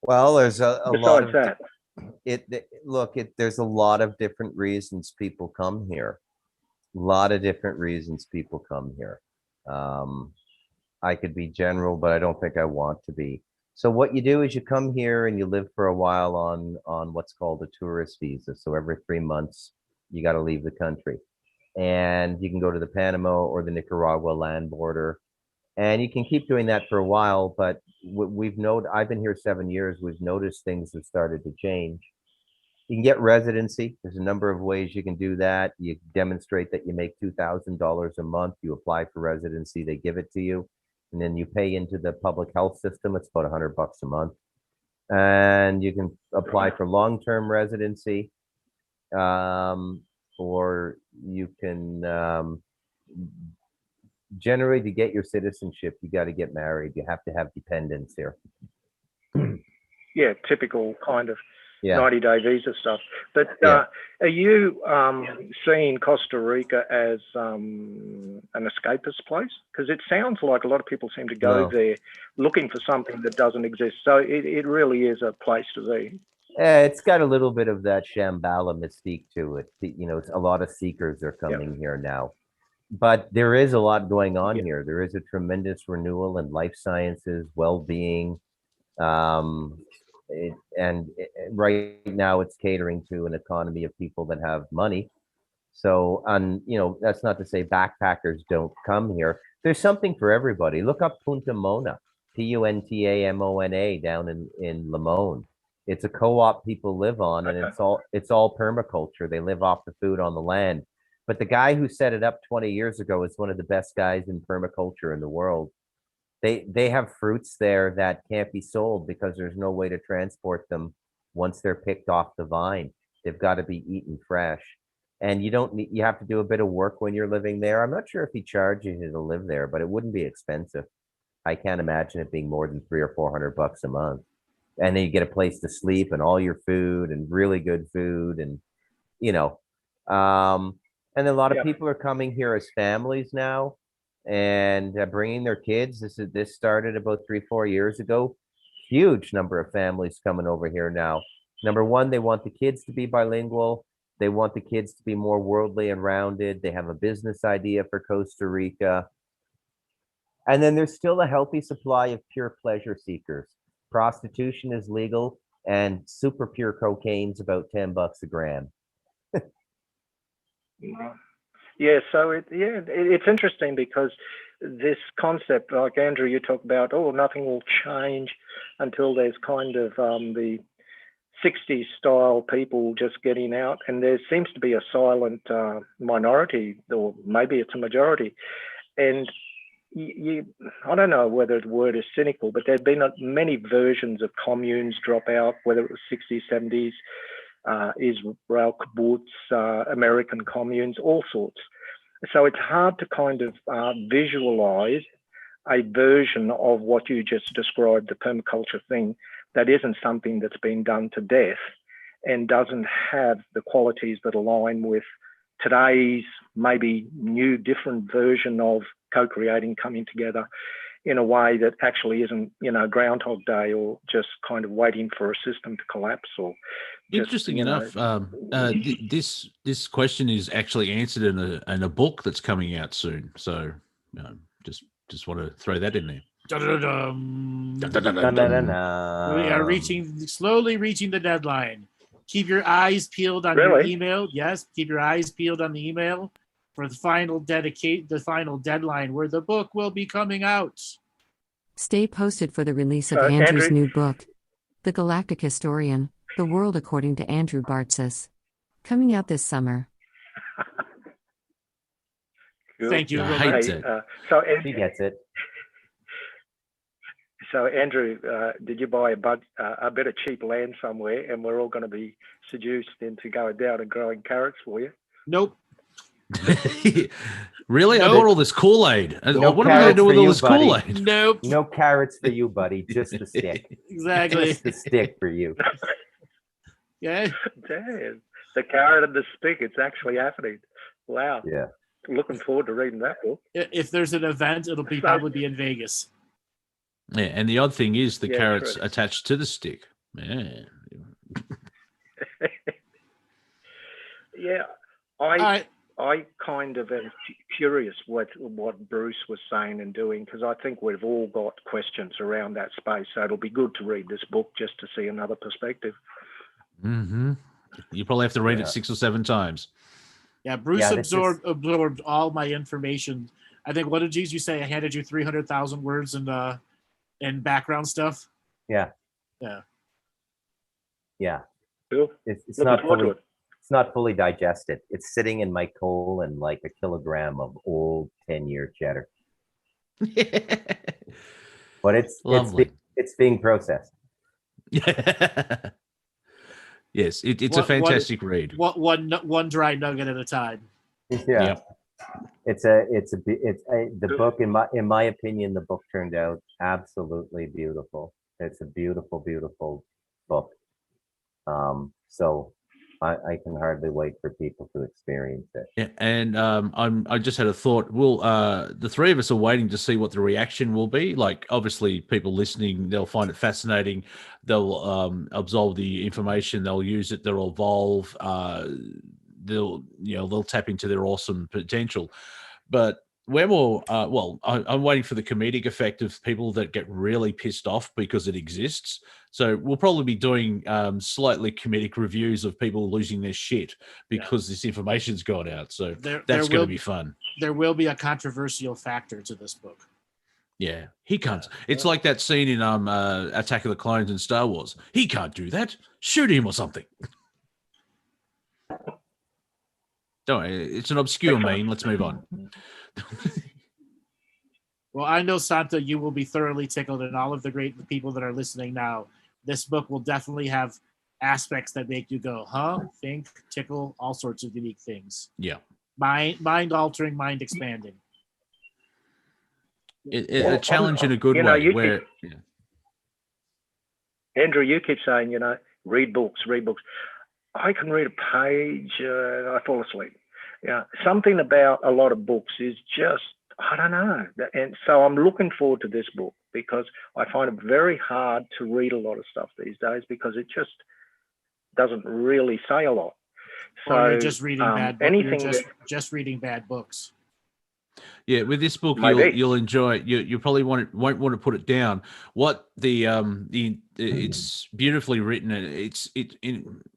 Well, there's a lot Besides of that, there's a lot of different reasons people come here. A lot of different reasons people come here. I could be general, but I don't think I want to be. So what you do is you come here and you live for a while on what's called a tourist visa. So every 3 months, you got to leave the country. And you can go to the Panama or the Nicaragua land border. And you can keep doing that for a while, but I've been here 7 years, we've noticed things have started to change. You can get residency. There's a number of ways you can do that. You demonstrate that you make $2,000 a month. You apply for residency. They give it to you, and then you pay into the public health system. It's about $100 a month, and you can apply for long-term residency, or you can generally, to get your citizenship, you got to get married. You have to have dependents here. Yeah, typical kind of Yeah. 90-day visa stuff. But Yeah. are you seeing Costa Rica as an escapist place? Because it sounds like a lot of people seem to go No. there looking for something that doesn't exist. So it really is a place to be. It's got a little bit of that Shambhala mystique to it. You know, a lot of seekers are coming here now. But there is a lot going on here. There is a tremendous renewal in life sciences, well-being. Right now it's catering to an economy of people that have money. So, you know, that's not to say backpackers don't come here. There's something for everybody. Look up Punta Mona, Puntamona, down in Limon. It's a co-op people live on, and it's all permaculture. They live off the food on the land. But the guy who set it up 20 years ago is one of the best guys in permaculture in the world. They have fruits there that can't be sold because there's no way to transport them once they're picked off the vine. They've got to be eaten fresh. And you have to do a bit of work when you're living there. I'm not sure if he charges you to live there, but it wouldn't be expensive. I can't imagine it being more than $300 or $400 a month. And then you get a place to sleep and all your food and really good food, and you know, and a lot of people are coming here as families now and bringing their kids. This started about 3-4 years ago. Huge number of families coming over here now. Number one, they want the kids to be bilingual. They want the kids to be more worldly and rounded. They have a business idea for Costa Rica. And then there's still a healthy supply of pure pleasure seekers. Prostitution is legal, and super pure cocaine's about $10 a gram. Yeah, so it's interesting because this concept, like Andrew, you talk about, nothing will change until there's kind of the 60s style people just getting out, and there seems to be a silent minority, or maybe it's a majority. And I don't know whether the word is cynical, but there've been many versions of communes drop out, whether it was 60s, 70s, Israel kibbutz, American communes, all sorts. So it's hard to kind of visualize a version of what you just described, the permaculture thing, that isn't something that's been done to death and doesn't have the qualities that align with today's maybe new, different version of co-creating, coming together in a way that actually isn't, Groundhog Day, or just kind of waiting for a system to collapse. Or interesting enough, this question is actually answered in a book that's coming out soon. So just want to throw that in there. We are slowly reaching the deadline. Keep your eyes peeled on your email. Yes, keep your eyes peeled on the email for the final deadline where the book will be coming out. Stay posted for the release of Andrew's new book, The Galactic Historian, The World According to Andrew Bartzis. Coming out this summer. Thank you. He gets it. So, Andrew, did you buy a bit of cheap land somewhere, and we're all going to be seduced into going down and growing carrots for you? Nope. Really? Nope. I bought all this Kool-Aid. No, what am I going to do with all this buddy. Kool-Aid? Nope. No carrots for you, buddy. Just the stick. Exactly. Just the stick for you. Yeah. Damn. The carrot and the stick. It's actually happening. Wow. Yeah. Looking forward to reading that book. If there's an event, it'll probably be in Vegas. Yeah, and the odd thing is the carrot's true. attached to the stick. Yeah. Yeah. I kind of am curious what Bruce was saying and doing, because I think we've all got questions around that space. So it'll be good to read this book just to see another perspective. Mm-hmm. You probably have to read it 6 or 7 times. Yeah, Bruce absorbed all my information. I think, what did you say? I handed you 300,000 words in background stuff. Yeah. Yeah. Yeah. Cool. It's Looking not forward to fully it. it's not fully digested. It's sitting in my colon like a kilogram of old 10-year cheddar. But Lovely. it's being processed. Yeah. Yes, it's a fantastic read. One dry nugget at a time. Yeah. Yep. The book, in my opinion, the book turned out absolutely beautiful. It's a beautiful, beautiful book. So I can hardly wait for people to experience it. Yeah, and I just had a thought. The three of us are waiting to see what the reaction will be. Like, obviously, people listening, they'll find it fascinating. They'll absorb the information. They'll use it. They'll evolve. They'll tap into their awesome potential. But we're more I'm waiting for the comedic effect of people that get really pissed off because it exists. So we'll probably be doing slightly comedic reviews of people losing their shit because this information's gone out. So that's going to be fun. There will be a controversial factor to this book. Yeah, he can't. It's like that scene in Attack of the Clones in Star Wars. He can't do that. Shoot him or something. Don't worry, it's an obscure meme. Let's move on. Well, I know, Santa, you will be thoroughly tickled, and all of the great people that are listening now. This book will definitely have aspects that make you go, huh, think, tickle, all sorts of unique things. Yeah. Mind altering, mind expanding. A challenge in a good way. Andrew, you keep saying, read books. I can read a page, I fall asleep. Yeah, something about a lot of books is just, I don't know. And so I'm looking forward to this book because I find it very hard to read a lot of stuff these days because it just doesn't really say a lot. So or you're just reading bad books. Anything just reading bad books. Yeah, with this book, you'll enjoy it. You probably won't want to put it down. What it's beautifully written.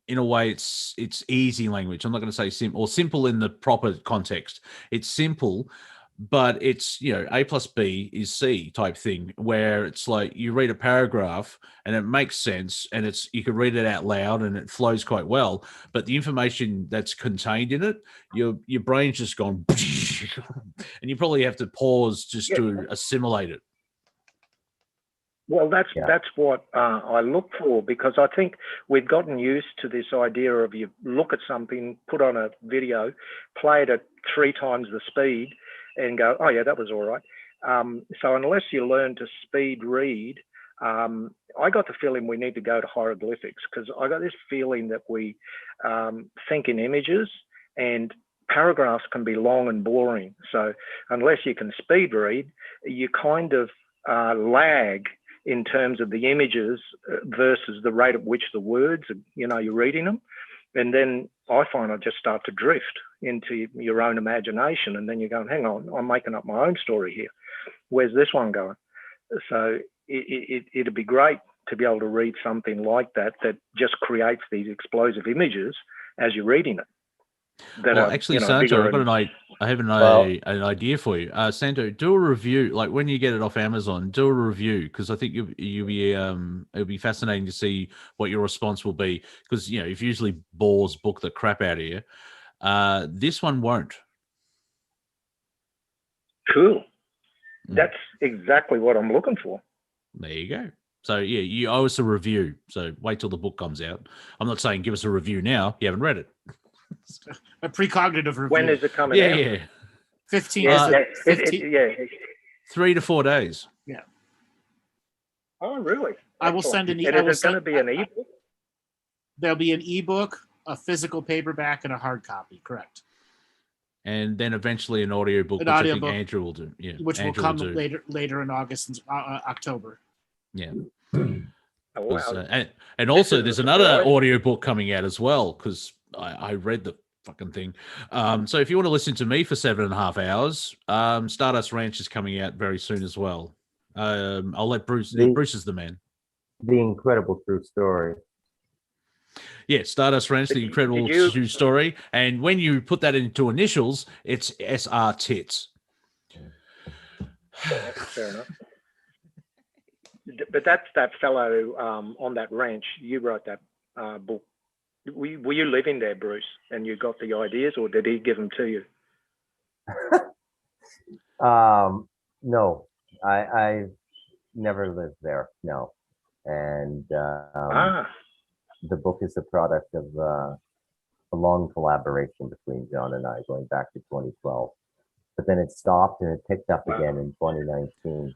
In a way, it's easy language. I'm not going to say simple in the proper context. It's simple, but it's A plus B is C type thing where it's like you read a paragraph and it makes sense and you can read it out loud and it flows quite well, but the information that's contained in it, your brain's just gone and you probably have to pause just to assimilate it. Well, that's what I look for, because I think we've gotten used to this idea of you look at something, put on a video, play it at 3 times the speed and go, oh yeah, that was all right. So unless you learn to speed read, I got the feeling we need to go to hieroglyphics, because I got this feeling that we think in images and paragraphs can be long and boring. So unless you can speed read, you kind of lag in terms of the images versus the rate at which the words, you're reading them. And then I find I just start to drift into your own imagination. And then you're going, hang on, I'm making up my own story here. Where's this one going? So it'd be great to be able to read something like that just creates these explosive images as you're reading it. Actually, Santo, I have an idea for you. Santo, do a review. Like when you get it off Amazon, do a review, because I think it'll be fascinating to see what your response will be. Because if usually bores book the crap out of you, this one won't. Cool. That's exactly what I'm looking for. There you go. So yeah, you owe us a review. So wait till the book comes out. I'm not saying give us a review now. You haven't read it. A precognitive review. When is it coming out? Yeah. 15. 3 to 4 days. Yeah. Oh, really? I will send an ebook. Is it going to be an ebook? There'll be an ebook, a physical paperback, and a hard copy. Correct. And then eventually an audiobook, which I think Andrew will do. Yeah, which will come later in August and October. Yeah. Oh, wow. And also there's another audiobook coming out as well, because I read the fucking thing. So if you want to listen to me for 7.5 hours, Stardust Ranch is coming out very soon as well. I'll let Bruce is the man. The Incredible True Story. Yeah, Stardust Ranch, The Incredible True Story. And when you put that into initials, it's SR Tits. Fair enough. But that's that fellow on that ranch. You wrote that book. Were you living there, Bruce, and you got the ideas, or did he give them to you? No, I've never lived there. No, and the book is a product of a long collaboration between John and I, going back to 2012. But then it stopped and it picked up again in 2019.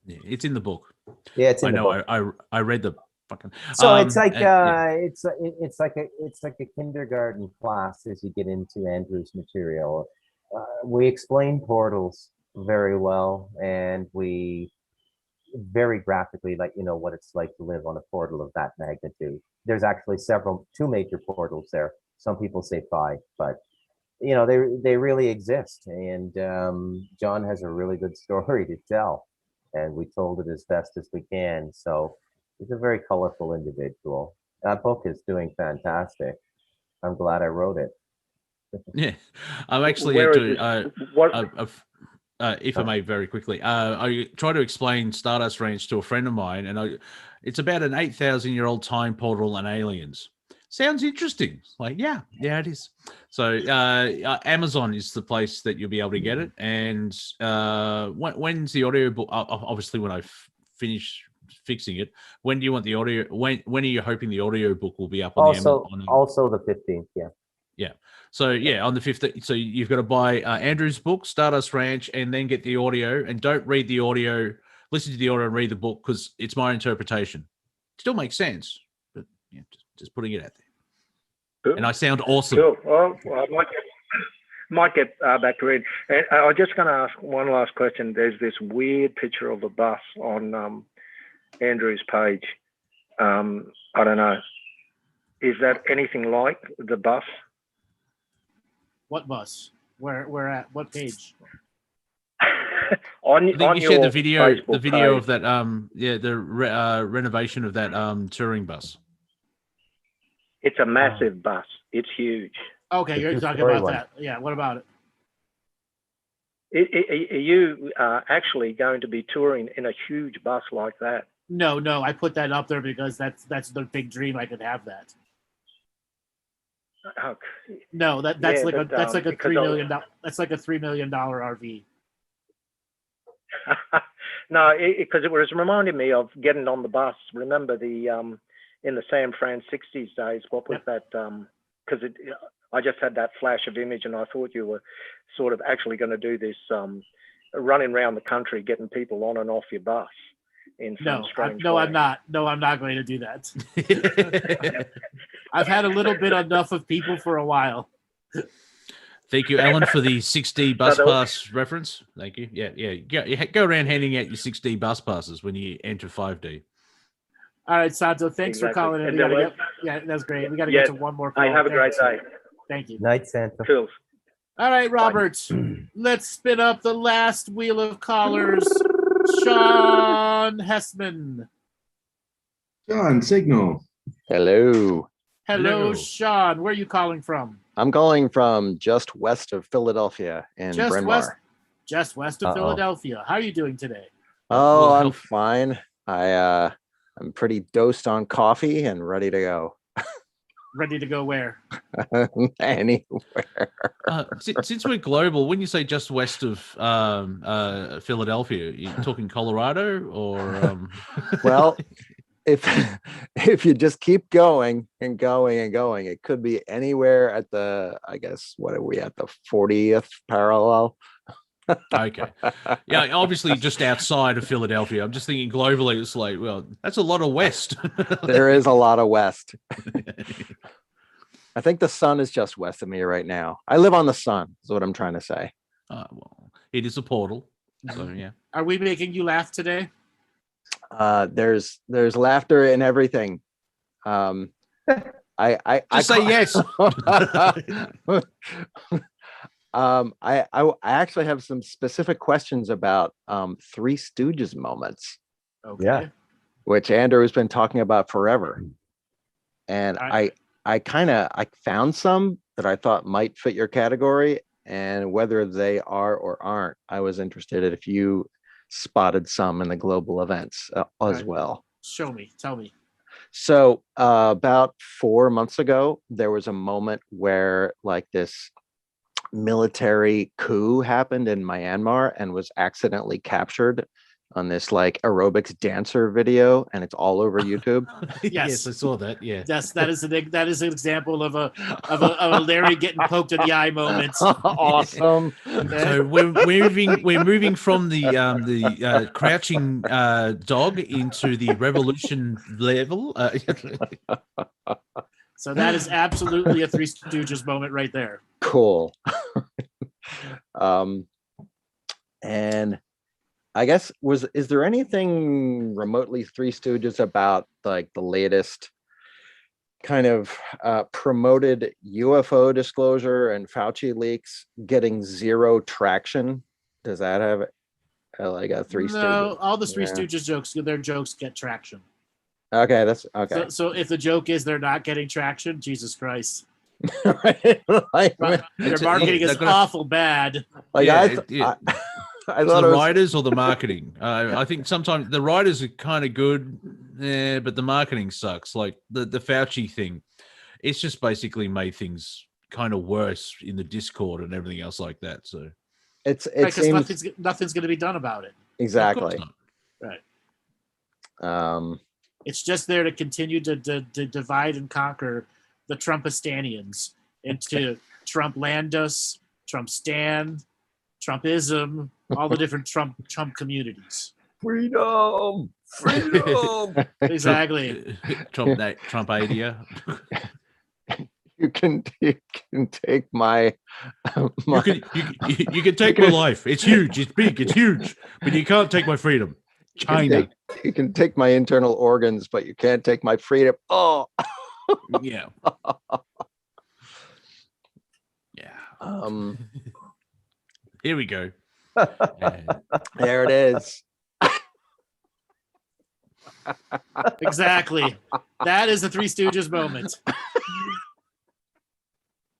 Yeah, it's in the book. Yeah, it's in the book. I read the fucking. So it's like it's like a kindergarten class as you get into Andrew's material. We explain portals very well, and we very graphically let you know what it's like to live on a portal of that magnitude. There's actually two major portals there. Some people say 5, but you know they really exist. And John has a really good story to tell, and we told it as best as we can. So he's a very colorful individual. That book is doing fantastic. I'm glad I wrote it. Yeah, I'm actually if I may, very quickly, I try to explain Stardust Ranch to a friend of mine, and it's about an 8,000-year-old time portal and aliens. Sounds interesting. Like, yeah, it is. So Amazon is the place that you'll be able to get it. And when's the audio book? Obviously, when I finish fixing it, when do you want the audio? When are you hoping the audio book will be up on Amazon? Also the 15th, yeah. Yeah. So on the 15th, so you've got to buy Andrew's book, Stardust Ranch, and then get the audio. And don't read the audio. Listen to the audio and read the book, because it's my interpretation. Still makes sense, but yeah, just putting it out there. Cool. And I sound awesome. Cool. Well, I might get back to it. And I'm just going to ask one last question. There's this weird picture of a bus on Andrew's page. I don't know. Is that anything like the bus? What bus? Where at? What page? I think you shared the video page of that. The renovation of that touring bus. It's a massive bus. It's huge. Okay, you're talking about that. Yeah. What about it? Are you actually going to be touring in a huge bus like that? No. I put that up there because that's the big dream. I could have that. Oh, no, that's like a $3 million. That's like a $3 million RV. No, because it was reminding me of getting on the bus. Remember the in the San Fran 60s days, what was that? Because I just had that flash of image, and I thought you were sort of actually going to do this running around the country, getting people on and off your bus. In some strange way. I'm not. No, I'm not going to do that. I've had a little bit enough of people for a while. Thank you, Alan, for the 6D bus pass reference. Thank you. Yeah. Go around handing out your 6D bus passes when you enter 5D. All right, Santo, thanks for calling in. Yeah, that's great. We got to get to one more call. Have a great day. Thank you. Night, Santo. Cool. All right, Robert, let's spin up the last wheel of callers. Sean Hessman. Sean, signal. Hello. Hello, Sean. Where are you calling from? I'm calling from just west of Philadelphia in Bryn Mawr. Just west of Philadelphia. How are you doing today? Oh, I'm fine. I'm pretty dosed on coffee and ready to go. Ready to go where? Anywhere. Since we're global, when you say just west of Philadelphia, you talking Colorado or? Well, if you just keep going and going and going, it could be anywhere at the, I guess, what are we at, the 40th parallel? Okay. Yeah, obviously just outside of Philadelphia. I'm just thinking globally, it's like, well, that's a lot of west. There is a lot of west. I think the sun is just west of me right now. I live on the sun, is what I'm trying to say. Well, it is a portal. So yeah. Are we making you laugh today? There's laughter in everything. I say yes. I actually have some specific questions about Three Stooges moments. Okay. Yeah. Which Andrew has been talking about forever. And I found some that I thought might fit your category, and whether they are or aren't, I was interested if you spotted some in the global events as well. Show me. Tell me. So about 4 months ago, there was a moment where like this military coup happened in Myanmar and was accidentally captured on this like aerobics dancer video, and it's all over YouTube. Yes, I saw that. Yeah. Yes, that is an example of a Larry getting poked in the eye moment. Awesome. So we're moving from the crouching dog into the revolution level. So that is absolutely a Three Stooges moment right there. Cool. And I guess is there anything remotely Three Stooges about like the latest kind of promoted UFO disclosure and Fauci leaks getting zero traction? Does that have like a Three Stooges? No, all the Three Stooges jokes, their jokes get traction. Okay, that's okay. So if the joke is they're not getting traction, Jesus Christ. Right? Like, their marketing is awful bad. Like I thought the writers or the marketing. I think sometimes the writers are kind of good, but the marketing sucks. Like the Fauci thing, it's just basically made things kind of worse in the Discord and everything else like that. So it seems nothing's going to be done about it. Exactly. Right. It's just there to continue to divide and conquer the Trumpistanians into Trump Landus, Trump Stan, Trumpism, all the different Trump communities. Freedom. Exactly. Trump idea. You can take my you can take my life. It's huge. It's big. It's huge. But you can't take my freedom. China. You can take my internal organs, but you can't take my freedom. Oh. Yeah. Yeah. Here we go. There it is. Exactly. That is the Three Stooges moment.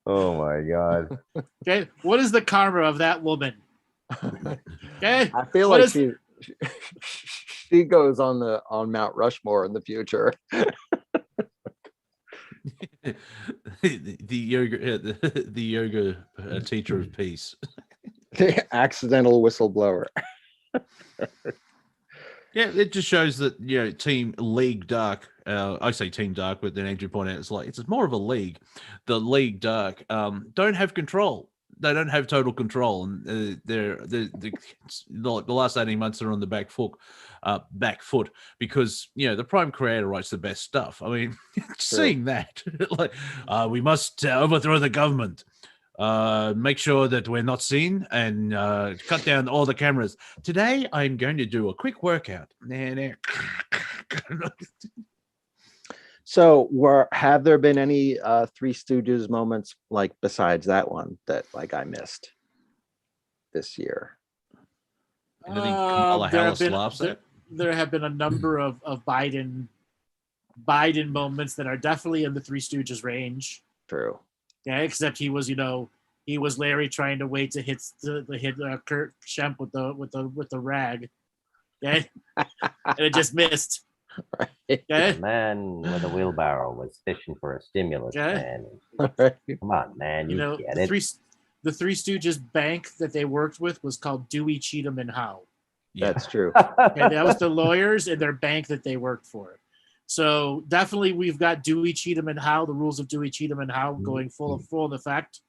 Oh my God. Okay. What is the karma of that woman? Okay. I feel like she goes on Mount Rushmore in the future. the yoga teacher of peace. The accidental whistleblower. Yeah, it just shows that Team League Dark. I say Team Dark, but then Andrew pointed out it's more of a league. The League Dark don't have control. They don't have total control, and the last 18 months are on the back foot because the Prime Creator writes the best stuff. I mean, seeing that we must overthrow the government. Make sure that we're not seen and cut down all the cameras. Today, I'm going to do a quick workout. So, have there been any Three Stooges moments like besides that one that like I missed this year? Anything Kamala Harris laughs at? There have been a number of Biden moments that are definitely in the Three Stooges range. True. Yeah, except he was Larry trying to wait to hit Kurt Schempp with the rag. Okay, and it just missed. Right. Okay? The man with a wheelbarrow was fishing for a stimulus, man. Right. Come on, man, you get it. The Three Stooges bank that they worked with was called Dewey, Cheatham, and Howe. Yeah. That's true. Okay, that was the lawyers and their bank that they worked for. So definitely we've got Dewey, Cheatham, and Howe, the rules of Dewey, Cheatham, and Howe going full in effect.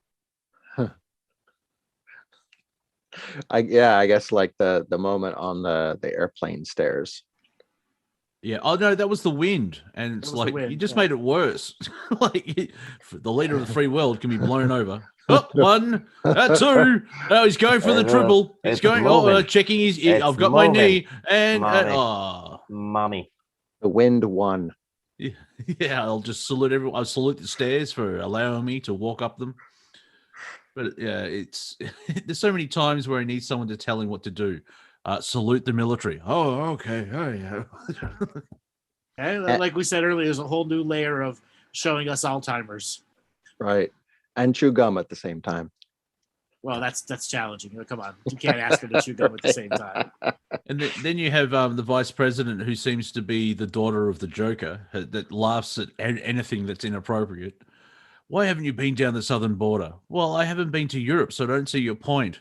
I guess like the moment on the airplane stairs. Yeah. Oh no, that was the wind, and it's like you just made it worse. The leader of the free world can be blown over. Oh, 1, 2. Oh, he's going for the triple. He's going. Checking his. I've got my knee, and mommy. The wind won. Yeah, I'll just salute everyone. I'll salute the stairs for allowing me to walk up them. But yeah, it's there's so many times where I need someone to tell him what to do. Salute the military. Oh, okay. Oh, yeah. And like we said earlier, there's a whole new layer of showing us Alzheimer's. Right. And chew gum at the same time. Well, that's challenging. Come on, you can't ask them to chew gum at the same time. And then you have the vice president, who seems to be the daughter of the Joker, that laughs at anything that's inappropriate. Why haven't you been down the southern border? Well, I haven't been to Europe, so I don't see your point.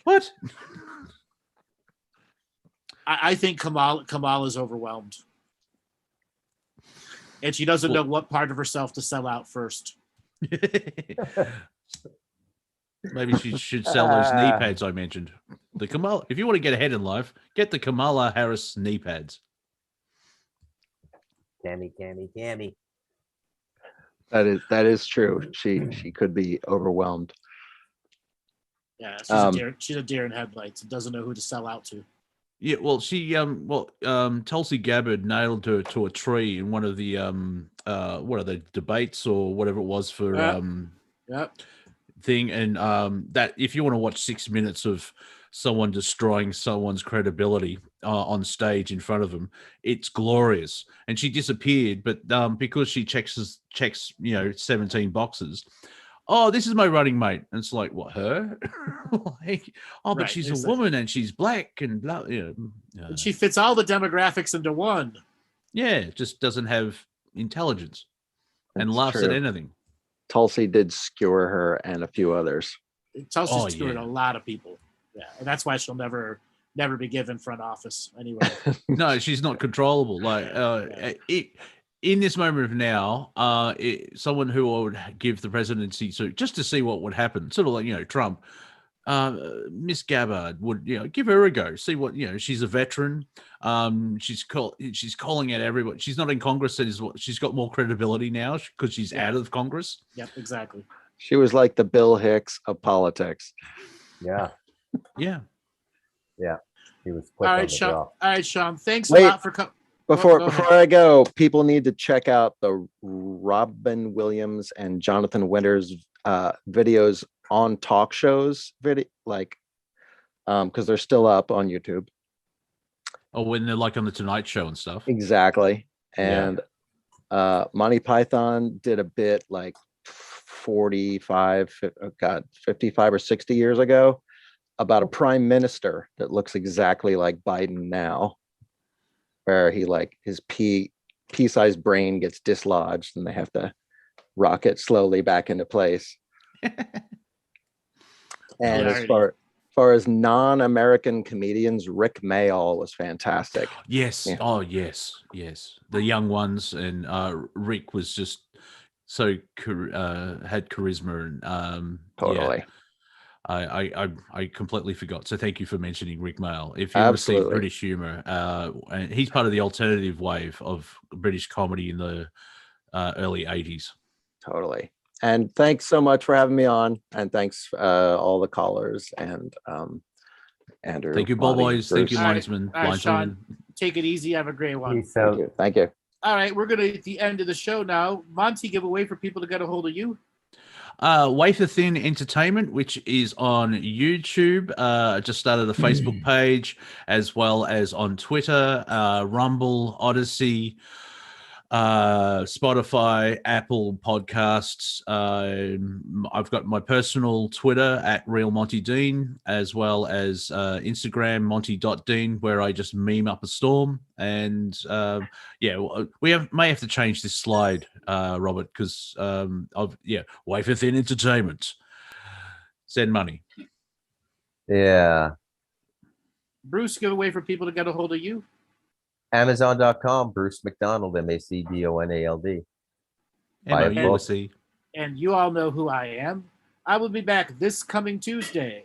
What? I think Kamala's overwhelmed, and she doesn't know what part of herself to sell out first. Maybe she should sell those knee pads I mentioned. The Kamala. If you want to get ahead in life, get the Kamala Harris knee pads. Cammy. That is true. She could be overwhelmed. Yeah, she's a deer in headlights and doesn't know who to sell out to. Yeah, well, Tulsi Gabbard nailed her to a tree in one of the what are they, debates or whatever it was for thing, and that if you want to watch 6 minutes of someone destroying someone's credibility on stage in front of them, it's glorious. And she disappeared, but because she checks 17 boxes. Oh, this is my running mate. And it's like, what, her? Like, oh, but she's a woman and she's black and blah. And she fits all the demographics into one. Yeah, just doesn't have intelligence and laughs at anything. Tulsi did skewer her and a few others. Tulsi skewered a lot of people. Yeah, and that's why she'll never be given front office anyway. No, she's not controllable. Like in this moment of now, someone who would give the presidency just to see what would happen, sort of like Trump. Miss Gabbard would give her a go, see what she's a veteran. She's calling out everybody. She's not in Congress, and she's got more credibility now because she's out of Congress. Yep, exactly. She was like the Bill Hicks of politics. Yeah. Yeah. He was quick on the draw. All right, Sean. Thanks a lot for coming. Before I go, people need to check out the Robin Williams and Jonathan Winters videos on talk shows, because they're still up on YouTube. Oh, when they're like on the Tonight Show and stuff. Exactly. And Monty Python did a bit like 55 or 60 years ago about a prime minister that looks exactly like Biden now, where he his pea-sized brain gets dislodged and they have to rock it slowly back into place. And as far as non-American comedians, Rick Mayall was fantastic. Yes. Yeah. Oh, yes. The young ones, and Rick was just so had charisma and totally. Yeah. I completely forgot. So thank you for mentioning Rick Mayall. If you want to see British humor, and he's part of the alternative wave of British comedy in the early 80s. Totally. And thanks so much for having me on. And thanks all the callers and Andrew. Thank you, Bob Boys. Thank you, linesman. All right, Sean, take it easy. Have a great one. Peace out. Thank you. All right, we're going to at the end of the show now. Monty, give a way for people to get a hold of you. Wafer Thin Entertainment, which is on YouTube. Just started a Facebook page, as well as on Twitter, Rumble, Odyssey, Spotify, Apple Podcasts. I've got my personal Twitter at Real Monty Dean, as well as Instagram Monty.Dean, where I just meme up a storm. And we may have to change this slide, Robert, because Wafer Thin Entertainment. Send money. Yeah. Bruce, give a way for people to get a hold of you. Amazon.com, Bruce McDonald, MacDonald. Buy a book. And you all know who I am. I will be back this coming Tuesday.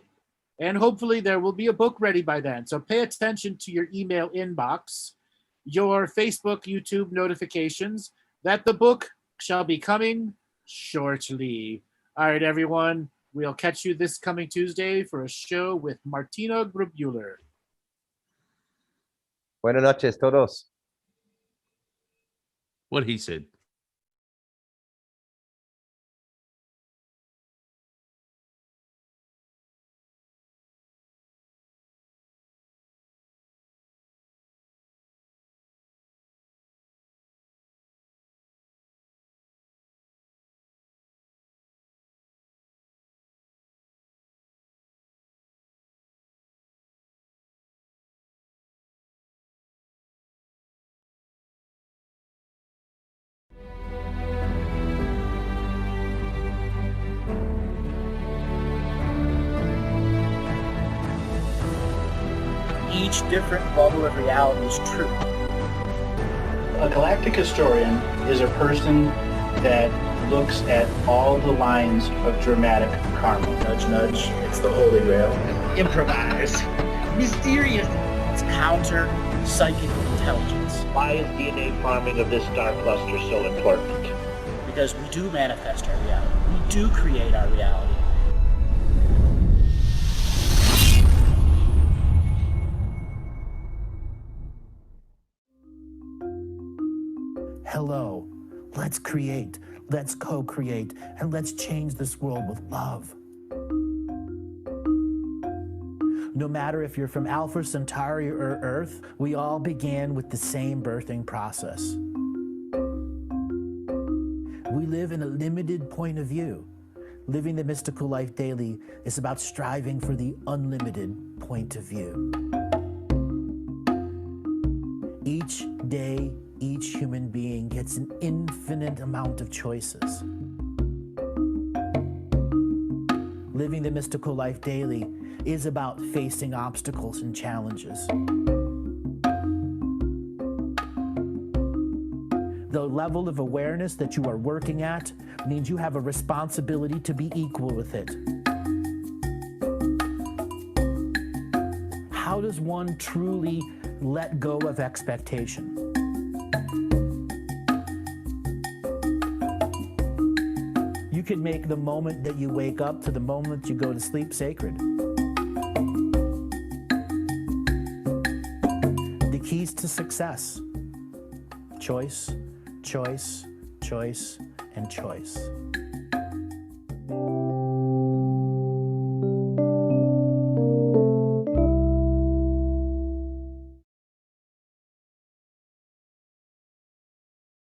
And hopefully there will be a book ready by then. So pay attention to your email inbox, your Facebook, YouTube notifications, that the book shall be coming shortly. All right, everyone. We'll catch you this coming Tuesday for a show with Martina Grubuller. Buenas noches, todos. What he said. each different bubble of reality is true. A galactic historian is a person that looks at all the lines of dramatic karma. Nudge, nudge, it's the Holy Grail. Improvise. Mysterious. It's counter psychic intelligence. Why is DNA farming of this star cluster so important? Because we do manifest our reality. We do create our reality. Hello, let's create, let's co-create, and let's change this world with love. No matter if you're from Alpha Centauri or Earth, we all began with the same birthing process. We live in a limited point of view. Living the mystical life daily is about striving for the unlimited point of view. Each day, each human being gets an infinite amount of choices. Living the mystical life daily is about facing obstacles and challenges. The level of awareness that you are working at means you have a responsibility to be equal with it. How does one truly let go of expectation? You can make the moment that you wake up to the moment you go to sleep sacred. The keys to success: choice, choice, choice, and choice.